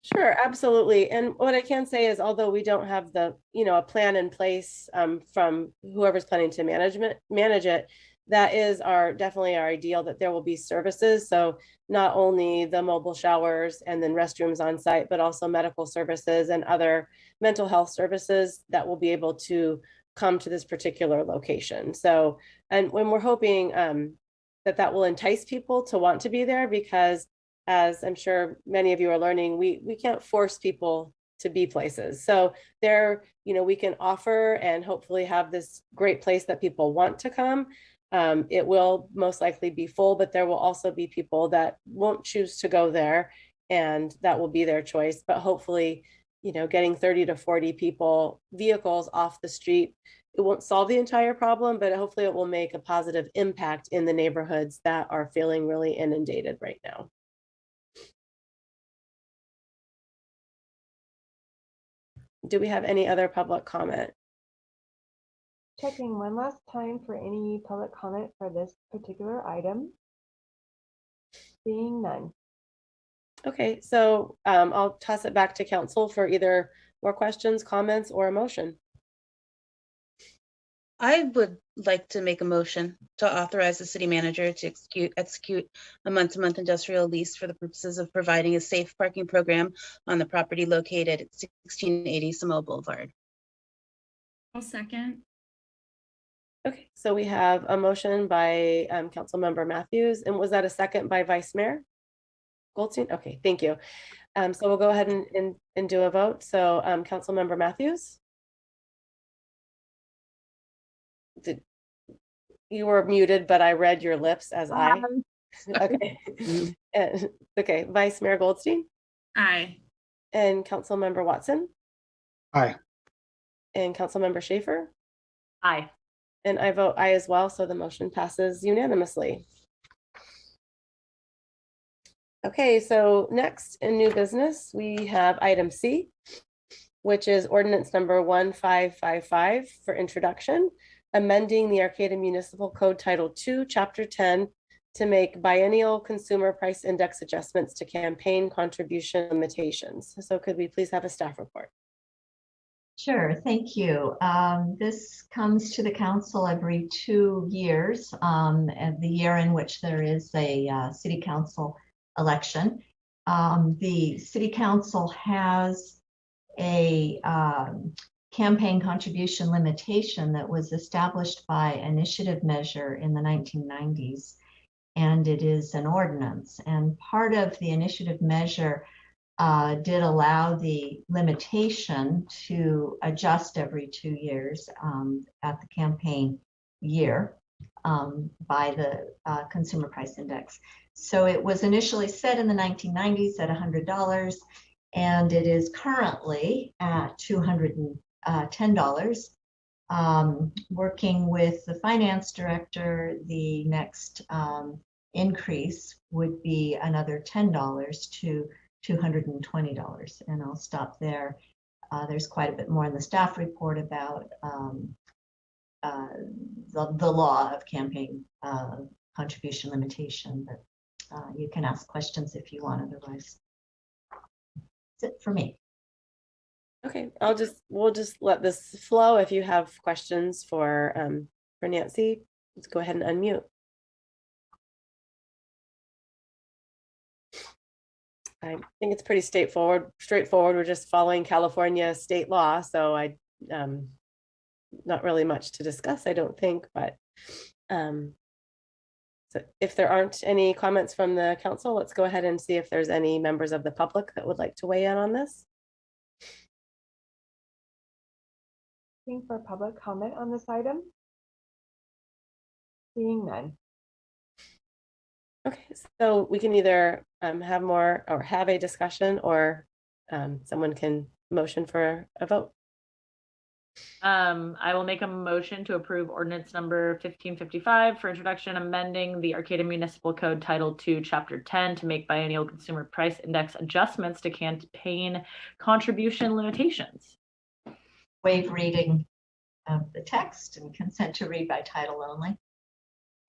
Sure, absolutely. And what I can say is, although we don't have the, a plan in place from whoever's planning to manage it, that is definitely our ideal, that there will be services. So not only the mobile showers and then restrooms on site, but also medical services and other mental health services that will be able to come to this particular location. So, and when we're hoping that will entice people to want to be there, because as I'm sure many of you are learning, we can't force people to be places. So there, we can offer and hopefully have this great place that people want to come. It will most likely be full, but there will also be people that won't choose to go there, and that will be their choice. But hopefully, getting 30 to 40 vehicles off the street, it won't solve the entire problem, but hopefully it will make a positive impact in the neighborhoods that are feeling really inundated right now. Do we have any other public comment? Checking one last time for any public comment for this particular item. Seeing none. Okay, so I'll toss it back to council for either more questions, comments, or a motion. I would like to make a motion to authorize the city manager to execute a month-to-month industrial lease for the purposes of providing a safe parking program on the property located at 1680 Samoa Boulevard. I'll second. Okay, so we have a motion by Councilmember Matthews, and was that a second by Vice Mayor Goldstein? Okay, thank you. So we'll go ahead and do a vote. So Councilmember Matthews? You were muted, but I read your lips as I. Okay. Okay, Vice Mayor Goldstein? Aye. And Councilmember Watson? Aye. And Councilmember Schaefer? Aye. And I vote aye as well, so the motion passes unanimously. Okay, so next in new business, we have item C, which is ordinance number 1555 for introduction, amending the Arcata Municipal Code Title II, Chapter 10, to make biennial consumer price index adjustments to campaign contribution limitations. So could we please have a staff report? Sure, thank you. This comes to the council every 2 years, and the year in which there is a city council election. The city council has a campaign contribution limitation that was established by initiative measure in the 1990s, and it is an ordinance. And part of the initiative measure did allow the limitation to adjust every 2 years at the campaign year by the consumer price index. So it was initially set in the 1990s at $100, and it is currently at $210. Working with the finance director, the next increase would be another $10 to $220, and I'll stop there. There's quite a bit more in the staff report about the law of campaign contribution limitation, but you can ask questions if you want otherwise. That's it for me. Okay, we'll just let this flow. If you have questions for Nancy, let's go ahead and unmute. I think it's pretty straightforward. We're just following California state law, so not really much to discuss, I don't think, but so if there aren't any comments from the council, let's go ahead and see if there's any members of the public that would like to weigh in on this. For public comment on this item? Seeing none. Okay, so we can either have more or have a discussion, or someone can motion for a vote. I will make a motion to approve ordinance number 1555 for introduction, amending the Arcata Municipal Code Title II, Chapter 10 to make biennial consumer price index adjustments to campaign contribution limitations. Waive reading of the text and consent to read by title only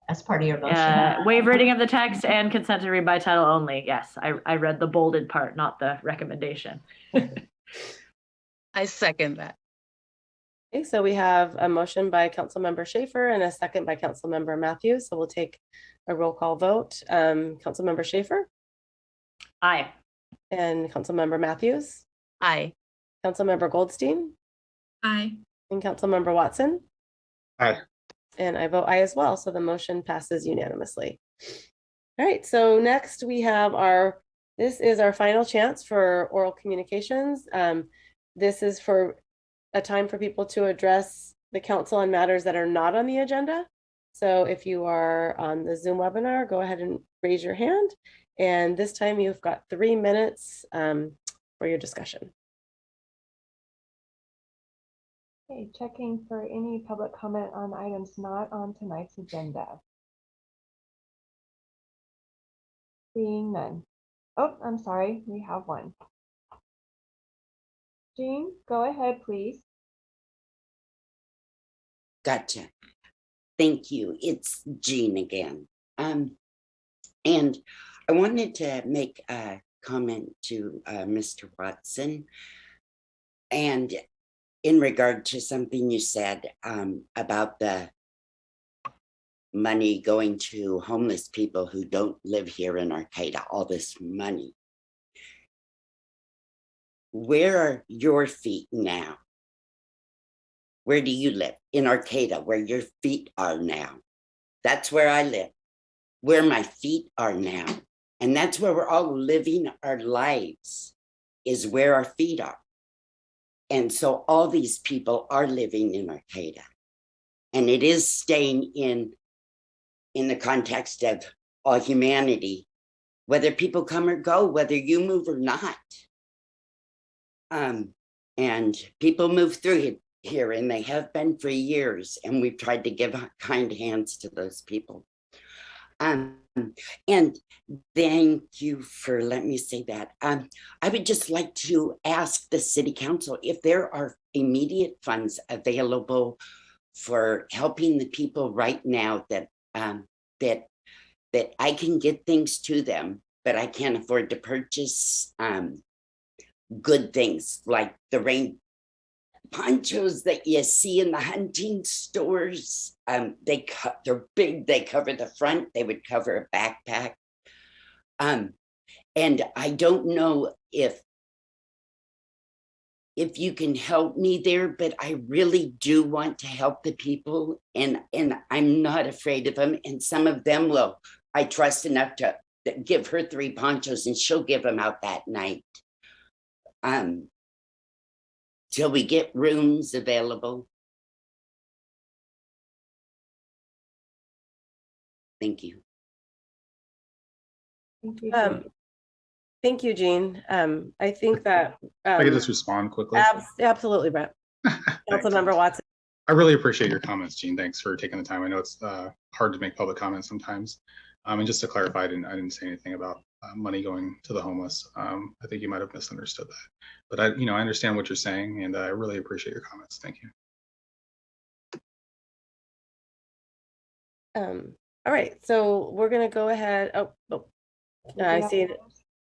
as part of your motion. Waive reading of the text and consent to read by title only. Yes, I read the bolded part, not the recommendation. I second that. Okay, so we have a motion by Councilmember Schaefer and a second by Councilmember Matthews. So we'll take a roll call vote. Councilmember Schaefer? Aye. And Councilmember Matthews? Aye. Councilmember Goldstein? Aye. And Councilmember Watson? Aye. And I vote aye as well. So the motion passes unanimously. All right, so next we have this is our final chance for oral communications. This is for a time for people to address the council on matters that are not on the agenda. So if you are on the Zoom webinar, go ahead and raise your hand. And this time you've got 3 minutes for your discussion. Okay, checking for any public comment on items not on tonight's agenda. Seeing none. Oh, I'm sorry, we have one. Jean, go ahead, please. Gotcha. Thank you. It's Jean again. And I wanted to make a comment to Mr. Watson, and in regard to something you said about the money going to homeless people who don't live here in Arcata, all this money. Where are your feet now? Where do you live? In Arcata, where your feet are now. That's where I live, where my feet are now. And that's where we're all living our lives, is where our feet are. And so all these people are living in Arcata. And it is staying in the context of all humanity, whether people come or go, whether you move or not. And people move through here, and they have been for years, and we've tried to give kind hands to those people. And thank you for letting me say that. I would just like to ask the city council if there are immediate funds available for helping the people right now that I can get things to them, but I can't afford to purchase good things like the rain ponchos that you see in the hunting stores. They're big, they cover the front, they would cover a backpack. And I don't know if you can help me there, but I really do want to help the people, and I'm not afraid of them. And some of them I trust enough to give her 3 ponchos, and she'll give them out that night. Till we get rooms available. Thank you. Thank you, Jean. I think that I could just respond quickly. Absolutely, Brett. Councilmember Watson. I really appreciate your comments, Jean. Thanks for taking the time. I know it's hard to make public comments sometimes. And just to clarify, I didn't say anything about money going to the homeless. I think you might have misunderstood that. But I understand what you're saying, and I really appreciate your comments. Thank you. All right, so we're gonna go ahead. I see it.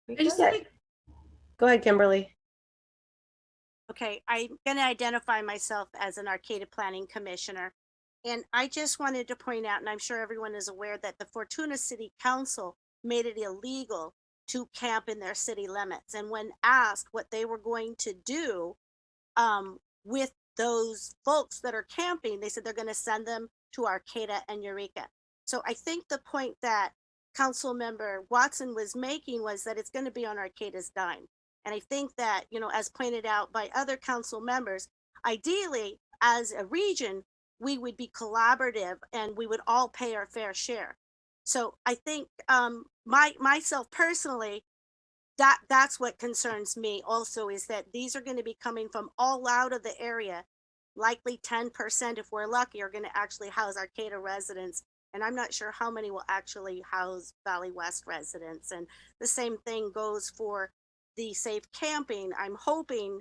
I just think, Go ahead, Kimberly. Okay, I'm going to identify myself as an Arcata Planning Commissioner. And I just wanted to point out, and I'm sure everyone is aware, that the Fortuna City Council made it illegal to camp in their city limits. And when asked what they were going to do with those folks that are camping, they said they're going to send them to Arcata and Eureka. So I think the point that Council Member Watson was making was that it's going to be on Arcata's dime. And I think that, you know, as pointed out by other council members, ideally, as a region, we would be collaborative and we would all pay our fair share. So I think myself personally, that's what concerns me also, is that these are going to be coming from all out of the area. Likely 10%, if we're lucky, are going to actually house Arcata residents. And I'm not sure how many will actually house Valley West residents. And the same thing goes for the safe camping. I'm hoping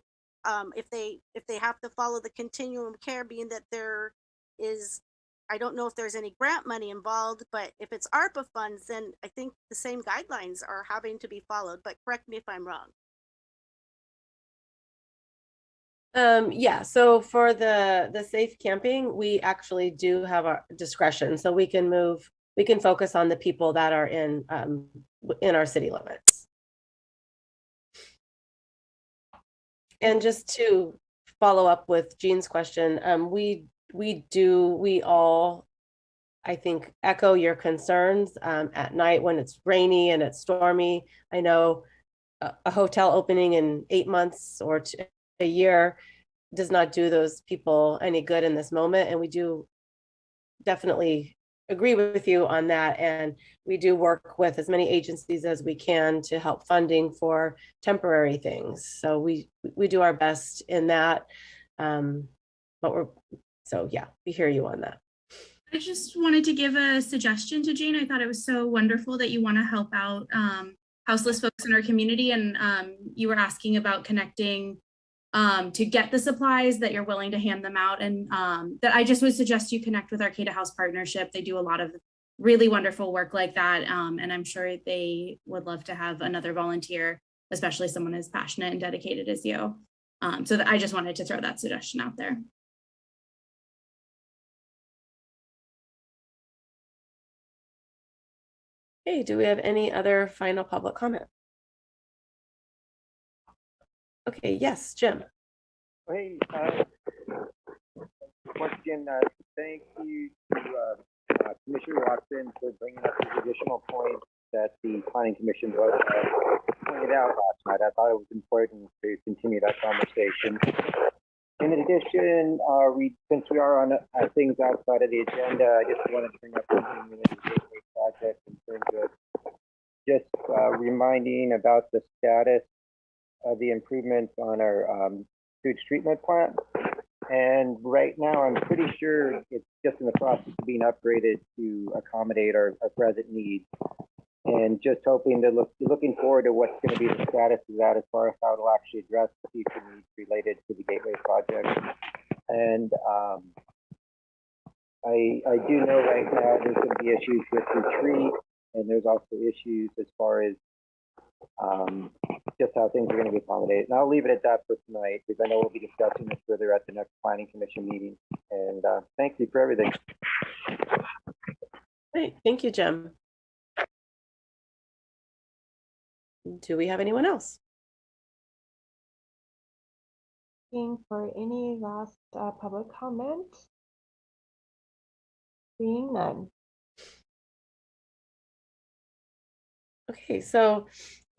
if they have to follow the continuum of care, being that there is, I don't know if there's any grant money involved, but if it's ARPA funds, then I think the same guidelines are having to be followed. But correct me if I'm wrong. Yeah, so for the safe camping, we actually do have our discretion, so we can focus on the people that are in our city limits. And just to follow up with Jean's question, we all, I think, echo your concerns at night when it's rainy and it's stormy. I know a hotel opening in 8 months or a year does not do those people any good in this moment. And we do definitely agree with you on that. And we do work with as many agencies as we can to help funding for temporary things. So we do our best in that. So yeah, we hear you on that. I just wanted to give a suggestion to Jane. I thought it was so wonderful that you want to help out houseless folks in our community. And you were asking about connecting to get the supplies, that you're willing to hand them out. And that I just would suggest you connect with Arcata House Partnership. They do a lot of really wonderful work like that. And I'm sure they would love to have another volunteer, especially someone as passionate and dedicated as you. So I just wanted to throw that suggestion out there. Hey, do we have any other final public comment? Okay, yes, Jim. Hey, once again, thank you to Commissioner Watson for bringing up these additional points that the Planning Commission was pointed out last night. I thought it was important to continue that conversation. In addition, since we are on things outside of the agenda, I just wanted to bring up something related to the Gateway project in terms of just reminding about the status of the improvements on our sewage treatment plant. And right now, I'm pretty sure it's just in the process of being upgraded to accommodate our present needs. And just hoping to looking forward to what's going to be the status of that as far as how it'll actually address the future needs related to the Gateway project. And I do know right now there's going to be issues with retreat, and there's also issues as far as just how things are going to be accommodated. And I'll leave it at that for tonight, because I know we'll be discussing this further at the next Planning Commission meeting. And thank you for everything. Great, thank you, Jim. Do we have anyone else? Looking for any last public comment? Seeing none. Okay, so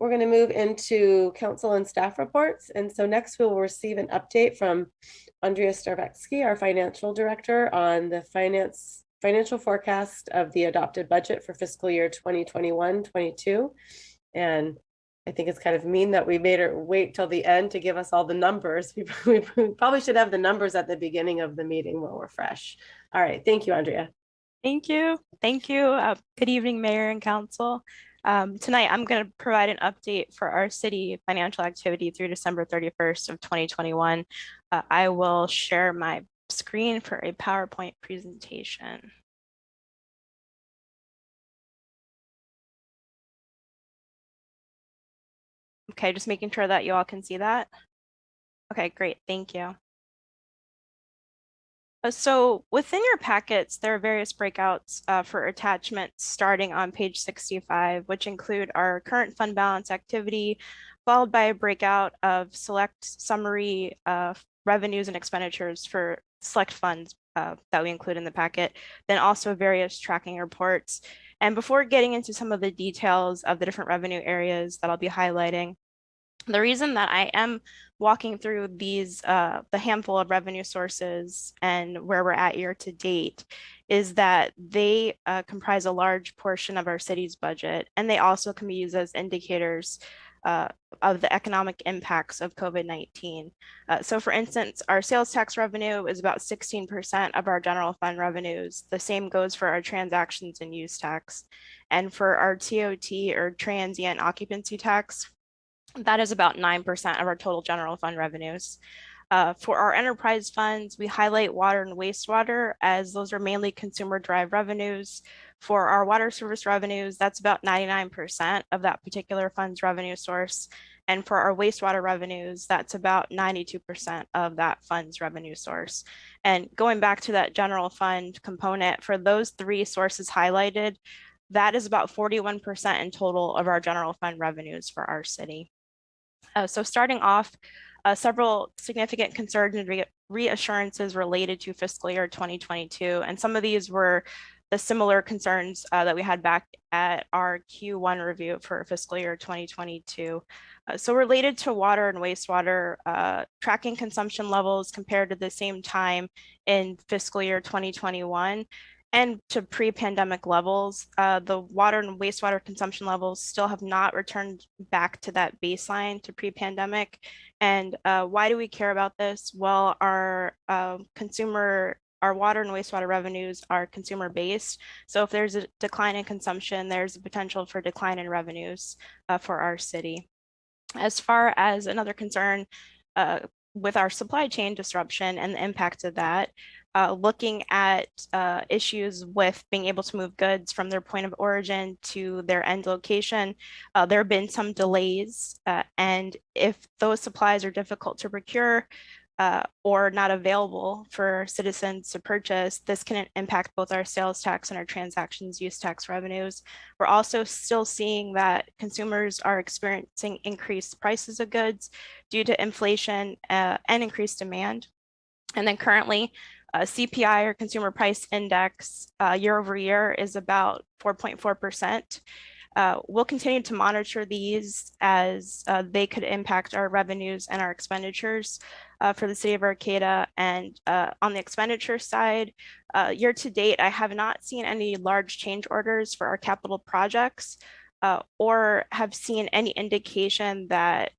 we're going to move into council and staff reports. And so next we will receive an update from Andrea Starvetsky, our financial director, on the financial forecast of the adopted budget for fiscal year 2021-22. And I think it's kind of mean that we made her wait till the end to give us all the numbers. We probably should have the numbers at the beginning of the meeting while we're fresh. All right, thank you, Andrea. Thank you. Thank you. Good evening, Mayor and Council. Tonight, I'm going to provide an update for our city financial activity through December 31st of 2021. I will share my screen for a PowerPoint presentation. Okay, just making sure that you all can see that. Okay, great, thank you. So within your packets, there are various breakouts for attachments starting on page 65, which include our current fund balance activity, followed by a breakout of select summary revenues and expenditures for select funds that we include in the packet, then also various tracking reports. And before getting into some of the details of the different revenue areas that I'll be highlighting, the reason that I am walking through these, the handful of revenue sources and where we're at year to date, is that they comprise a large portion of our city's budget, and they also can be used as indicators of the economic impacts of COVID-19. So for instance, our sales tax revenue is about 16% of our general fund revenues. The same goes for our transactions and use tax. And for our TOT, or Transient Occupancy Tax, that is about 9% of our total general fund revenues. For our enterprise funds, we highlight water and wastewater, as those are mainly consumer-derived revenues. For our water service revenues, that's about 99% of that particular fund's revenue source. And for our wastewater revenues, that's about 92% of that fund's revenue source. And going back to that general fund component, for those three sources highlighted, that is about 41% in total of our general fund revenues for our city. So starting off, several significant concerns and reassurances related to fiscal year 2022. And some of these were the similar concerns that we had back at our Q1 review for fiscal year 2022. So related to water and wastewater, tracking consumption levels compared to the same time in fiscal year 2021, and to pre-pandemic levels, the water and wastewater consumption levels still have not returned back to that baseline to pre-pandemic. And why do we care about this? Well, our water and wastewater revenues are consumer-based. So if there's a decline in consumption, there's a potential for decline in revenues for our city. As far as another concern with our supply chain disruption and the impact of that, looking at issues with being able to move goods from their point of origin to their end location, there have been some delays. And if those supplies are difficult to procure or not available for citizens to purchase, this can impact both our sales tax and our transactions use tax revenues. We're also still seeing that consumers are experiencing increased prices of goods due to inflation and increased demand. And then currently, CPI, or Consumer Price Index, year over year is about 4.4%. We'll continue to monitor these as they could impact our revenues and our expenditures for the city of Arcata. And on the expenditure side, year to date, I have not seen any large change orders for our capital projects or have seen any indication that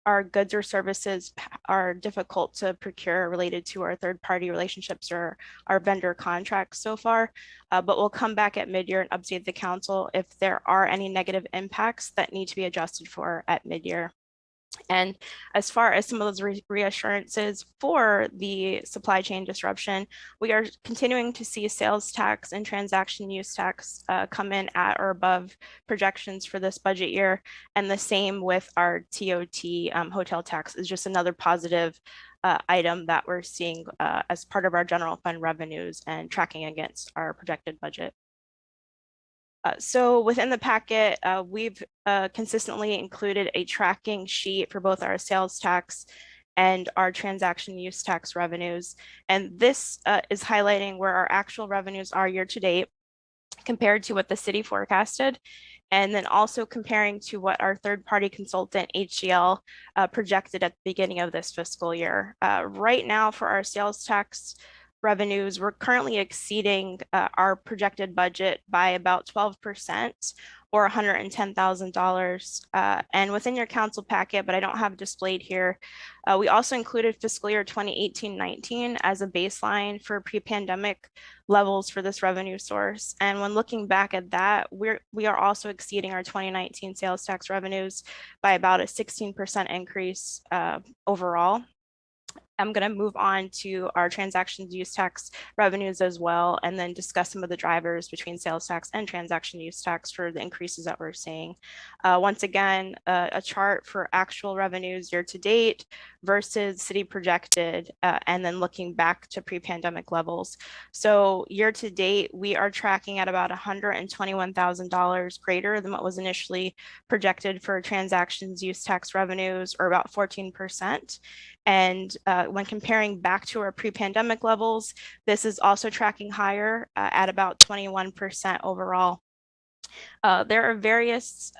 our goods or services are difficult to procure related to our third-party relationships or our vendor contracts so far. But we'll come back at mid-year and update the council if there are any negative impacts that need to be adjusted for at mid-year. And as far as some of those reassurances for the supply chain disruption, we are continuing to see sales tax and transaction use tax come in at or above projections for this budget year. And the same with our TOT hotel tax is just another positive item that we're seeing as part of our general fund revenues and tracking against our projected budget. So within the packet, we've consistently included a tracking sheet for both our sales tax and our transaction use tax revenues. And this is highlighting where our actual revenues are year to date compared to what the city forecasted, and then also comparing to what our third-party consultant HCL projected at the beginning of this fiscal year. Right now for our sales tax revenues, we're currently exceeding our projected budget by about 12% or $110,000. And within your council packet, but I don't have displayed here, we also included fiscal year 2018-19 as a baseline for pre-pandemic levels for this revenue source. And when looking back at that, we are also exceeding our 2019 sales tax revenues by about a 16% increase overall. I'm going to move on to our transactions use tax revenues as well, and then discuss some of the drivers between sales tax and transaction use tax for the increases that we're seeing. Once again, a chart for actual revenues year to date versus city projected, and then looking back to pre-pandemic levels. So year to date, we are tracking at about $121,000 greater than what was initially projected for transactions use tax revenues, or about 14%. And when comparing back to our pre-pandemic levels, this is also tracking higher at about 21% overall. There are various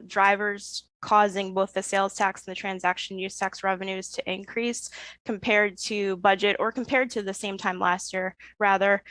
drivers causing both the sales tax and the transaction use tax revenues to increase compared to budget, or compared to the same time last year, rather.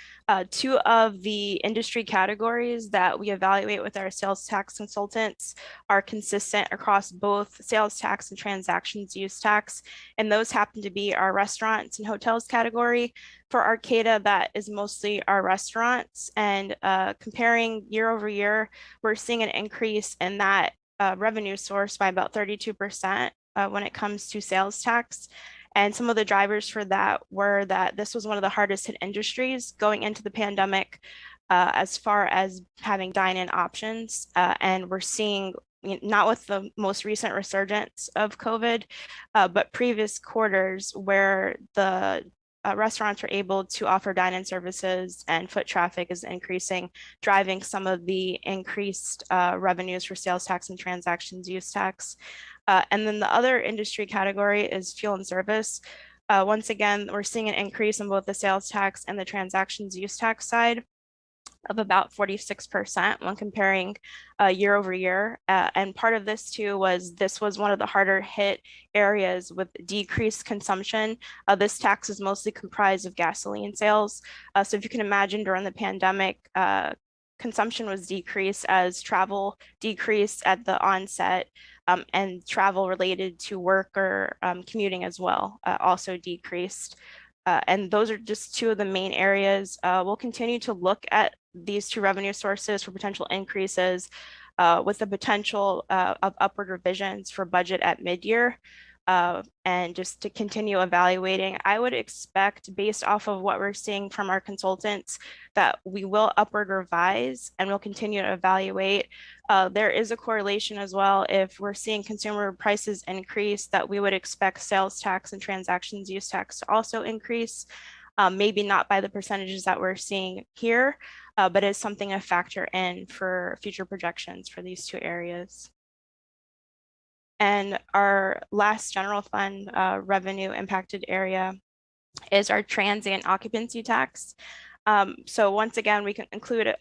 Two of the industry categories that we evaluate with our sales tax consultants are consistent across both sales tax and transactions use tax, and those happen to be our restaurants and hotels category. For Arcata, that is mostly our restaurants, and comparing year over year, we're seeing an increase in that revenue source by about 32% when it comes to sales tax. And some of the drivers for that were that this was one of the hardest hit industries going into the pandemic, as far as having dine-in options. And we're seeing, not with the most recent resurgence of COVID, but previous quarters where the restaurants are able to offer dine-in services and foot traffic is increasing, driving some of the increased revenues for sales tax and transactions use tax. And then the other industry category is fuel and service. Once again, we're seeing an increase in both the sales tax and the transactions use tax side of about 46% when comparing year over year. And part of this too was this was one of the harder hit areas with decreased consumption. This tax is mostly comprised of gasoline sales. So if you can imagine, during the pandemic, consumption was decreased as travel decreased at the onset, and travel related to work or commuting as well also decreased. And those are just two of the main areas. We'll continue to look at these two revenue sources for potential increases, with the potential of upward revisions for budget at mid-year. And just to continue evaluating, I would expect, based off of what we're seeing from our consultants, that we will upward revise and we'll continue to evaluate. There is a correlation as well. If we're seeing consumer prices increase, that we would expect sales tax and transactions use tax to also increase. Maybe not by the percentages that we're seeing here, but it's something to factor in for future projections for these two areas. And our last general fund revenue impacted area is our transient occupancy tax. So once again, we can include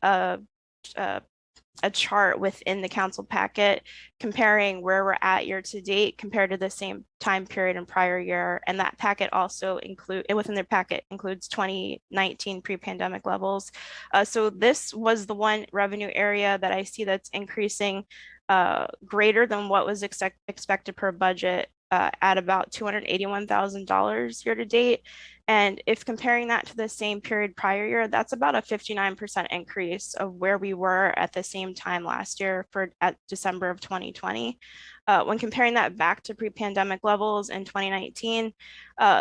a chart within the council packet comparing where we're at year to date compared to the same time period in prior year. And that packet also within their packet includes 2019 pre-pandemic levels. So this was the one revenue area that I see that's increasing greater than what was expected per budget, at about $281,000 year to date. And if comparing that to the same period prior year, that's about a 59% increase of where we were at the same time last year at December of 2020. When comparing that back to pre-pandemic levels in 2019,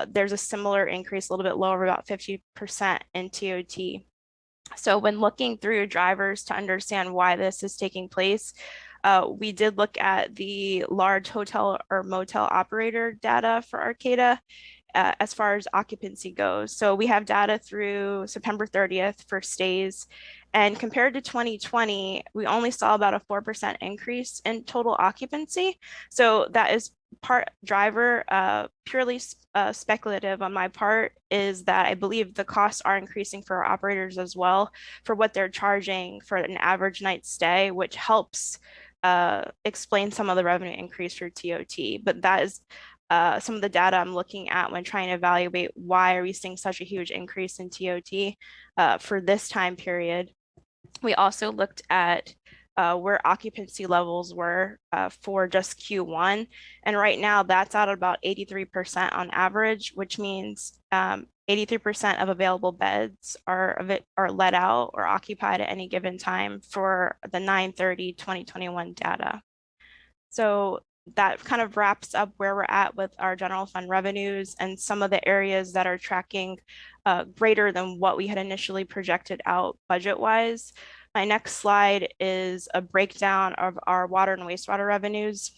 there's a similar increase, a little bit lower, about 50% in TOT. So when looking through drivers to understand why this is taking place, we did look at the large hotel or motel operator data for Arcata as far as occupancy goes. So we have data through September 30th for stays. And compared to 2020, we only saw about a 4% increase in total occupancy. So that is part driver, purely speculative on my part, is that I believe the costs are increasing for our operators as well for what they're charging for an average night stay, which helps explain some of the revenue increase for TOT. But that is some of the data I'm looking at when trying to evaluate why are we seeing such a huge increase in TOT for this time period. We also looked at where occupancy levels were for just Q1. And right now that's at about 83% on average, which means 83% of available beds are let out or occupied at any given time for the 9/30/2021 data. So that kind of wraps up where we're at with our general fund revenues and some of the areas that are tracking greater than what we had initially projected out budget-wise. My next slide is a breakdown of our water and wastewater revenues.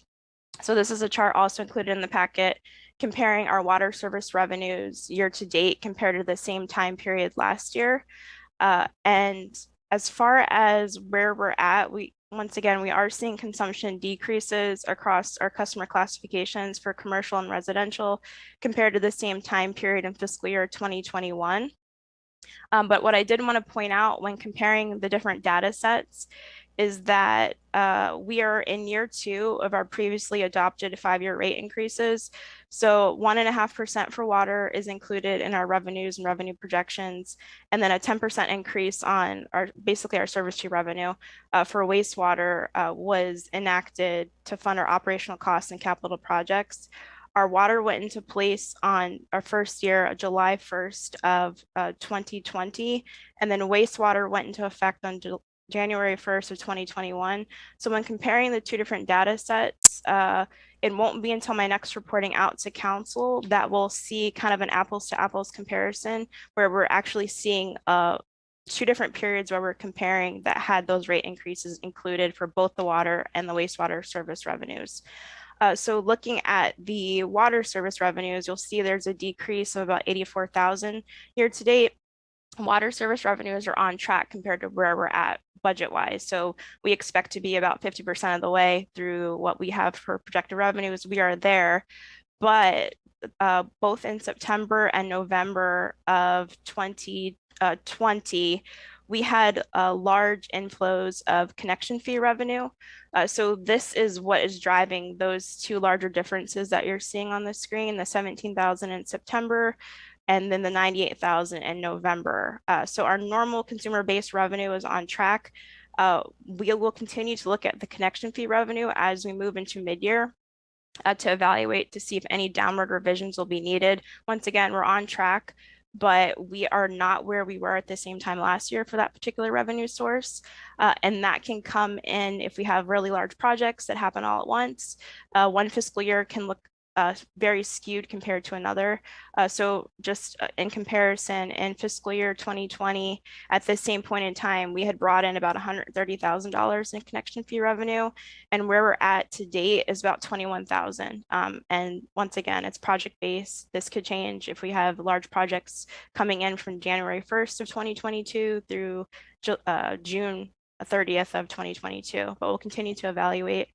So this is a chart also included in the packet comparing our water service revenues year to date compared to the same time period last year. And as far as where we're at, once again, we are seeing consumption decreases across our customer classifications for commercial and residential compared to the same time period in fiscal year 2021. But what I did want to point out when comparing the different data sets is that we are in year 2 of our previously adopted 5-year rate increases. So 1.5% for water is included in our revenues and revenue projections, and then a 10% increase on basically our service fee revenue for wastewater was enacted to fund our operational costs and capital projects. Our water went into place on our first year, July 1st of 2020, and then wastewater went into effect on January 1st of 2021. So when comparing the two different data sets, it won't be until my next reporting out to council that we'll see kind of an apples to apples comparison where we're actually seeing two different periods where we're comparing that had those rate increases included for both the water and the wastewater service revenues. So looking at the water service revenues, you'll see there's a decrease of about 84,000 year to date. Water service revenues are on track compared to where we're at budget-wise. So we expect to be about 50% of the way through what we have for projected revenues. We are there, but both in September and November of 2020, we had large inflows of connection fee revenue. So this is what is driving those two larger differences that you're seeing on the screen, the 17,000 in September and then the 98,000 in November. So our normal consumer-based revenue is on track. We will continue to look at the connection fee revenue as we move into mid-year to evaluate to see if any downward revisions will be needed. Once again, we're on track, but we are not where we were at the same time last year for that particular revenue source. And that can come in if we have really large projects that happen all at once. One fiscal year can look very skewed compared to another. So just in comparison, in fiscal year 2020, at the same point in time, we had brought in about $130,000 in connection fee revenue, and where we're at to date is about 21,000. And once again, it's project-based. This could change if we have large projects coming in from January 1st of 2022 through June 30th of 2022, but we'll continue to evaluate.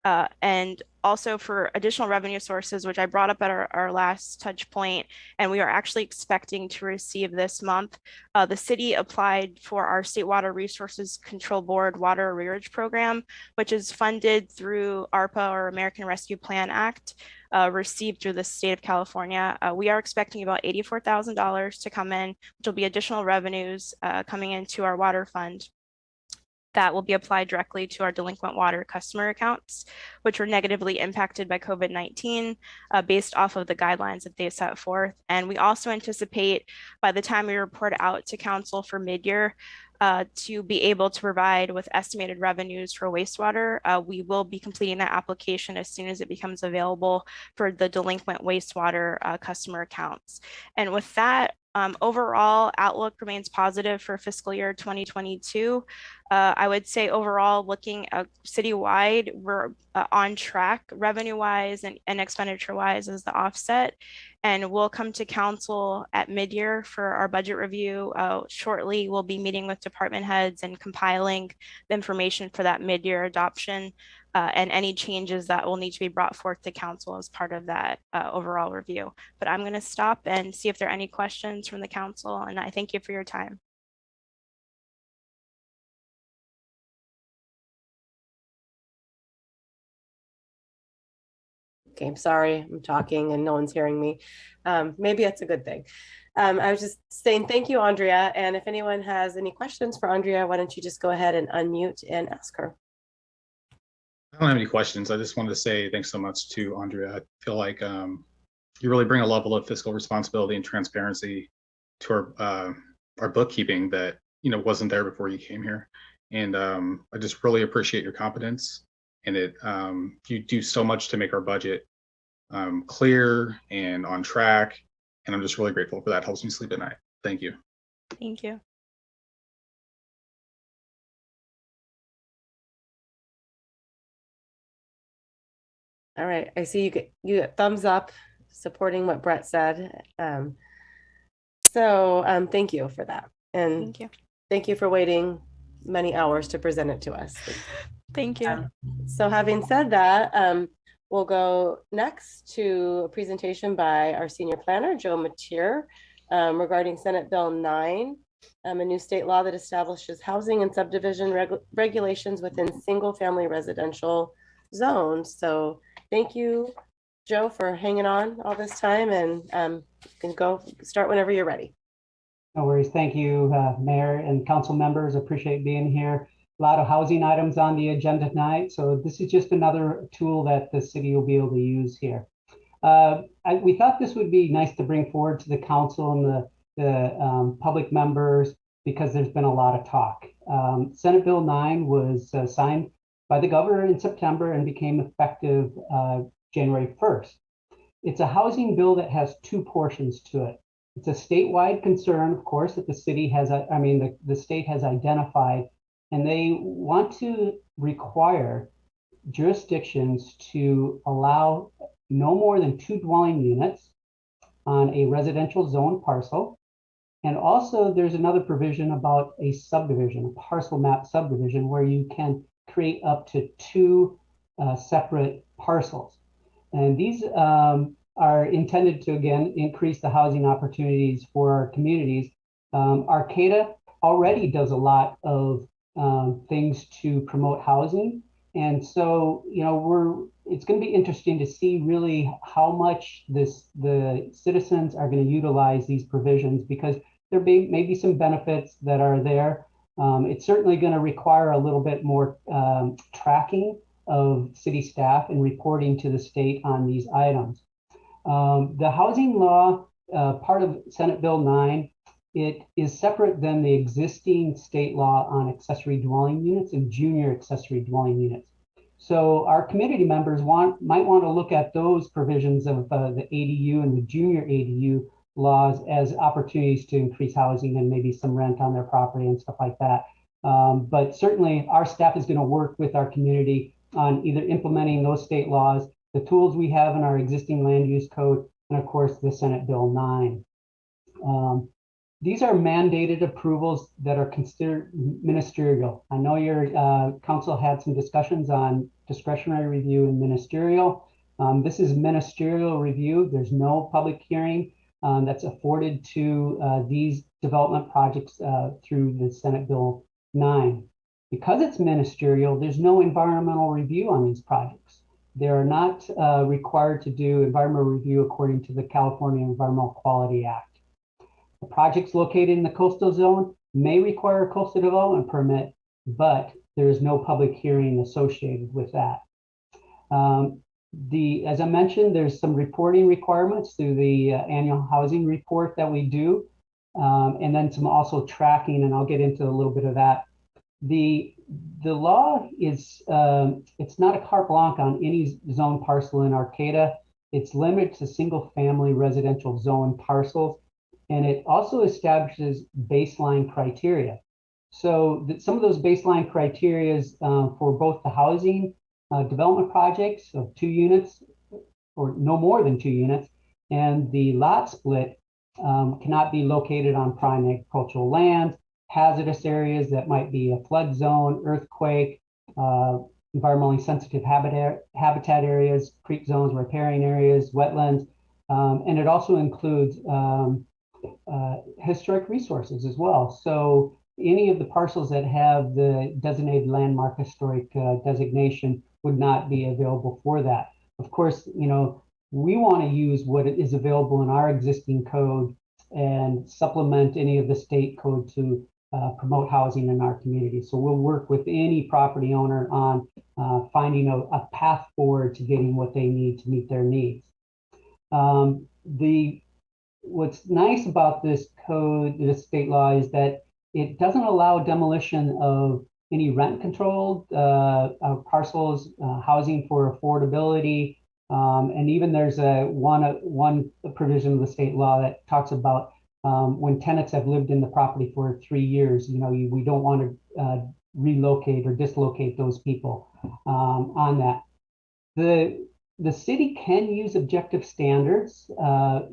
And also for additional revenue sources, which I brought up at our last touch point, and we are actually expecting to receive this month. The city applied for our State Water Resources Control Board Water Arrearage Program, which is funded through ARPA or American Rescue Plan Act, received through the state of California. We are expecting about $84,000 to come in, which will be additional revenues coming into our water fund that will be applied directly to our delinquent water customer accounts, which were negatively impacted by COVID-19 based off of the guidelines that they set forth. And we also anticipate by the time we report out to council for mid-year to be able to provide with estimated revenues for wastewater. We will be completing that application as soon as it becomes available for the delinquent wastewater customer accounts. And with that, overall outlook remains positive for fiscal year 2022. I would say overall, looking citywide, we're on track revenue-wise and expenditure-wise as the offset. And we'll come to council at mid-year for our budget review. Shortly, we'll be meeting with department heads and compiling the information for that mid-year adoption and any changes that will need to be brought forth to council as part of that overall review. But I'm going to stop and see if there are any questions from the council, and I thank you for your time. Okay, I'm sorry, I'm talking and no one's hearing me. Maybe that's a good thing. I was just saying thank you, Andrea. And if anyone has any questions for Andrea, why don't you just go ahead and unmute and ask her. I don't have any questions. I just wanted to say thanks so much to Andrea. I feel like you really bring a level of fiscal responsibility and transparency to our bookkeeping that wasn't there before you came here. And I just really appreciate your competence and you do so much to make our budget clear and on track. And I'm just really grateful for that. It helps me sleep at night. Thank you. Thank you. All right, I see you get thumbs up supporting what Brett said. Thank you for that. And thank you for waiting many hours to present it to us. Thank you. So having said that, we'll go next to a presentation by our senior planner, Joe Mateer, regarding Senate Bill 9, a new state law that establishes housing and subdivision regulations within single-family residential zones. So thank you, Joe, for hanging on all this time, and you can go start whenever you're ready. No worries. Thank you, Mayor and council members. Appreciate being here. A lot of housing items on the agenda tonight. So this is just another tool that the city will be able to use here. We thought this would be nice to bring forward to the council and the public members because there's been a lot of talk. Senate Bill 9 was signed by the governor in September and became effective January 1st. It's a housing bill that has two portions to it. It's a statewide concern, of course, that the city has, the state has identified, and they want to require jurisdictions to allow no more than 2 dwelling units on a residential zone parcel. And also there's another provision about a subdivision, a parcel map subdivision, where you can create up to 2 separate parcels. And these are intended to, again, increase the housing opportunities for our communities. Arcata already does a lot of things to promote housing. And so, it's going to be interesting to see really how much the citizens are going to utilize these provisions, because there may be some benefits that are there. It's certainly going to require a little bit more tracking of city staff and reporting to the state on these items. The housing law, part of Senate Bill 9, it is separate than the existing state law on accessory dwelling units and junior accessory dwelling units. So our community members might want to look at those provisions of the ADU and the junior ADU laws as opportunities to increase housing and maybe some rent on their property and stuff like that. But certainly our staff is going to work with our community on either implementing those state laws, the tools we have in our existing land use code, and of course the Senate Bill 9. These are mandated approvals that are considered ministerial. I know your council had some discussions on discretionary review and ministerial. This is ministerial review. There's no public hearing that's afforded to these development projects through the Senate Bill 9. Because it's ministerial, there's no environmental review on these projects. They are not required to do environmental review according to the California Environmental Quality Act. The projects located in the coastal zone may require a coastal development permit, but there is no public hearing associated with that. As I mentioned, there's some reporting requirements through the annual housing report that we do, and then some also tracking, and I'll get into a little bit of that. The law is, it's not a carte blanche on any zone parcel in Arcata. It's limited to single family residential zone parcels. And it also establishes baseline criteria. So some of those baseline criteria for both the housing development projects of 2 units or no more than 2 units, and the lot split cannot be located on prime agricultural land, hazardous areas that might be a flood zone, earthquake, environmentally sensitive habitat areas, creek zones, riparian areas, wetlands, and it also includes historic resources as well. So any of the parcels that have the designated landmark historic designation would not be available for that. Of course, we want to use what is available in our existing code and supplement any of the state code to promote housing in our community. So we'll work with any property owner on finding a path forward to getting what they need to meet their needs. What's nice about this code, this state law, is that it doesn't allow demolition of any rent controlled parcels, housing for affordability. And even there's one provision of the state law that talks about when tenants have lived in the property for 3 years, we don't want to relocate or dislocate those people on that. The city can use objective standards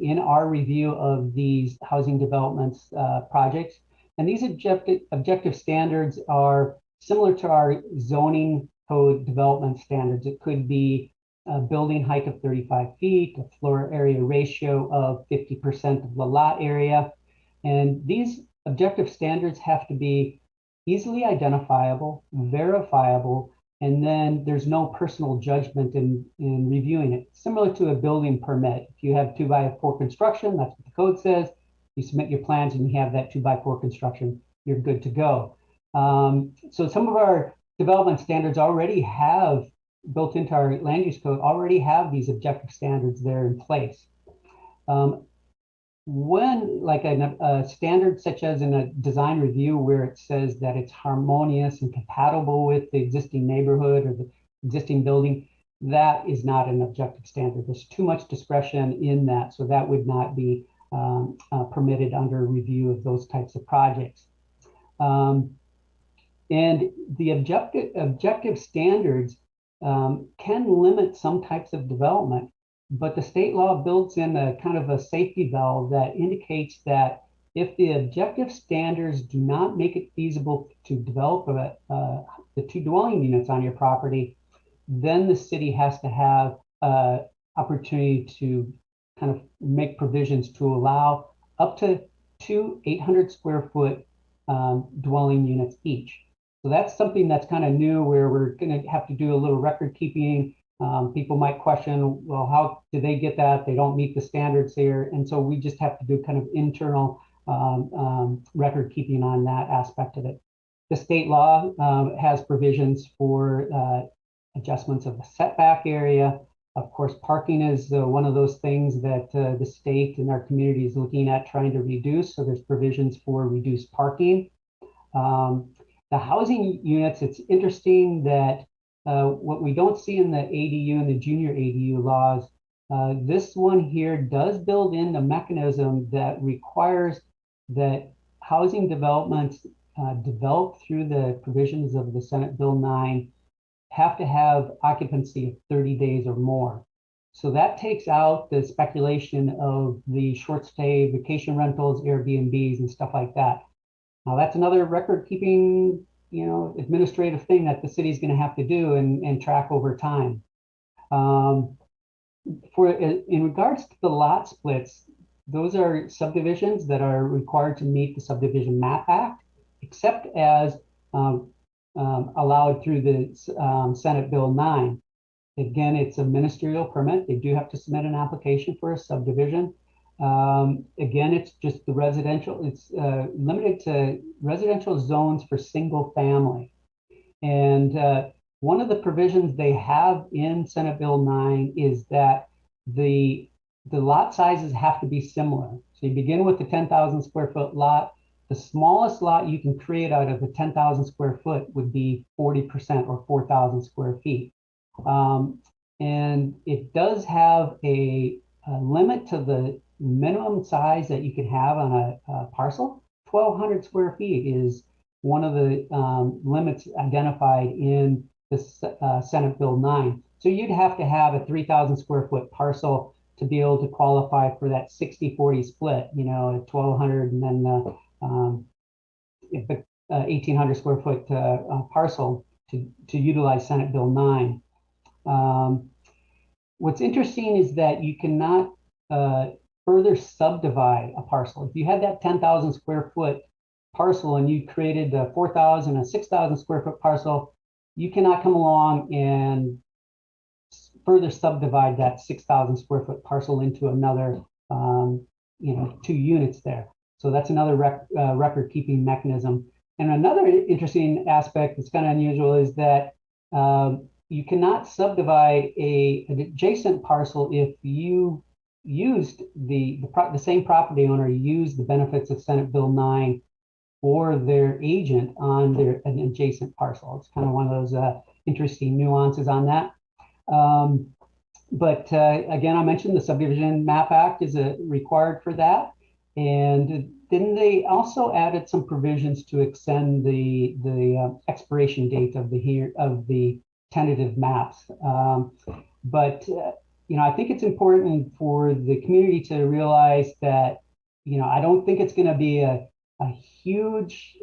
in our review of these housing developments projects. And these objective standards are similar to our zoning code development standards. It could be a building height of 35 feet, a floor area ratio of 50% of the lot area. And these objective standards have to be easily identifiable, verifiable, and then there's no personal judgment in reviewing it. Similar to a building permit. If you have 2x4 construction, that's what the code says. You submit your plans and you have that 2x4 construction, you're good to go. So some of our development standards already have, built into our land use code, already have these objective standards there in place. When, like a standard such as in a design review where it says that it's harmonious and compatible with the existing neighborhood or the existing building, that is not an objective standard. There's too much discretion in that, so that would not be permitted under review of those types of projects. And the objective standards can limit some types of development, but the state law builds in a kind of a safety valve that indicates that if the objective standards do not make it feasible to develop the 2 dwelling units on your property, then the city has to have opportunity to kind of make provisions to allow up to 2 800 square foot dwelling units each. So that's something that's kind of new, where we're going to have to do a little record keeping. People might question, well, how do they get that? They don't meet the standards here. And so we just have to do kind of internal record keeping on that aspect of it. The state law has provisions for adjustments of the setback area. Of course, parking is one of those things that the state and our community is looking at trying to reduce. So there's provisions for reduced parking. The housing units, it's interesting that what we don't see in the ADU and the junior ADU laws, this one here does build in a mechanism that requires that housing developments developed through the provisions of the Senate Bill 9 have to have occupancy of 30 days or more. So that takes out the speculation of the short stay vacation rentals, Airbnbs, and stuff like that. Now that's another record keeping, administrative thing that the city is going to have to do and track over time. In regards to the lot splits, those are subdivisions that are required to meet the Subdivision Map Act, except as allowed through the Senate Bill 9. Again, it's a ministerial permit. They do have to submit an application for a subdivision. Again, it's just the residential, it's limited to residential zones for single family. And one of the provisions they have in Senate Bill 9 is that the lot sizes have to be similar. So you begin with the 10,000 square foot lot. The smallest lot you can create out of the 10,000 square foot would be 40% or 4,000 square feet. And it does have a limit to the minimum size that you can have on a parcel. 1,200 square feet is one of the limits identified in the Senate Bill 9. So you'd have to have a 3,000 square foot parcel to be able to qualify for that 60-40 split, 1,200 and then 1,800 square foot parcel to utilize Senate Bill 9. What's interesting is that you cannot further subdivide a parcel. If you had that 10,000 square foot parcel and you created a 4,000, a 6,000 square foot parcel, you cannot come along and further subdivide that 6,000 square foot parcel into another, 2 units there. So that's another record keeping mechanism. And another interesting aspect that's kind of unusual is that you cannot subdivide an adjacent parcel if you used the same property owner used the benefits of Senate Bill 9 or their agent on an adjacent parcel. It's kind of one of those interesting nuances on that. But again, I mentioned the Subdivision Map Act is required for that. And then they also added some provisions to extend the expiration date of the tentative maps. But I think it's important for the community to realize that I don't think it's going to be a huge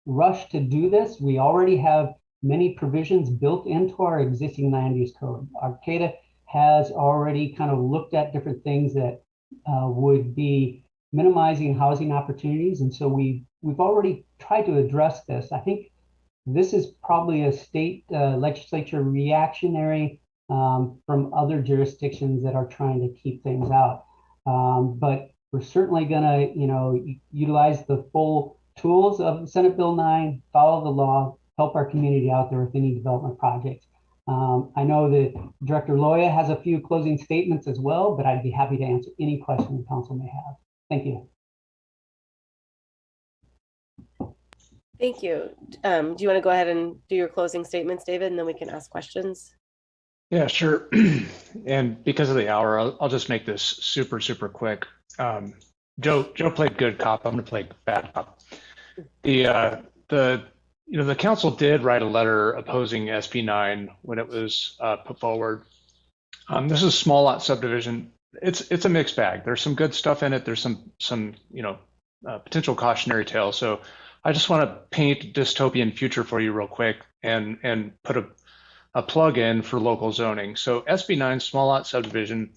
rush to do this. We already have many provisions built into our existing land use code. Arcata has already kind of looked at different things that would be minimizing housing opportunities. And so we've already tried to address this. I think this is probably a state legislature reactionary from other jurisdictions that are trying to keep things out. But we're certainly going to, utilize the full tools of Senate Bill 9, follow the law, help our community out there with any development projects. I know that Director Loya has a few closing statements as well, but I'd be happy to answer any question the council may have. Thank you. Thank you. Do you want to go ahead and do your closing statements, David, and then we can ask questions? Yeah, sure. And because of the hour, I'll just make this super, super quick. Joe played good cop. I'm going to play bad cop. The council did write a letter opposing SB 9 when it was put forward. This is a small lot subdivision. It's a mixed bag. There's some good stuff in it. There's some potential cautionary tale. So I just want to paint a dystopian future for you real quick and put a plug in for local zoning. So SB 9 small lot subdivision,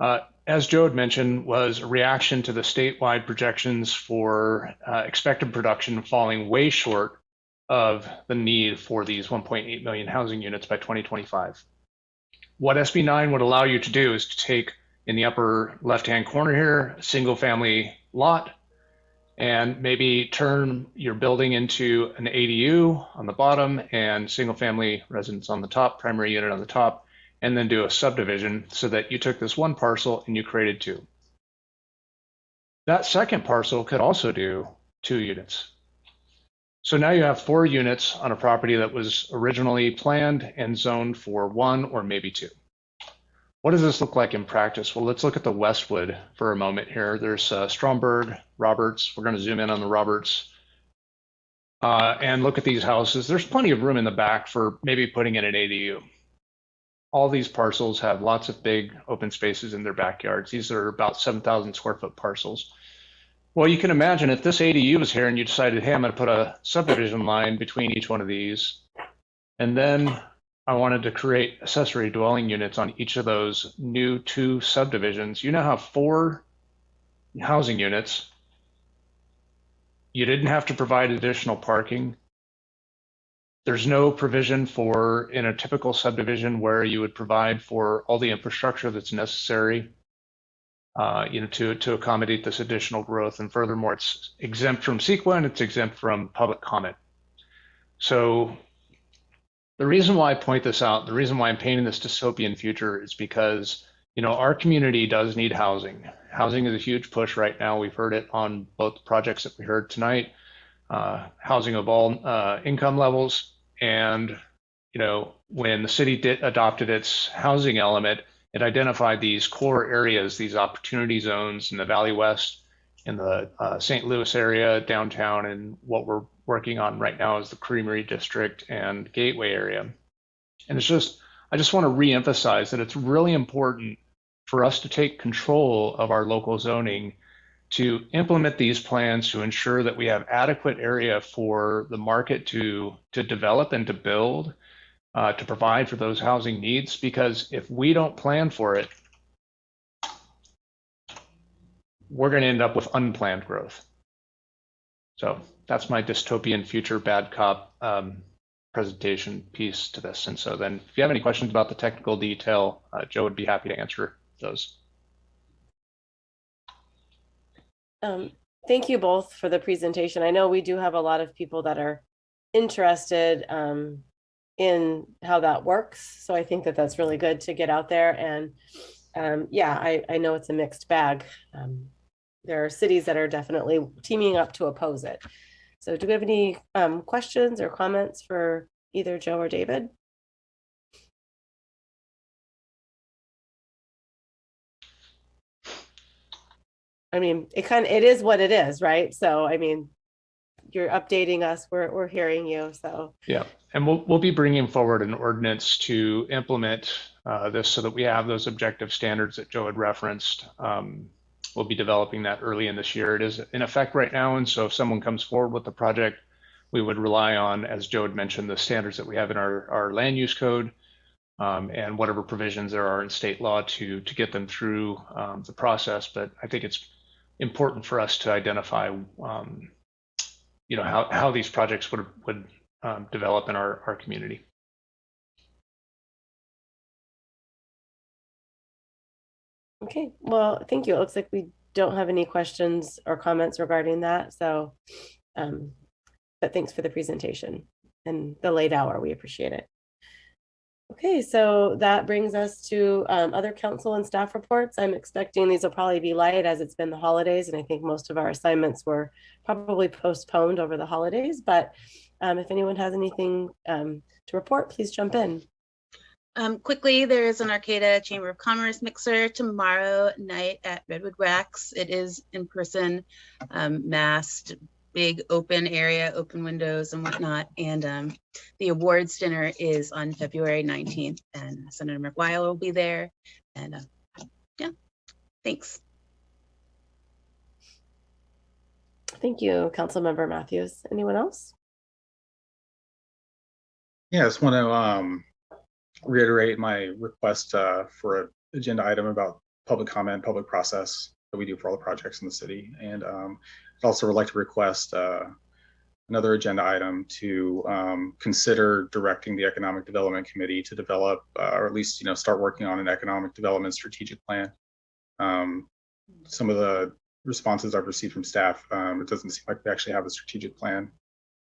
as Joe had mentioned, was a reaction to the statewide projections for expected production falling way short of the need for these 1.8 million housing units by 2025. What SB 9 would allow you to do is to take in the upper left-hand corner here, a single family lot, and maybe turn your building into an ADU on the bottom and single family residence on the top, primary unit on the top, and then do a subdivision so that you took this one parcel and you created two. That second parcel could also do 2 units. So now you have 4 units on a property that was originally planned and zoned for 1 or maybe 2. What does this look like in practice? Well, let's look at the Westwood for a moment here. There's Stromberg, Roberts. We're going to zoom in on the Roberts and look at these houses. There's plenty of room in the back for maybe putting in an ADU. All these parcels have lots of big open spaces in their backyards. These are about 7,000 square foot parcels. Well, you can imagine if this ADU was here and you decided, hey, I'm going to put a subdivision line between each one of these, and then I wanted to create accessory dwelling units on each of those new 2 subdivisions. You now have 4 housing units. You didn't have to provide additional parking. There's no provision for, in a typical subdivision, where you would provide for all the infrastructure that's necessary to accommodate this additional growth. And furthermore, it's exempt from CEQA and it's exempt from public comment. So the reason why I point this out, the reason why I'm painting this dystopian future is because, our community does need housing. Housing is a huge push right now. We've heard it on both projects that we heard tonight, housing of all income levels. And, when the city adopted its housing element, it identified these core areas, these opportunity zones in the Valley West, in the St. Louis area, downtown, and what we're working on right now is the Creamery District and Gateway area. And I just want to reemphasize that it's really important for us to take control of our local zoning to implement these plans to ensure that we have adequate area for the market to develop and to build, to provide for those housing needs. Because if we don't plan for it, we're going to end up with unplanned growth. So that's my dystopian future bad cop presentation piece to this. And so then if you have any questions about the technical detail, Joe would be happy to answer those. Thank you both for the presentation. I know we do have a lot of people that are interested in how that works. So I think that that's really good to get out there. And yeah, I know it's a mixed bag. there are cities that are definitely teaming up to oppose it. So do we have any questions or comments for either Joe or David? I mean, it is what it is, right? So, I mean, you're updating us, we're hearing you, so. Yeah, and we'll be bringing forward an ordinance to implement this so that we have those objective standards that Joe had referenced. We'll be developing that early in this year. It is in effect right now, and so if someone comes forward with the project, we would rely on, as Joe had mentioned, the standards that we have in our land use code, and whatever provisions there are in state law to get them through the process. But I think it's important for us to identify how these projects would develop in our community. Okay, well, thank you. It looks like we don't have any questions or comments regarding that. So, but thanks for the presentation and the late hour. We appreciate it. Okay, so that brings us to other council and staff reports. I'm expecting these will probably be light as it's been the holidays, and I think most of our assignments were probably postponed over the holidays. But if anyone has anything to report, please jump in. Quickly, there is an Arcata Chamber of Commerce mixer tomorrow night at Redwood Racks. It is in person, masked, big open area, open windows and whatnot. And the awards dinner is on February 19th, and Senator McGuire will be there. And yeah, thanks. Thank you, Councilmember Matthews. Anyone else? Yeah, I just want to reiterate my request for an agenda item about public comment, public process that we do for all the projects in the city. And I'd also would like to request another agenda item to consider directing the Economic Development Committee to develop, or at least start working on an economic development strategic plan. Some of the responses I've received from staff, it doesn't seem like we actually have a strategic plan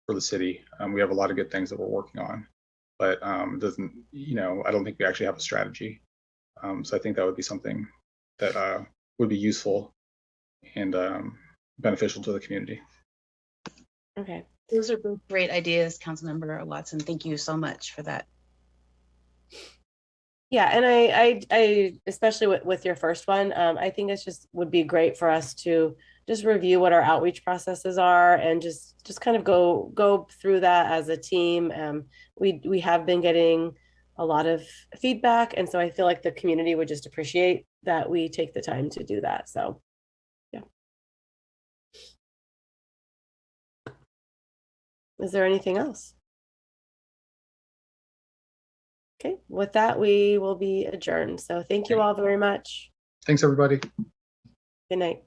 for the city. We have a lot of good things that we're working on, but it doesn't, I don't think we actually have a strategy. So I think that would be something that would be useful and beneficial to the community. Okay. Those are both great ideas, Councilmember Watson. Thank you so much for that. Yeah, and I especially with your first one, I think it's just would be great for us to just review what our outreach processes are and just kind of go through that as a team. We have been getting a lot of feedback, and so I feel like the community would just appreciate that we take the time to do that. So yeah. Is there anything else? Okay, with that, we will be adjourned. So thank you all very much. Thanks, everybody. Good night.